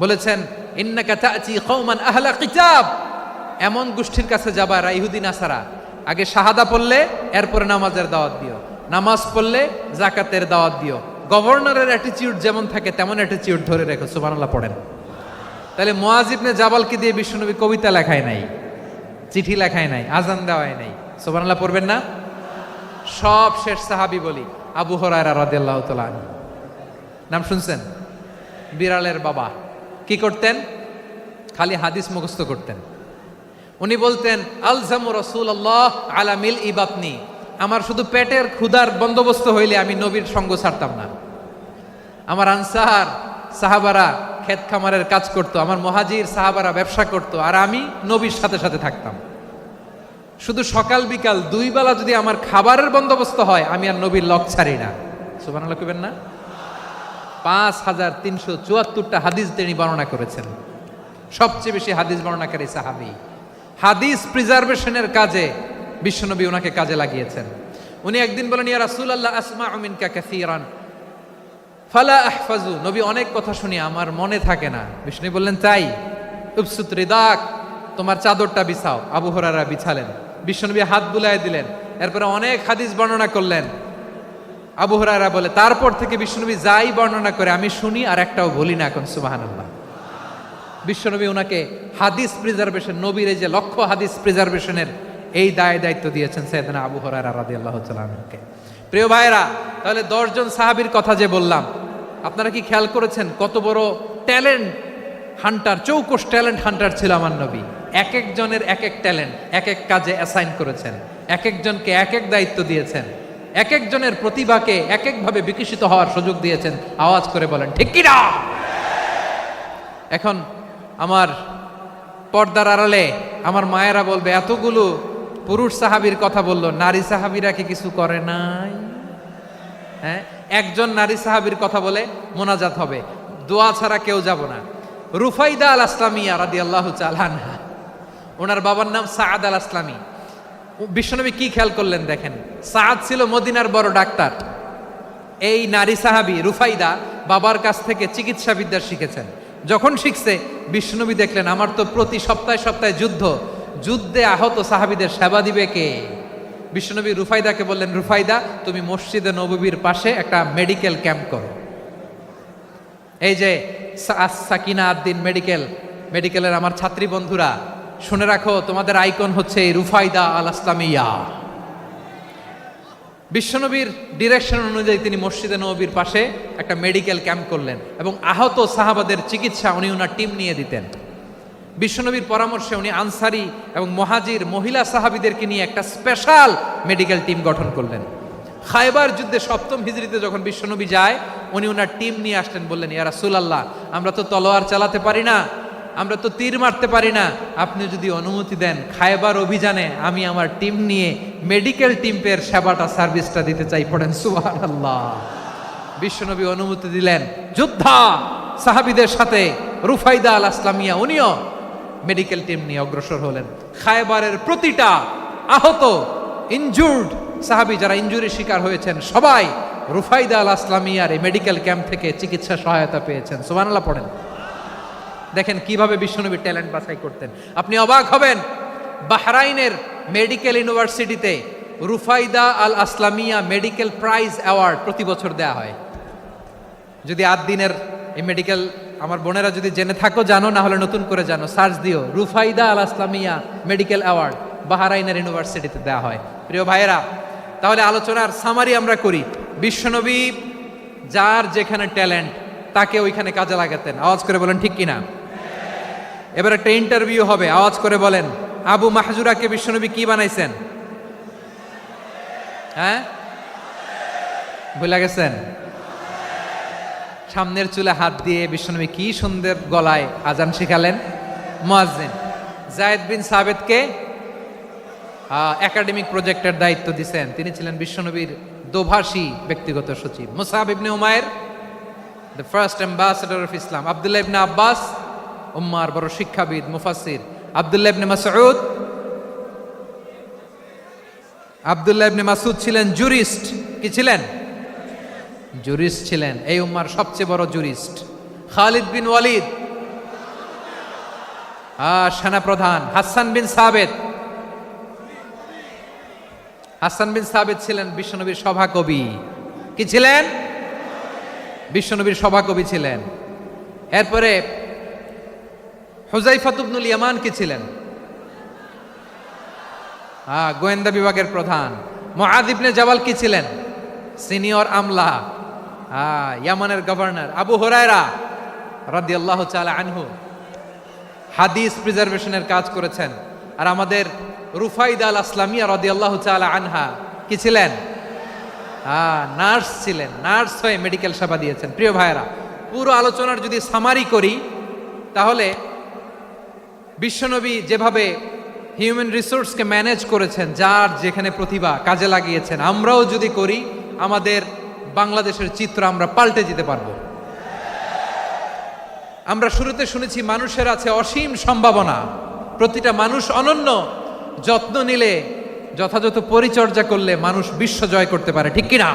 বলেছেন, ইন্নাকা তা'তি কওমান আহলা কিতাব, এমন গোষ্ঠীর কাছে যাবা যারা ইহুদি নাসারা। আগে শাহাদা পড়লে এরপরে নামাজের দাওয়াত দিও, নামাজ পড়লে যাকাতের দাওয়াত দিও। গভর্নরের অ্যাটিটিউড যেমন থাকে তেমন অ্যাটিটিউড ধরে রেখো। সুবহানাল্লাহ পড়েন। তাহলে মুআয ইবনে জাবালকে দিয়ে বিশ্বনবী কবিতা লেখায় নাই, চিঠি লেখায় নাই, আজান দেওয়ায় নাই। সুবহানাল্লাহ পড়বেন না? সব শেষ সাহাবী বলি আবু হুরায়রা রাদিয়াল্লাহু তাআলা আনহু। নাম শুনছেন? বিড়ালের বাবা। কি করতেন? খালি হাদিস মুখস্থ করতেন। উনি বলতেন আলজামু রাসূলুল্লাহ আলা মিল ইবাতনি, আমার শুধু পেটের ক্ষুধার বন্দোবস্ত হইলে আমি নবীর সঙ্গ ছাড়তাম না। আমার আনসার সাহাবারা ক্ষেত খামারের কাজ করত, আমার মুহাজির সাহাবারা ব্যবসা করত, আর আমি নবীর সাথে সাথে থাকতাম। শুধু সকাল বিকাল দুই বেলা যদি আমার খাবারের বন্দোবস্ত হয়, আমি আর নবীর লক ছাড়ি না। সুবহানাল্লাহ কইবেন না? 5374টা হাদিস তিনি বর্ণনা করেছেন। সবচেয়ে বেশি হাদিস বর্ণনাকারী সাহাবী। হাদিস প্রিজার্ভেশনের কাজে বিশ্বনবী ওনাকে কাজে লাগিয়েছেন। উনি একদিন বলেন, ইয়া রাসূলুল্লাহ আসমাউ মিনকা কাসীরান ফালা আহফাজু, নবী অনেক কথা শুনি আমার মনে থাকে না। বিষ্ণু বললেন তাই? উবসুত রিদাক, তোমার চাদরটা বিছাও। আবু হুরায়রা বিছালেন, বিশ্বনবী হাত বুলায় দিলেন, এরপরে অনেক হাদিস বর্ণনা করলেন। আবু হুরায়রা বলে তারপর থেকে বিশ্বনবী যাই বর্ণনা করে আমি শুনি আর একটাও বলি না। এখন সুবহানাল্লাহ। বিশ্বনবী ওনাকে হাদিস প্রিজার্ভেশন, নবীর এই যে লক্ষ্য হাদিস প্রিজার্ভেশনের এই দায়িত্ব দিয়েছেন সাইয়েদনা আবু হুরায়রা রাদিয়াল্লাহু তাআলা আনহুকে। প্রিয় ভাইরা, তাহলে 10 জন সাহাবীর কথা যে বললাম, আপনারা কি খেয়াল করেছেন কত বড় ট্যালেন্ট হান্টার, চৌকস ট্যালেন্ট হান্টার ছিল আমার নবী। এক একজনের এক এক ট্যালেন্ট, এক এক কাজে অ্যাসাইন করেছেন, এক একজনকে এক এক দায়িত্ব দিয়েছেন, এক একজনের প্রতিভাকে এক একভাবে বিকশিত হওয়ার সুযোগ দিয়েছেন। আওয়াজ করে বলেন ঠিক কি না? এখন আমার পর্দার আড়ালে আমার মায়েরা বলবে, এতগুলো পুরুষ সাহাবীর কথা বললো, নারী সাহাবীরা কি কিছু করে নাই? হ্যাঁ, একজন নারী সাহাবীর কথা বলে মোনাজাত হবে, দোয়া ছাড়া কেউ যাব না। রুফাইদা আল আসলামিয়া রাদিয়াল্লাহু তাআলা আনহা, ওনার বাবার নাম সাআদ আল আসলামি। বিশ্বনবী কি খেয়াল করলেন দেখেন, সাআদ ছিল মদিনার বড় ডাক্তার। এই নারী সাহাবী রুফাইদা বাবার কাছ থেকে চিকিৎসা বিদ্যা শিখেছেন। যখন শিখছে, বিশ্বনবী দেখলেন আমার তো প্রতি সপ্তাহে সপ্তাহে যুদ্ধে আহত সাহাবীদের সেবা দিবে কে? বিশ্বনবী রুফাইদাকে বললেন, রুফাইদা তুমি মসজিদে নববীর পাশে একটা মেডিকেল ক্যাম্প করো। এই যে সাকিনা আদ্দিন মেডিকেলের আমার ছাত্রী বন্ধুরা শুনে রাখো, তোমাদের আইকন হচ্ছে রুফাইদা আল আসলামিয়া। বিশ্বনবীর ডিরেকশন অনুযায়ী তিনি মসজিদে নববীর পাশে একটা মেডিকেল ক্যাম্প করলেন এবং আহত সাহাবাদের চিকিৎসা উনি ওনার টিম নিয়ে দিতেন। বিশ্বনবীর পরামর্শে উনি আনসারি এবং মুহাজির মহিলা সাহাবীদেরকে নিয়ে একটা স্পেশাল মেডিকেল টিম গঠন করলেন। খায়বার যুদ্ধে 7ম হিজরিতে যখন বিশ্বনবী যায়, উনি ওনার টিম নিয়ে আসলেন, বললেন ইয়া রাসূলুল্লাহ, আমরা তো তলোয়ার চালাতে পারি না, আমরা তো তীর মারতে পারি না, আপনি যদি অনুমতি দেন খায়বার অভিযানে আমি আমার টিম নিয়ে মেডিকেল টিমের সেবাটা সার্ভিসটা দিতে চাই। পড়েন সুবহানাল্লাহ। বিশ্বনবী অনুমতি দিলেন, যোদ্ধা সাহাবীদের সাথে রুফাইদা আল আসলামিয়া উনিও মেডিকেল টিম নিয়ে অগ্রসর হলেন। খায়বারের প্রতিটা আহত ইনজুর্ড সাহাবী যারা ইনজুরি শিকার হয়েছেন সবাই রুফাইদা আল আসলামিয়ার এই মেডিকেল ক্যাম্প থেকে চিকিৎসা সহায়তা পেয়েছেন। সুবহানাল্লাহ পড়েন। দেখেন কিভাবে বিশ্বনবী ট্যালেন্ট বাছাই করতেন। আপনি অবাক হবেন, বাহরাইনের মেডিকেল ইউনিভার্সিটিতে রুফাইদা আল আসলামিয়া মেডিকেল প্রাইজ অ্যাওয়ার্ড প্রতি বছর দেয়া হয়। যদি 8 দিনের এই মেডিকেল, আমার বোনেরা যদি জেনে থাকো জানো, না হলে নতুন করে জানো, সার্চ দিও রুফাইদা আল আসলামিয়া মেডিকেল অ্যাওয়ার্ড, বাহরাইনের ইউনিভার্সিটিতে দেওয়া হয়। প্রিয় ভাইয়েরা, তাহলে আলোচনার সামারি আমরা করি। বিশ্বনবী যার যেখানে ট্যালেন্ট তাকে ওইখানে কাজে লাগাতেন। আওয়াজ করে বলেন ঠিক কিনা? এবার একটা ইন্টারভিউ হবে, আওয়াজ করে বলেন আবু মাহজুরাকে বিশ্বনবী কি বানাইছেন? হ্যাঁ, ভুলে গেছেন? সামনের চুলে হাত দিয়ে বিশ্বনবী কি সুন্দর গলায় আজান শিখালেন। মুয়াজ্জিন। যায়েদ বিন সাবিতকে একাডেমিক প্রজেক্টের দায়িত্ব দিয়েছেন, তিনি ছিলেন বিশ্বনবীর দোভাষী ব্যক্তিগত সচিব। Musab ibn Umair, the first ambassador of Islam. Abdullah ibn Abbas, উম্মার বড় শিক্ষাবিদ মুফাসসির। আব্দুল্লাহ ইবনে মাসউদ ছিলেন জুরিস্ট। কি ছিলেন? জুরিস্ট ছিলেন, এই উম্মার সবচেয়ে বড় জুরিস্ট। খালিদ বিন ওয়ালিদ, সেনাপ্রধান। হাসান বিন সাবিত ছিলেন বিশ্বনবীর সভাকবি। কি ছিলেন? বিশ্বনবীর সভাকবি ছিলেন। এরপরে হুযায়ফা ইবনুল ইয়ামান কি ছিলেন? গোয়েন্দা বিভাগের প্রধান। মুআয ইবনে জাবাল কি ছিলেন? সিনিয়র আমলা। ইয়ামানের গভর্নর। আবু হুরায়রা রাদিয়াল্লাহু তাআলা আনহু হাদিস প্রিজার্ভেশনের কাজ করেছেন। আর আমাদের রুফাইদা আল আসলামিয়া রাদিয়াল্লাহু তাআলা আনহা কি ছিলেন? নার্স ছিলেন। নার্স হয়ে মেডিকেল সেবা দিয়েছেন। প্রিয় ভাইয়েরা, পুরো আলোচনার যদি সামারি করি তাহলে বিশ্বনবী যেভাবে হিউম্যান রিসোর্সকে ম্যানেজ করেছেন, যার যেখানে প্রতিভা কাজে লাগিয়েছেন, আমরাও যদি করি আমাদের বাংলাদেশের চিত্র আমরা পাল্টে যেতে পারবো। আমরা শুরুতে শুনেছি মানুষের আছে অসীম সম্ভাবনা, প্রতিটা মানুষ অনন্য, যত্ন নিলে, যথাযথ পরিচর্যা করলে মানুষ বিশ্ব জয় করতে পারে, ঠিক কিনা?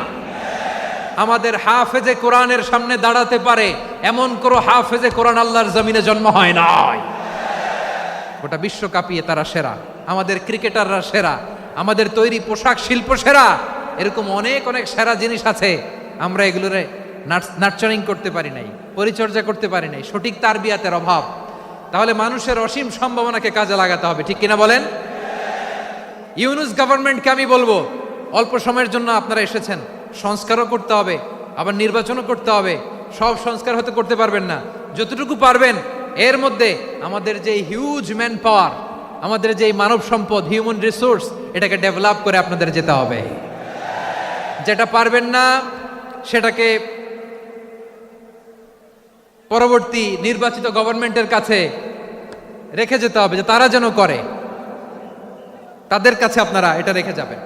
আমাদের হাফেজে কোরআনের সামনে দাঁড়াতে পারে এমন কোন হাফেজে কোরআন আল্লাহর জমিনে জন্ম হয় নাই। গোটা বিশ্ব কাঁপিয়ে তারা সেরা, আমাদের ক্রিকেটাররা সেরা, আমাদের তৈরি পোশাক শিল্প সেরা। এরকম অনেক অনেক সেরা জিনিস আছে, আমরা এগুলোরে নার্চারিং করতে পারি নাই, পরিচর্যা করতে পারি নাই, সঠিক তারবিয়াতের অভাব। তাহলে মানুষের অসীম সম্ভাবনাকে কাজে লাগাতে হবে, ঠিক কিনা বলেন? ইউনুস গভর্নমেন্টকে আমি বলবো, অল্প সময়ের জন্য আপনারা এসেছেন, সংস্কারও করতে হবে, আবার নির্বাচনও করতে হবে। সব সংস্কার হয়তো করতে পারবেন না, যতটুকু পারবেন এর মধ্যে আমাদের যে হিউজ ম্যান পাওয়ার, আমাদের যে মানব সম্পদ, হিউম্যান রিসোর্স, এটাকে ডেভেলপ করে আপনাদের যেতে হবে। যেটা পারবেন না সেটাকে পরবর্তী নির্বাচিত গভর্নমেন্টের কাছে রেখে যেতে হবে, যে তারা যেন করে, তাদের কাছে আপনারা এটা রেখে যাবেন।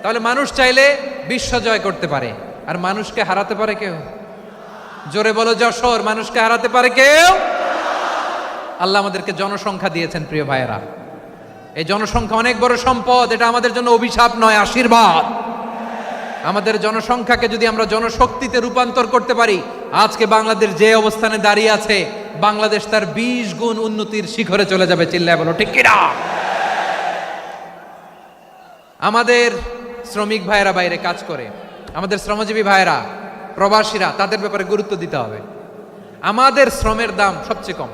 তাহলে মানুষ চাইলে বিশ্ব জয় করতে পারে। আর মানুষকে হারাতে পারে কেউ? জোরে বলো যশোর, মানুষকে হারাতে পারে কেউ? আল্লাহ আমাদেরকে জনসংখ্যা দিয়েছেন প্রিয় ভাইয়েরা। এই জনসংখ্যা অনেক বড় সম্পদ, এটা আমাদের জন্য অভিশাপ নয়, আশীর্বাদ। আমাদের জনসংখ্যাকে যদি আমরা জনশক্তিতে রূপান্তর করতে পারি, আজকে বাংলাদেশ যে অবস্থানে দাঁড়িয়ে আছে, বাংলাদেশ তার 20 গুণ উন্নতির শিখরে চলে যাবে। চিল্লায় বলো ঠিক কিনা? আমাদের শ্রমিক ভাইয়েরা বাইরে কাজ করে, আমাদের শ্রমজীবী ভাইয়েরা, প্রবাসীরা, তাদের ব্যাপারে গুরুত্ব দিতে হবে। আমাদের শ্রমের দাম সবচেয়ে কম,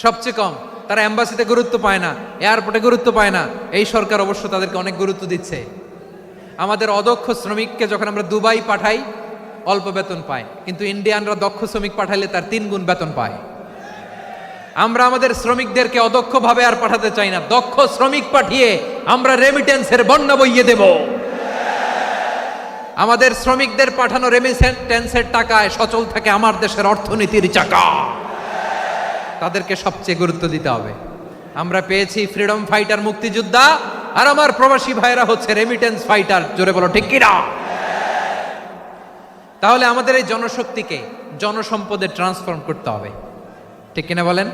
সবচেয়ে কম। তারা এম্বাসিতে গুরুত্ব পায় না, এয়ারপোর্টে গুরুত্ব পায় না। এই সরকার অবশ্য তাদেরকে অনেক গুরুত্ব দিচ্ছে। আমাদের অদক্ষ শ্রমিককে যখন আমরা দুবাই পাঠাই, অল্প বেতন পায়, কিন্তু ইন্ডিয়ানরা দক্ষ শ্রমিক পাঠাইলে তার 3 গুণ বেতন পায়। আমরা আমাদের শ্রমিকদেরকে অদক্ষভাবে আর পাঠাতে চাই না, দক্ষ শ্রমিক পাঠিয়ে আমরা রেমিটেন্সের বন্যা বইয়ে দেব। আমাদের শ্রমিকদের পাঠানো রেমিটেন্সের টাকায় সচল থাকে আমার দেশের অর্থনীতির চাকা। তাদেরকে সবচেয়ে গুরুত্ব দিতে হবে। আমরা পেয়েছি ফ্রিডম ফাইটার, মুক্তিযোদ্ধা, আর আমার প্রবাসী ভাইরা হচ্ছে রেমিটেন্স ফাইটার। জোরে বলো ঠিক কিনা? তাহলে আমাদের এই জনশক্তিকে জনসম্পদে ট্রান্সফর্ম করতে হবে, ঠিক কিনা বলেন?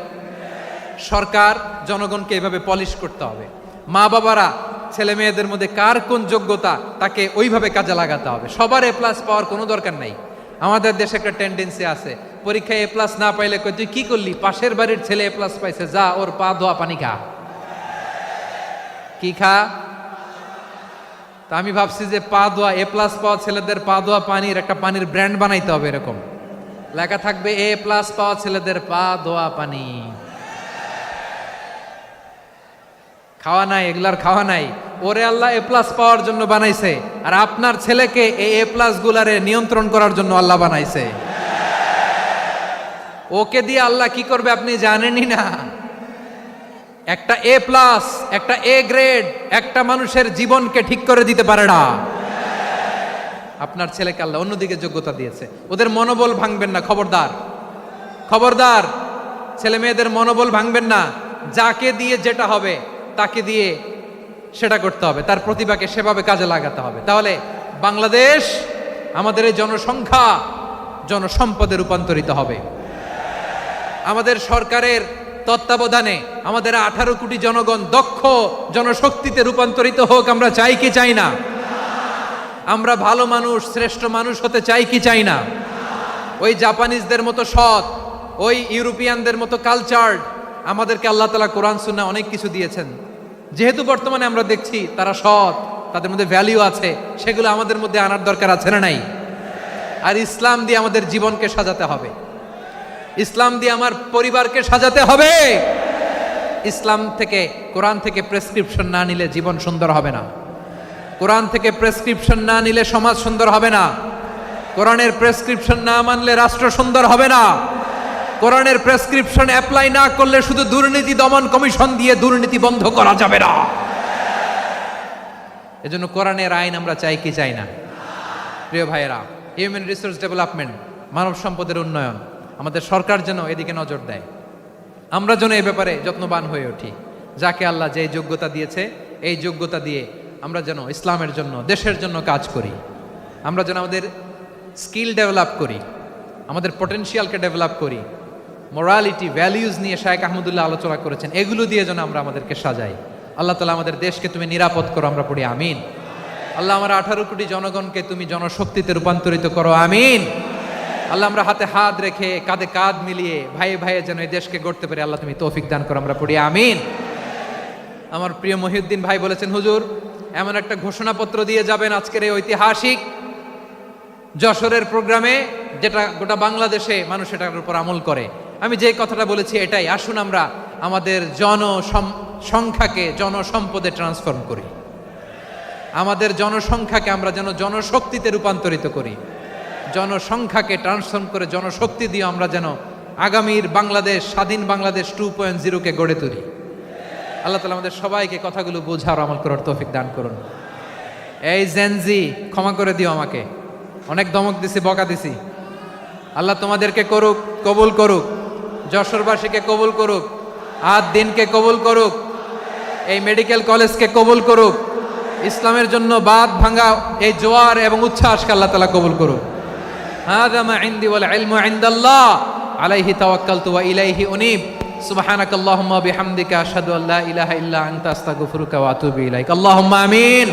সরকার জনগণকে এভাবে পলিশ করতে হবে। মা বাবারা ছেলে মেয়েদের মধ্যে কার কোন যোগ্যতা তাকে ওইভাবে কাজে লাগাতে হবে। সবার এ প্লাস পাওয়ার কোনো দরকার নাই। আমাদের দেশে একটা টেন্ডেন্সি আছে, পরীক্ষায় এ প্লাস না পাইলে কই তুই কি করলি, পাশের বাড়ির ছেলে এ প্লাস পাইছে, যা ওর পা ধোয়া পানি খা। কি খা? তা আমি ভাবছি যে পা ধোয়া, এ প্লাস পাওয়া ছেলেদের পা ধোয়া পানির একটা পানির ব্র্যান্ড বানাইতে হবে। এরকম লেখা থাকবে, এ প্লাস পাওয়া ছেলেদের পা ধোয়া পানি। খাওয়া নাই, এগুলার খাওয়া নাই। ওরে আল্লাহ এ প্লাস পাওয়ার জন্য বানাইছে, আর আপনার ছেলেকে এই এ প্লাস গুলারে নিয়ন্ত্রণ করার জন্য আল্লাহ বানাইছে। ওকে দিয়ে আল্লাহ কি করবে আপনি জানেনই না। একটা এ প্লাস, একটা এ গ্রেড একটা মানুষের জীবনকে ঠিক করে দিতে পারে না। আপনার ছেলেকে আল্লাহ অন্যদিকে যোগ্যতা দিয়েছে। ওদের মনোবল ভাঙবেন না, খবরদার, খবরদার। ছেলে মেয়েদের মনোবল ভাঙবেন না। যাকে দিয়ে যেটা হবে তাকে দিয়ে সেটা করতে হবে, তার প্রতিভাকে সেভাবে কাজে লাগাতে হবে। তাহলে বাংলাদেশ, আমাদের এই জনসংখ্যা জনসম্পদে রূপান্তরিত হবে। আমাদের সরকারের তত্ত্বাবধানে আমাদের 18 কোটি জনগণ দক্ষ জনশক্তিতে রূপান্তরিত হোক, আমরা চাই কি চাই না? আমরা ভালো মানুষ, শ্রেষ্ঠ মানুষ হতে চাই কি চাই না? ওই জাপানিজদের মতো সৎ, ওই ইউরোপিয়ানদের মতো কালচার্ড। আমাদেরকে আল্লাহ তাআলা কোরআন সুন্নাহ অনেক কিছু দিয়েছেন। যেহেতু বর্তমানে আমরা দেখছি তারা সৎ, তাদের মধ্যে ভ্যালিউ আছে, সেগুলো আমাদের মধ্যে আনার দরকার আছে না নাই? আর ইসলাম দিয়ে আমাদের জীবনকে সাজাতে হবে, ইসলাম দিয়ে আমার পরিবারকে সাজাতে হবে। ইসলাম থেকে, কোরআন থেকে প্রেসক্রিপশন না নিলে জীবন সুন্দর হবে না। কোরআন থেকে প্রেসক্রিপশন না নিলে সমাজ সুন্দর হবে না। কোরআনের প্রেসক্রিপশন না মানলে রাষ্ট্র সুন্দর হবে না। কোরআনের প্রেসক্রিপশন অ্যাপ্লাই না করলে শুধু দুর্নীতি দমন কমিশন দিয়ে দুর্নীতি বন্ধ করা যাবে না। এজন্য কোরআনের আইন আমরা চাই কি চাই না? প্রিয় ভাইয়েরা, হিউম্যান রিসোর্স ডেভেলপমেন্ট, মানব সম্পদের উন্নয়ন, আমাদের সরকার যেন এদিকে নজর দেয়। আমরা যেন এই ব্যাপারে যত্নবান হয়ে উঠি। যাকে আল্লাহ যে যোগ্যতা দিয়েছে, এই যোগ্যতা দিয়ে আমরা যেন ইসলামের জন্য, দেশের জন্য কাজ করি। আমরা যেন আমাদের স্কিল ডেভেলপ করি, আমাদের পটেনশিয়ালকে ডেভেলপ করি। মোরালিটি, ভ্যালিউজ নিয়ে শায়েখ আহমদুল্লাহ আলোচনা করেছেন, এগুলো দিয়ে যেন আমরা আমাদেরকে সাজাই। আল্লাহ তাআলা আমাদের দেশকে তুমি নিরাপদ করো, আমরা পড়ি আমিন। আল্লাহ আমার 18 কোটি জনগণকে তুমি জনশক্তিতে রূপান্তরিত করো, আমিন। আল্লাহ আমরা হাতে হাত রেখে, কাঁধে কাঁধ মিলিয়ে, ভাইয়ে ভাইয়ে যেন এই দেশকে গড়তে পারি, আল্লাহ তুমি তৌফিক দান করো, আমরা পড়ি আমিন। আমার প্রিয় মহিউদ্দিন ভাই বলেছেন, হুজুর এমন একটা ঘোষণাপত্র দিয়ে যাবেন আজকের এই ঐতিহাসিক যশোরের প্রোগ্রামে, যেটা গোটা বাংলাদেশে মানুষ এটার উপর আমল করে। আমি যে কথাটা বলেছি এটাই, আসুন আমরা আমাদের জনসংখ্যাকে জনসম্পদে ট্রান্সফর্ম করি। আমাদের জনসংখ্যাকে আমরা যেন জনশক্তিতে রূপান্তরিত করি। জনসংখ্যাকে ট্রান্সফর্ম করে জনশক্তি দিয়ে আমরা যেন আগামীর বাংলাদেশ, স্বাধীন বাংলাদেশ 2.0-কে গড়ে তুলি। আল্লাহ তাআলা আমাদের সবাইকে কথাগুলো বোঝার, আমল করার তৌফিক দান করুন। এই জেনজি, ক্ষমা করে দিও আমাকে, অনেক ধমক দিছি, বকা দিছি। আল্লাহ তোমাদেরকে করুক, কবুল করুক, যশোরবাসীকে কবুল করুক, দিনকে কবুল করুক, এই মেডিকেল কলেজকে কবুল করুক, ইসলামের জন্য বাঁধ ভাঙা এই জোয়ার এবং উচ্ছ্বাসকে আল্লাহ তাআলা কবুল করুক। হাযা মা ইনদি ওয়াল ইলমু ইনদাল্লাহ আলাইহি তাওয়াক্কালতু ওয়া ইলাইহি উনীব। সুবহানাকাল্লাহুম্মা বিহামদিকা আশহাদু আল্লা ইলাহা ইল্লা আনতা আস্তাগফিরুকা ওয়া আতুবু ইলাইক। আল্লাহুম্মা আমিন।